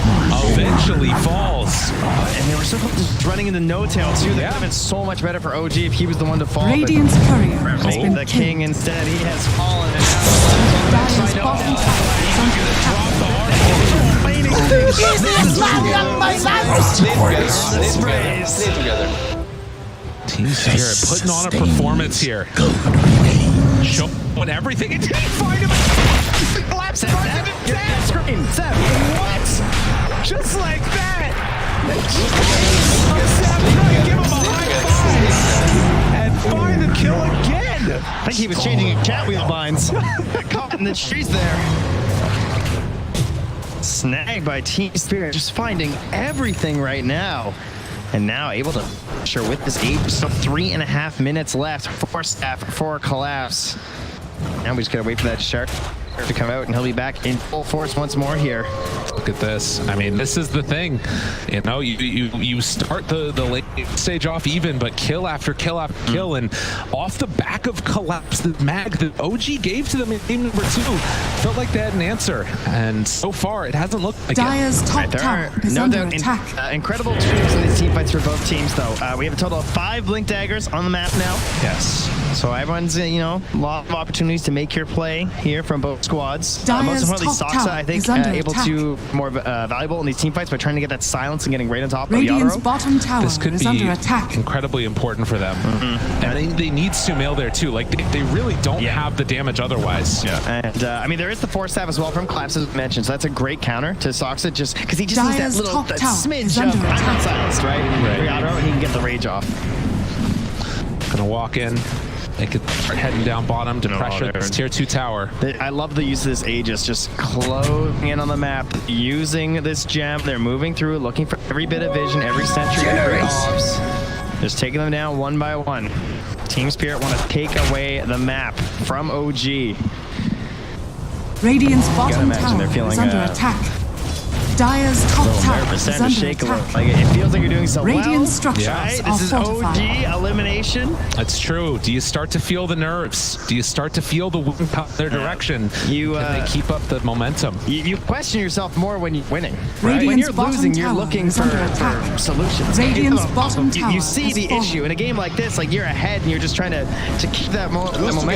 eventually falls. And they were so close to running into no tail too. That would have been so much better for OG if he was the one to fall. Radiant's courier has been the killed. king instead. He has fallen. Dyer's bottom tower is under Team Spirit putting on a performance here. Showing everything. It didn't find him. Collapse it. Screen. What? Just like that. Give him a high five. And find the kill again. I think he was changing cat wheel binds. Caught in the trees there. Snagged by Team Spirit, just finding everything right now. And now able to sure with this 3.5 minutes left for staff for collapse. Now we just gotta wait for that shark to come out and he'll be back in full force once more here. Look at this. I mean, this is the thing. You know, you start the late stage off even, but kill after kill after kill, and off the back of collapse, the mag that OG gave to them in game number 2 felt like they had an answer, and so far it hasn't looked like Dyer's top There tower are is no under doubt attack. incredible teams in these team fights for both teams, though. We have a total of 5 Blink Daggers on the map now. Yes. So everyone's, you know, a lot of opportunities to make your play here from both squads. Dyer's Most importantly, top Soxa, tower I think, is under able attack. to more valuable in these team fights by trying to get that silence and getting right on top Radiant's of Yadaro. bottom tower This could is be under attack. incredibly important for them. And they need Sumail there too. Like they really don't have the damage otherwise. Yeah. And I mean, there is the force staff as well from Collapse, as mentioned. So that's a great counter to Soxa, just because he just needs Dyer's that little top tower smidge is of under I'm attack. silenced, right? For Yadaro, and he can get the rage off. Gonna walk in. They could start heading down bottom to pressure this tier 2 tower. I love the use of this Aegis, just closing in on the map, using this gem. They're moving through, looking for every bit of vision, every sentry, every ops. Just taking them down one by one. Team Spirit want to take away the map from OG. Radiant's Gotta bottom imagine they're tower feeling is under attack. Dire's top tower nervous, is time to under shake a attack. little. Like, it feels like you're doing so Radiant well. structures Right? are This is fortified. OG elimination. That's true. Do you start to feel the nerves? Do you start to feel the wind out their direction? Can they keep up the momentum? You question yourself more when you're winning. Radiant's When you're bottom losing, you're tower looking is for under attack. solutions. Radiant's bottom You tower see has the fallen. issue in a game like this. Like, you're ahead and you're just trying to keep that momentum.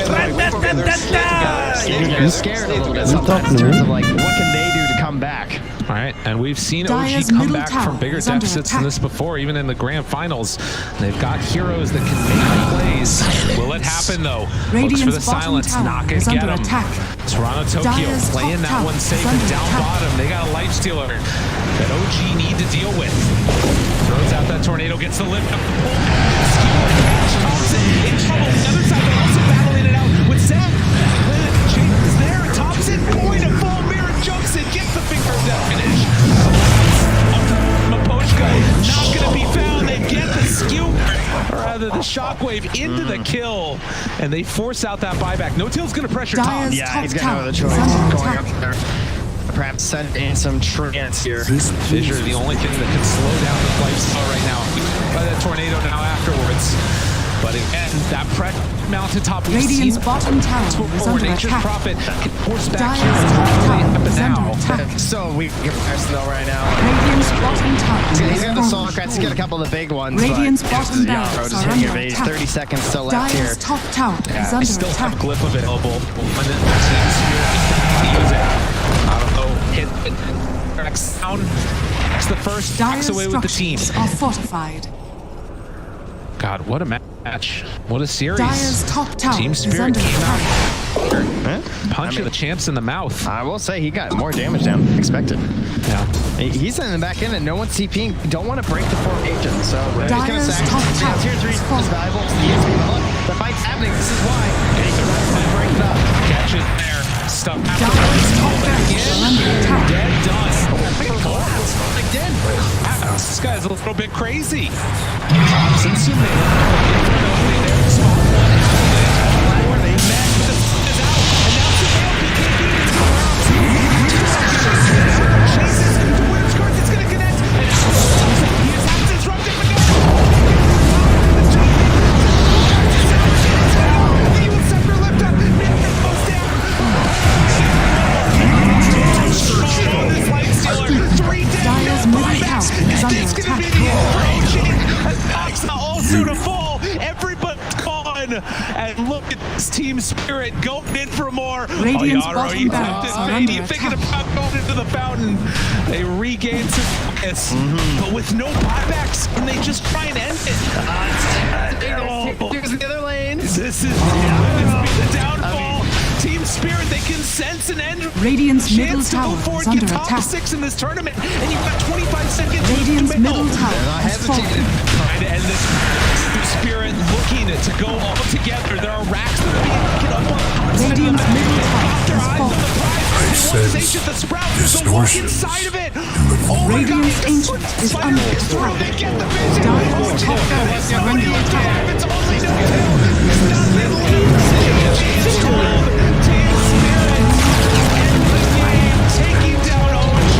You're scared a little bit sometimes in terms of like, what can they do to come back? All right, and we've seen Dire's OG come middle back tower from bigger is under deficits than attack. this before, even in the grand finals. They've got heroes that can make plays. Will it happen though? Looks for Radiant's the bottom silence, tower not is gonna get under him. attack. Toronto, Tokyo Dire's playing top that tower one is safe under and down attack. bottom. They got a life stealer that OG need to deal with. Throws out that tornado, gets the lift up. Thompson in trouble. The other side, they're also battling it out with Zach. James there. Thompson, point of full mirror jumps in, gets the finger of death finish. Mapochka not going to be found. They get the skew, or rather the shockwave into the kill, and they force out that buyback. No Till's going to pressure Tom. Yeah, he's got no other choice. Going up there. Perhaps send in some trance here. Fissure, the only thing that can slow down the lifestyle right now. By that tornado now afterwards. But again, that pressure mounted top, we've Radiant's seen bottom tower is before. under Nature's attack. Prophet can force back Dire's here. top tower Up is and under now. attack. So weak comparison though right now. Radiant's bottom tower He's is got the soul under cracks. He's got a couple of the big ones. Radiant's but bottom barracks Road is are hitting under your base. attack. 30 seconds still left here. Dire's top tower is I under still attack. have Glyph available. When it seems to use it. I don't know. Hit cracks down. That's the first. Cracks Dire's away with the team. structures are fortified. God, what a match. What a series. Dire's top tower Team is Spirit under came attack. out punching the champs in the mouth. I will say he got more damage down than expected. Yeah. He's in the back end and no one's TPing. Don't want to break the formation. So Dire's top tower tier 3 is is fallen. valuable. The fight's happening. This is why. And he can break it up. Catch it there. Stuck after Dire's top barracks are under attack. Dead done. Again. This guy's a little bit crazy. Thompson Dire's middle tower is under attack. also to fall. Everybody's gone. And look at this Team Spirit going in for more. Radiant's Yaro, bottom you barracks tempted are fate. under You thinking attack. about going into the fountain. They regain some focus. But with no buybacks, and they just try and end it. Here's the other lanes. This is the downfall. Team Spirit, they can sense an end. Radiant's middle Chance to go tower forward, is under get top attack. 6 in this tournament, and you've got 25 seconds. Radiant's middle tower not has fallen. hesitating. Trying to end this. Spirit looking to go all together. There are racks that are being picked up on. Radiant's middle tower has fallen. Organization, the sprout, the walk inside of it. Oh my God, Radiant's ancient is under attack. Dire's top barracks are under attack. it's only no kill. Nothing left. Team Spirit ends the game, taking down OG.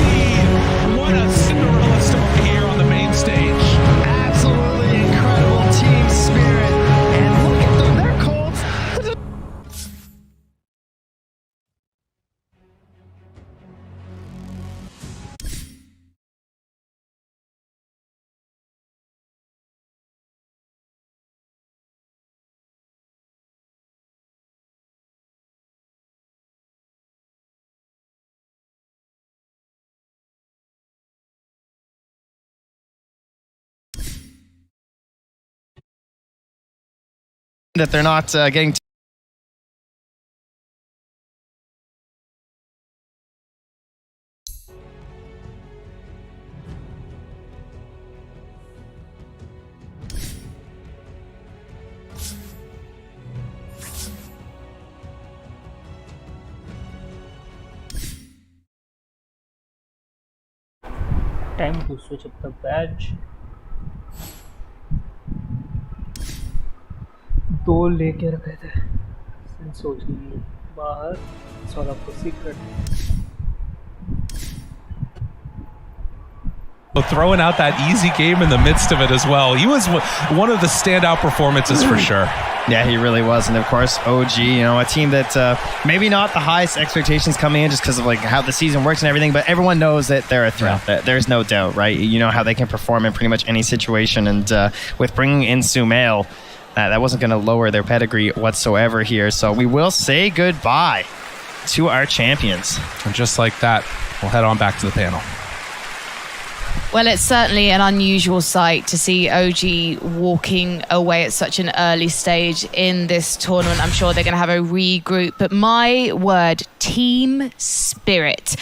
What a Cinderella story here on the main stage. Absolutely incredible Team Spirit. And look at them. They're cold. That they're not getting Time to switch up the badge. 2 लेके रखे थे सोच लिए बाहर इस वाला आपको secret Throwing out that easy game in the midst of it as well. He was one of the standout performances for sure. Yeah, he really was. And of course, OG, a team that maybe not the highest expectations coming in just because of like how the season works and everything, but everyone knows that they're a threat. There's no doubt, right? You know how they can perform in pretty much any situation. And with bringing in Sumail, that wasn't going to lower their pedigree whatsoever here. So we will say goodbye to our champions. And just like that, we'll head on back to the panel. Well, it's certainly an unusual sight to see OG walking away at such an early stage in this tournament. I'm sure they're going to have a regroup. But my word, team spirit.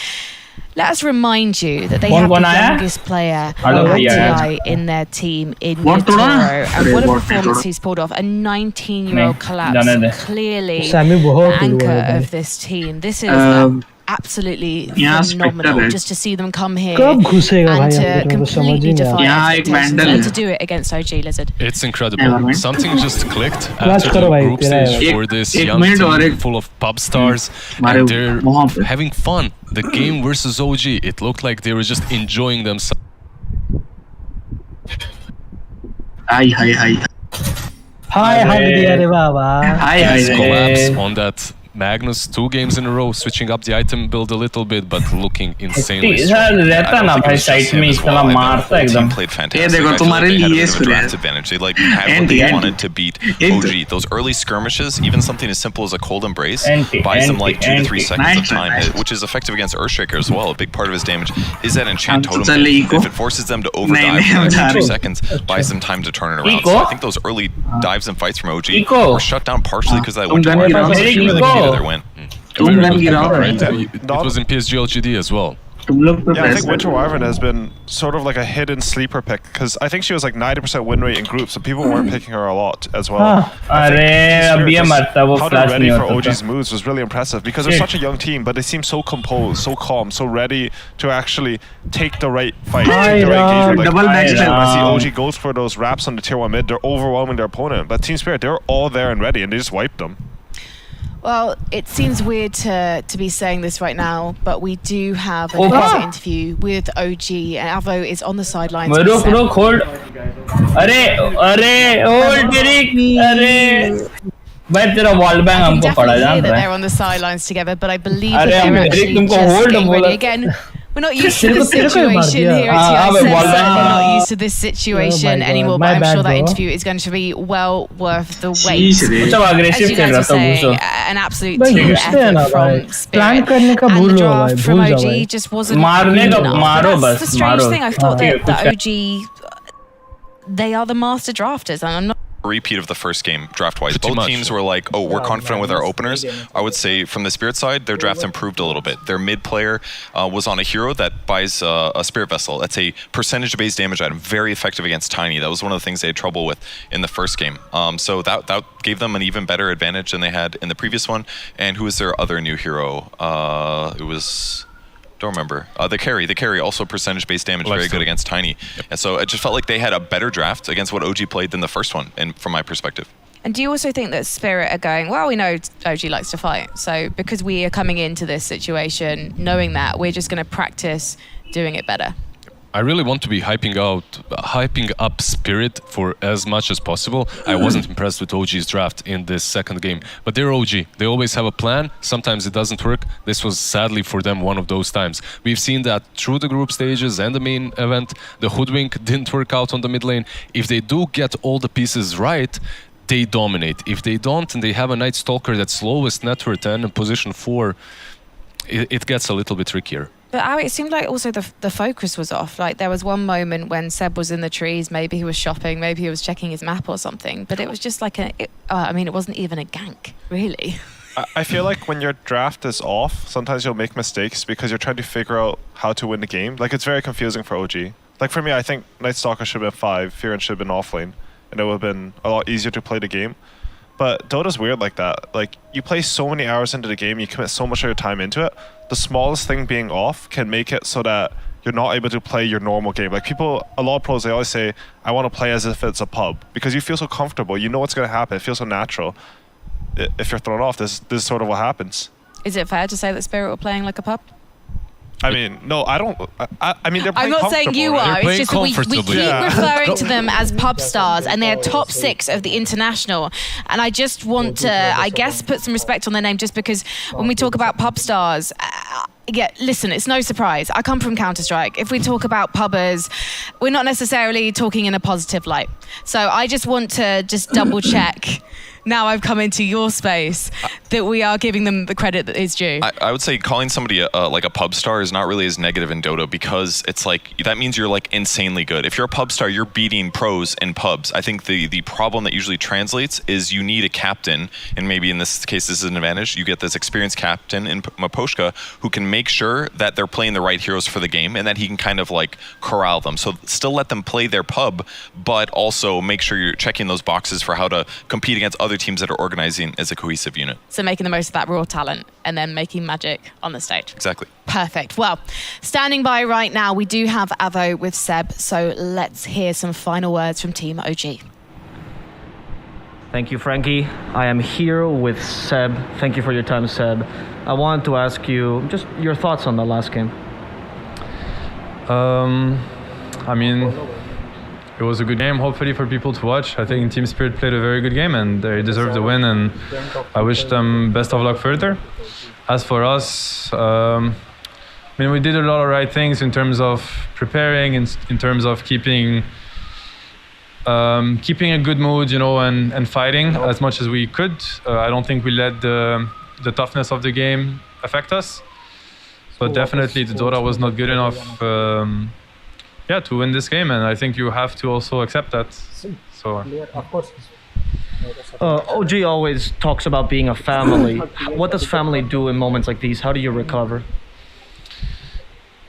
Let us remind you that they have the youngest player TI in their team in Toro. And what a performance he's pulled off. A 19-year-old collapse. Clearly the anchor of this team. This is absolutely phenomenal just to see them come here and to completely defy expectations and to do it against OG Lizard. It's incredible. Something just clicked after the group stage for this young team full of pub stars, and they're having fun. The game versus OG, it looked like they were just enjoying themselves. Hi. Nice collapse on that Magnus 2 games in a row, switching up the item build a little bit, but looking insanely strong. Team played fantastic. I feel like they had a bit of a draft advantage. They had what they wanted to beat OG. Those early skirmishes, even something as simple as a cold embrace, buys them 2 to 3 seconds of time, which is effective against Earthshaker as well. A big part of his damage is that enchant totem. If it forces them to overdive for the next 2 seconds, buys them time to turn it around. So I think those early dives and fights from OG were shut down partially because that winter market was really key to their win. It was in PSG LGD as well. Yeah, I think Winter Wyvern has been sort of like a hidden sleeper pick because I think she was 90% win rate in groups, so people weren't picking her a lot as well. How they're ready for OG's moves was really impressive because they're such a young team, but they seem so composed, so calm, so ready to actually take the right fight, take the right engagement. When I see OG goes for those wraps on the tier 1 mid, they're overwhelming their opponent. But Team Spirit, they're all there and ready, and they just wiped them. Well, it seems weird to be saying this right now, but we do have an interview with OG, and Avo is on the sidelines. hold. भाई तेरा wall bang हमको पड़ा जान रहा है. They're on the sidelines together, but I believe that they're actually just getting ready. Again, we're not used to this situation here at TI. We're not used to this situation anymore, but I'm sure that interview is going to be well worth the wait. As you guys were saying, an absolute team effort from Spirit, and the draft from OG just wasn't good enough. That's the strange thing. I thought that the OG, they are the master drafters, and I'm not repeat of the first game draft-wise. Both teams were like, oh, we're confident with our openers. I would say from the Spirit side, their draft improved a little bit. Their mid player was on a hero that buys a Spirit Vessel. That's a percentage-based damage item, very effective against Tiny. That was one of the things they had trouble with in the first game. So that gave them an even better advantage than they had in the previous one. And who was their other new hero? It was... Don't remember. The carry also percentage-based damage, very good against Tiny. Yep. And so it just felt like they had a better draft against what OG played than the first one, and from my perspective. And do you also think that Spirit are going, well, we know OG likes to fight, so because we are coming into this situation knowing that, we're just going to practice doing it better? I really want to be hyping up Spirit for as much as possible. I wasn't impressed with OG's draft in this second game, but they're OG. They always have a plan. Sometimes it doesn't work. This was sadly for them one of those times. We've seen that through the group stages and the main event. The Hoodwink didn't work out on the mid lane. If they do get all the pieces right, they dominate. If they don't and they have a Night Stalker that's lowest net worth and in position 4, it gets a little bit trickier. But it seemed like also the focus was off. Like there was one moment when Seb was in the trees, maybe he was shopping, maybe he was checking his map or something. But it was just like it wasn't even a gank, really. I feel like when your draft is off, sometimes you'll make mistakes because you're trying to figure out how to win the game. Like it's very confusing for OG. Like for me, I think Night Stalker should have been 5, Fearon should have been offlane, and it would have been a lot easier to play the game. But Dota's weird like that. Like you play so many hours into the game, you commit so much of your time into it. The smallest thing being off can make it so that you're not able to play your normal game. Like people, a lot of pros, they always say, I want to play as if it's a pub because you feel so comfortable. You know what's going to happen. It feels so natural. If you're thrown off, this is sort of what happens. Is it fair to say that Spirit were playing like a pub? I mean, no, I don't. I mean, they're I'm playing not saying you comfortable, are. right? It's just that we keep Yeah. referring to them as pub stars, and they're top 6 of the international. And I just want to, I guess, put some respect on their name, just because when we talk about pub stars. Yeah, listen, it's no surprise. I come from Counter-Strike. If we talk about pubbers, we're not necessarily talking in a positive light. So I just want to double check, now I've come into your space, that we are giving them the credit that is due. I would say calling somebody like a pub star is not really as negative in Dota, because it's like, that means you're like insanely good. If you're a pub star, you're beating pros in pubs. I think the problem that usually translates is you need a captain, and maybe in this case this is an advantage. You get this experienced captain in Maposhka who can make sure that they're playing the right heroes for the game, and that he can kind of like corral them. So still let them play their pub, but also make sure you're checking those boxes for how to compete against other teams that are organizing as a cohesive unit. So making the most of that raw talent and then making magic on the stage. Exactly. Perfect. Well, standing by right now, we do have Avo with Seb, so let's hear some final words from Team OG. Thank you, Frankie. I am here with Seb. Thank you for your time, Seb. I wanted to ask you just your thoughts on the last game. I mean, it was a good game, hopefully, for people to watch. I think Team Spirit played a very good game, and they deserved the win, and I wish them best of luck further. As for us, I mean, we did a lot of right things in terms of preparing, in terms of keeping a good mood, you know, and fighting as much as we could. I don't think we let the toughness of the game affect us, but definitely the Dota was not good enough to win this game, and I think you have to also accept that. So OG always talks about being a family. What does family do in moments like these? How do you recover?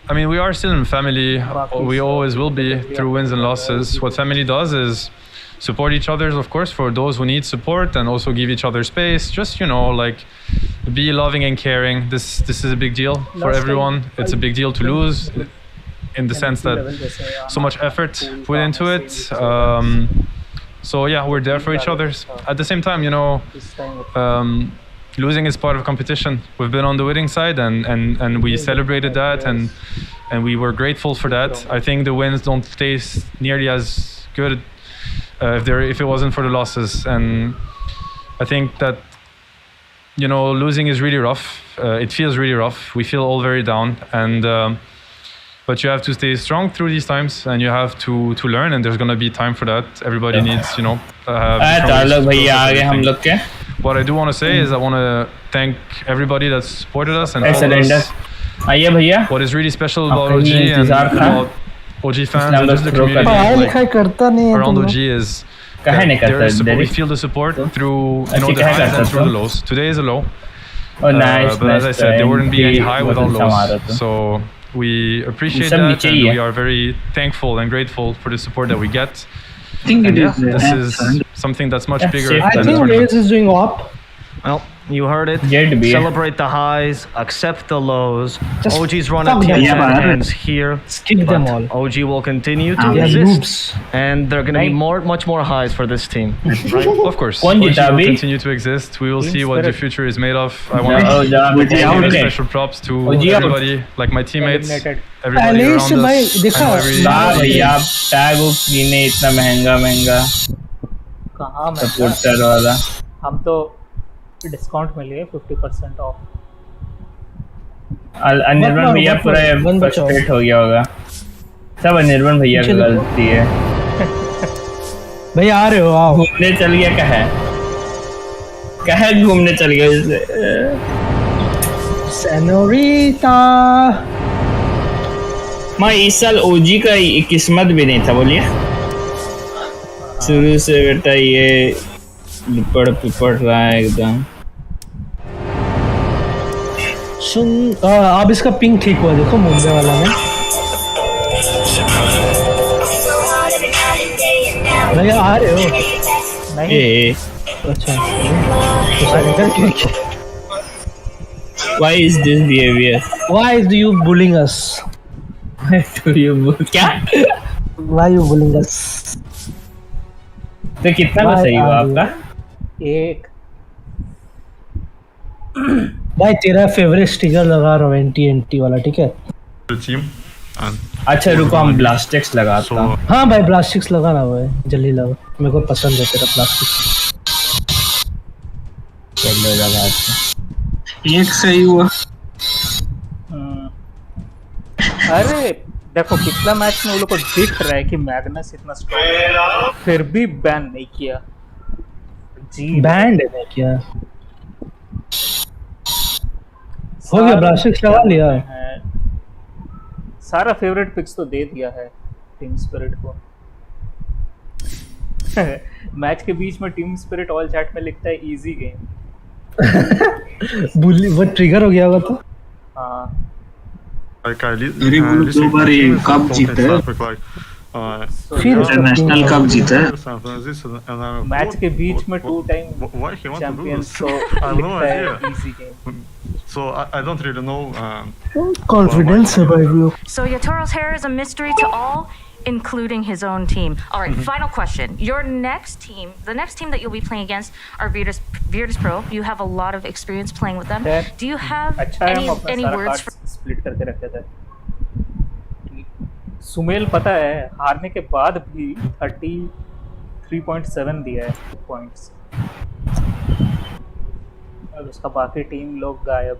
I mean, we are still in family. We always will be, through wins and losses. What family does is support each other, of course, for those who need support, and also give each other space. Just, you know, like, be loving and caring. This is a big deal for everyone. It's a big deal to lose, in the sense that so much effort put into it. So yeah, we're there for each other. At the same time, you know, losing is part of competition. We've been on the winning side, and we celebrated that, and we were grateful for that. I think the wins don't taste nearly as good if it wasn't for the losses. And I think that, you know, losing is really rough. It feels really rough. We feel all very down, and but you have to stay strong through these times, and you have to learn, and there's gonna be time for that. Everybody needs, you know. What I do want to say is I want to thank everybody that supported us and followed us. What is really special about OG and about OG fans and just the community around OG is that we feel the support through, you know, the highs and through the lows. Today is a low, but as I said, there wouldn't be any high without lows. So we appreciate that, and we are very thankful and grateful for the support that we get. And this is something that's much bigger than the tournament. Raze is doing op. Well, you heard it. Celebrate the highs, accept the lows. Just OG's run a team hands here. Skip them all. OG will continue to exist, and there are going to be much more highs for this team. Right? Of course. OG will continue to exist. We will see what the future is made of. I want to give special props to everybody, like my teammates, everybody around us. हम तो discount में लिए 50% of. Anirban भैया पूरा frustrate हो गया होगा। सब अनिर्बन भैया की गलती है। भैया आ रहे हो? आओ। घूमने चल गया कहाँ घूमने चल गया इससे? सेनोरिटा मैं इस साल ओजी का किस्मत भी नहीं था, बोलिए। शुरू से बेटा ये लिपड़ पिपड़ रहा है एकदम। सुन, अब इसका पिंग ठीक हुआ, देखो मुंबई वाला में। भैया आ रहे हो? नहीं। अच्छा। Why is this behavior? Why do you bullying us? क्या? Why you bullying us? तो कितना का सही हुआ आपका? एक। भाई तेरा फेवरेट स्टिकर लगा रहा हूँ एंटी वाला, ठीक है? team. अच्छा रुको हम ब्लास्टिक्स लगाता हूँ। हाँ भाई ब्लास्टिक्स लगा ना भाई जल्दी लगा मेरे को पसंद है तेरा प्लास्टिक्स। चलो लगा एक सही हुआ। अरे देखो पिछला मैच में वो लोग को दिख रहा है कि मैग्नस इतना स्ट्रॉन्ग है फिर भी बैन नहीं किया। जी बैंड है क्या? हो गया ब्लास्टिक्स लगा लिया। सारा फेवरेट पिक्स तो दे दिया है टीम स्पिरिट को। मैच के बीच में टीम स्पिरिट ऑल चैट में लिखता है इजी गेम। बुली वो ट्रिगर हो गया होगा तो। हाँ मेरे गुरु 2 बार ये कप जीता है फिर इंटरनेशनल कप जीता है। मैच के बीच में 2 टाइम चैंपियंस को लिखता है easy game. So I don't really know. Confidence about you. So Yatoro's hair is a mystery to all, including his own team. All right, final question. Your next team, the next team that you'll be playing against are Virtus Pro. You have a lot of experience playing with them. Do you have any words for split करके रखे थे? सुमेल पता है हारने के बाद भी 33.7 दिया है पॉइंट्स। और उसका बाकी टीम लोग गायब।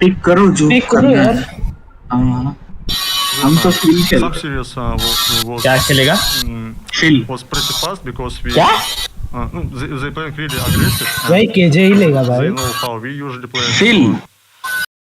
पिक करो जो करना है। हम तो फिल खेल Some serious was क्या खेलेगा? Phil was pretty fast because we क्या? they playing really aggressive. भाई केजे ही लेगा भाई। They know how we usually play. Fill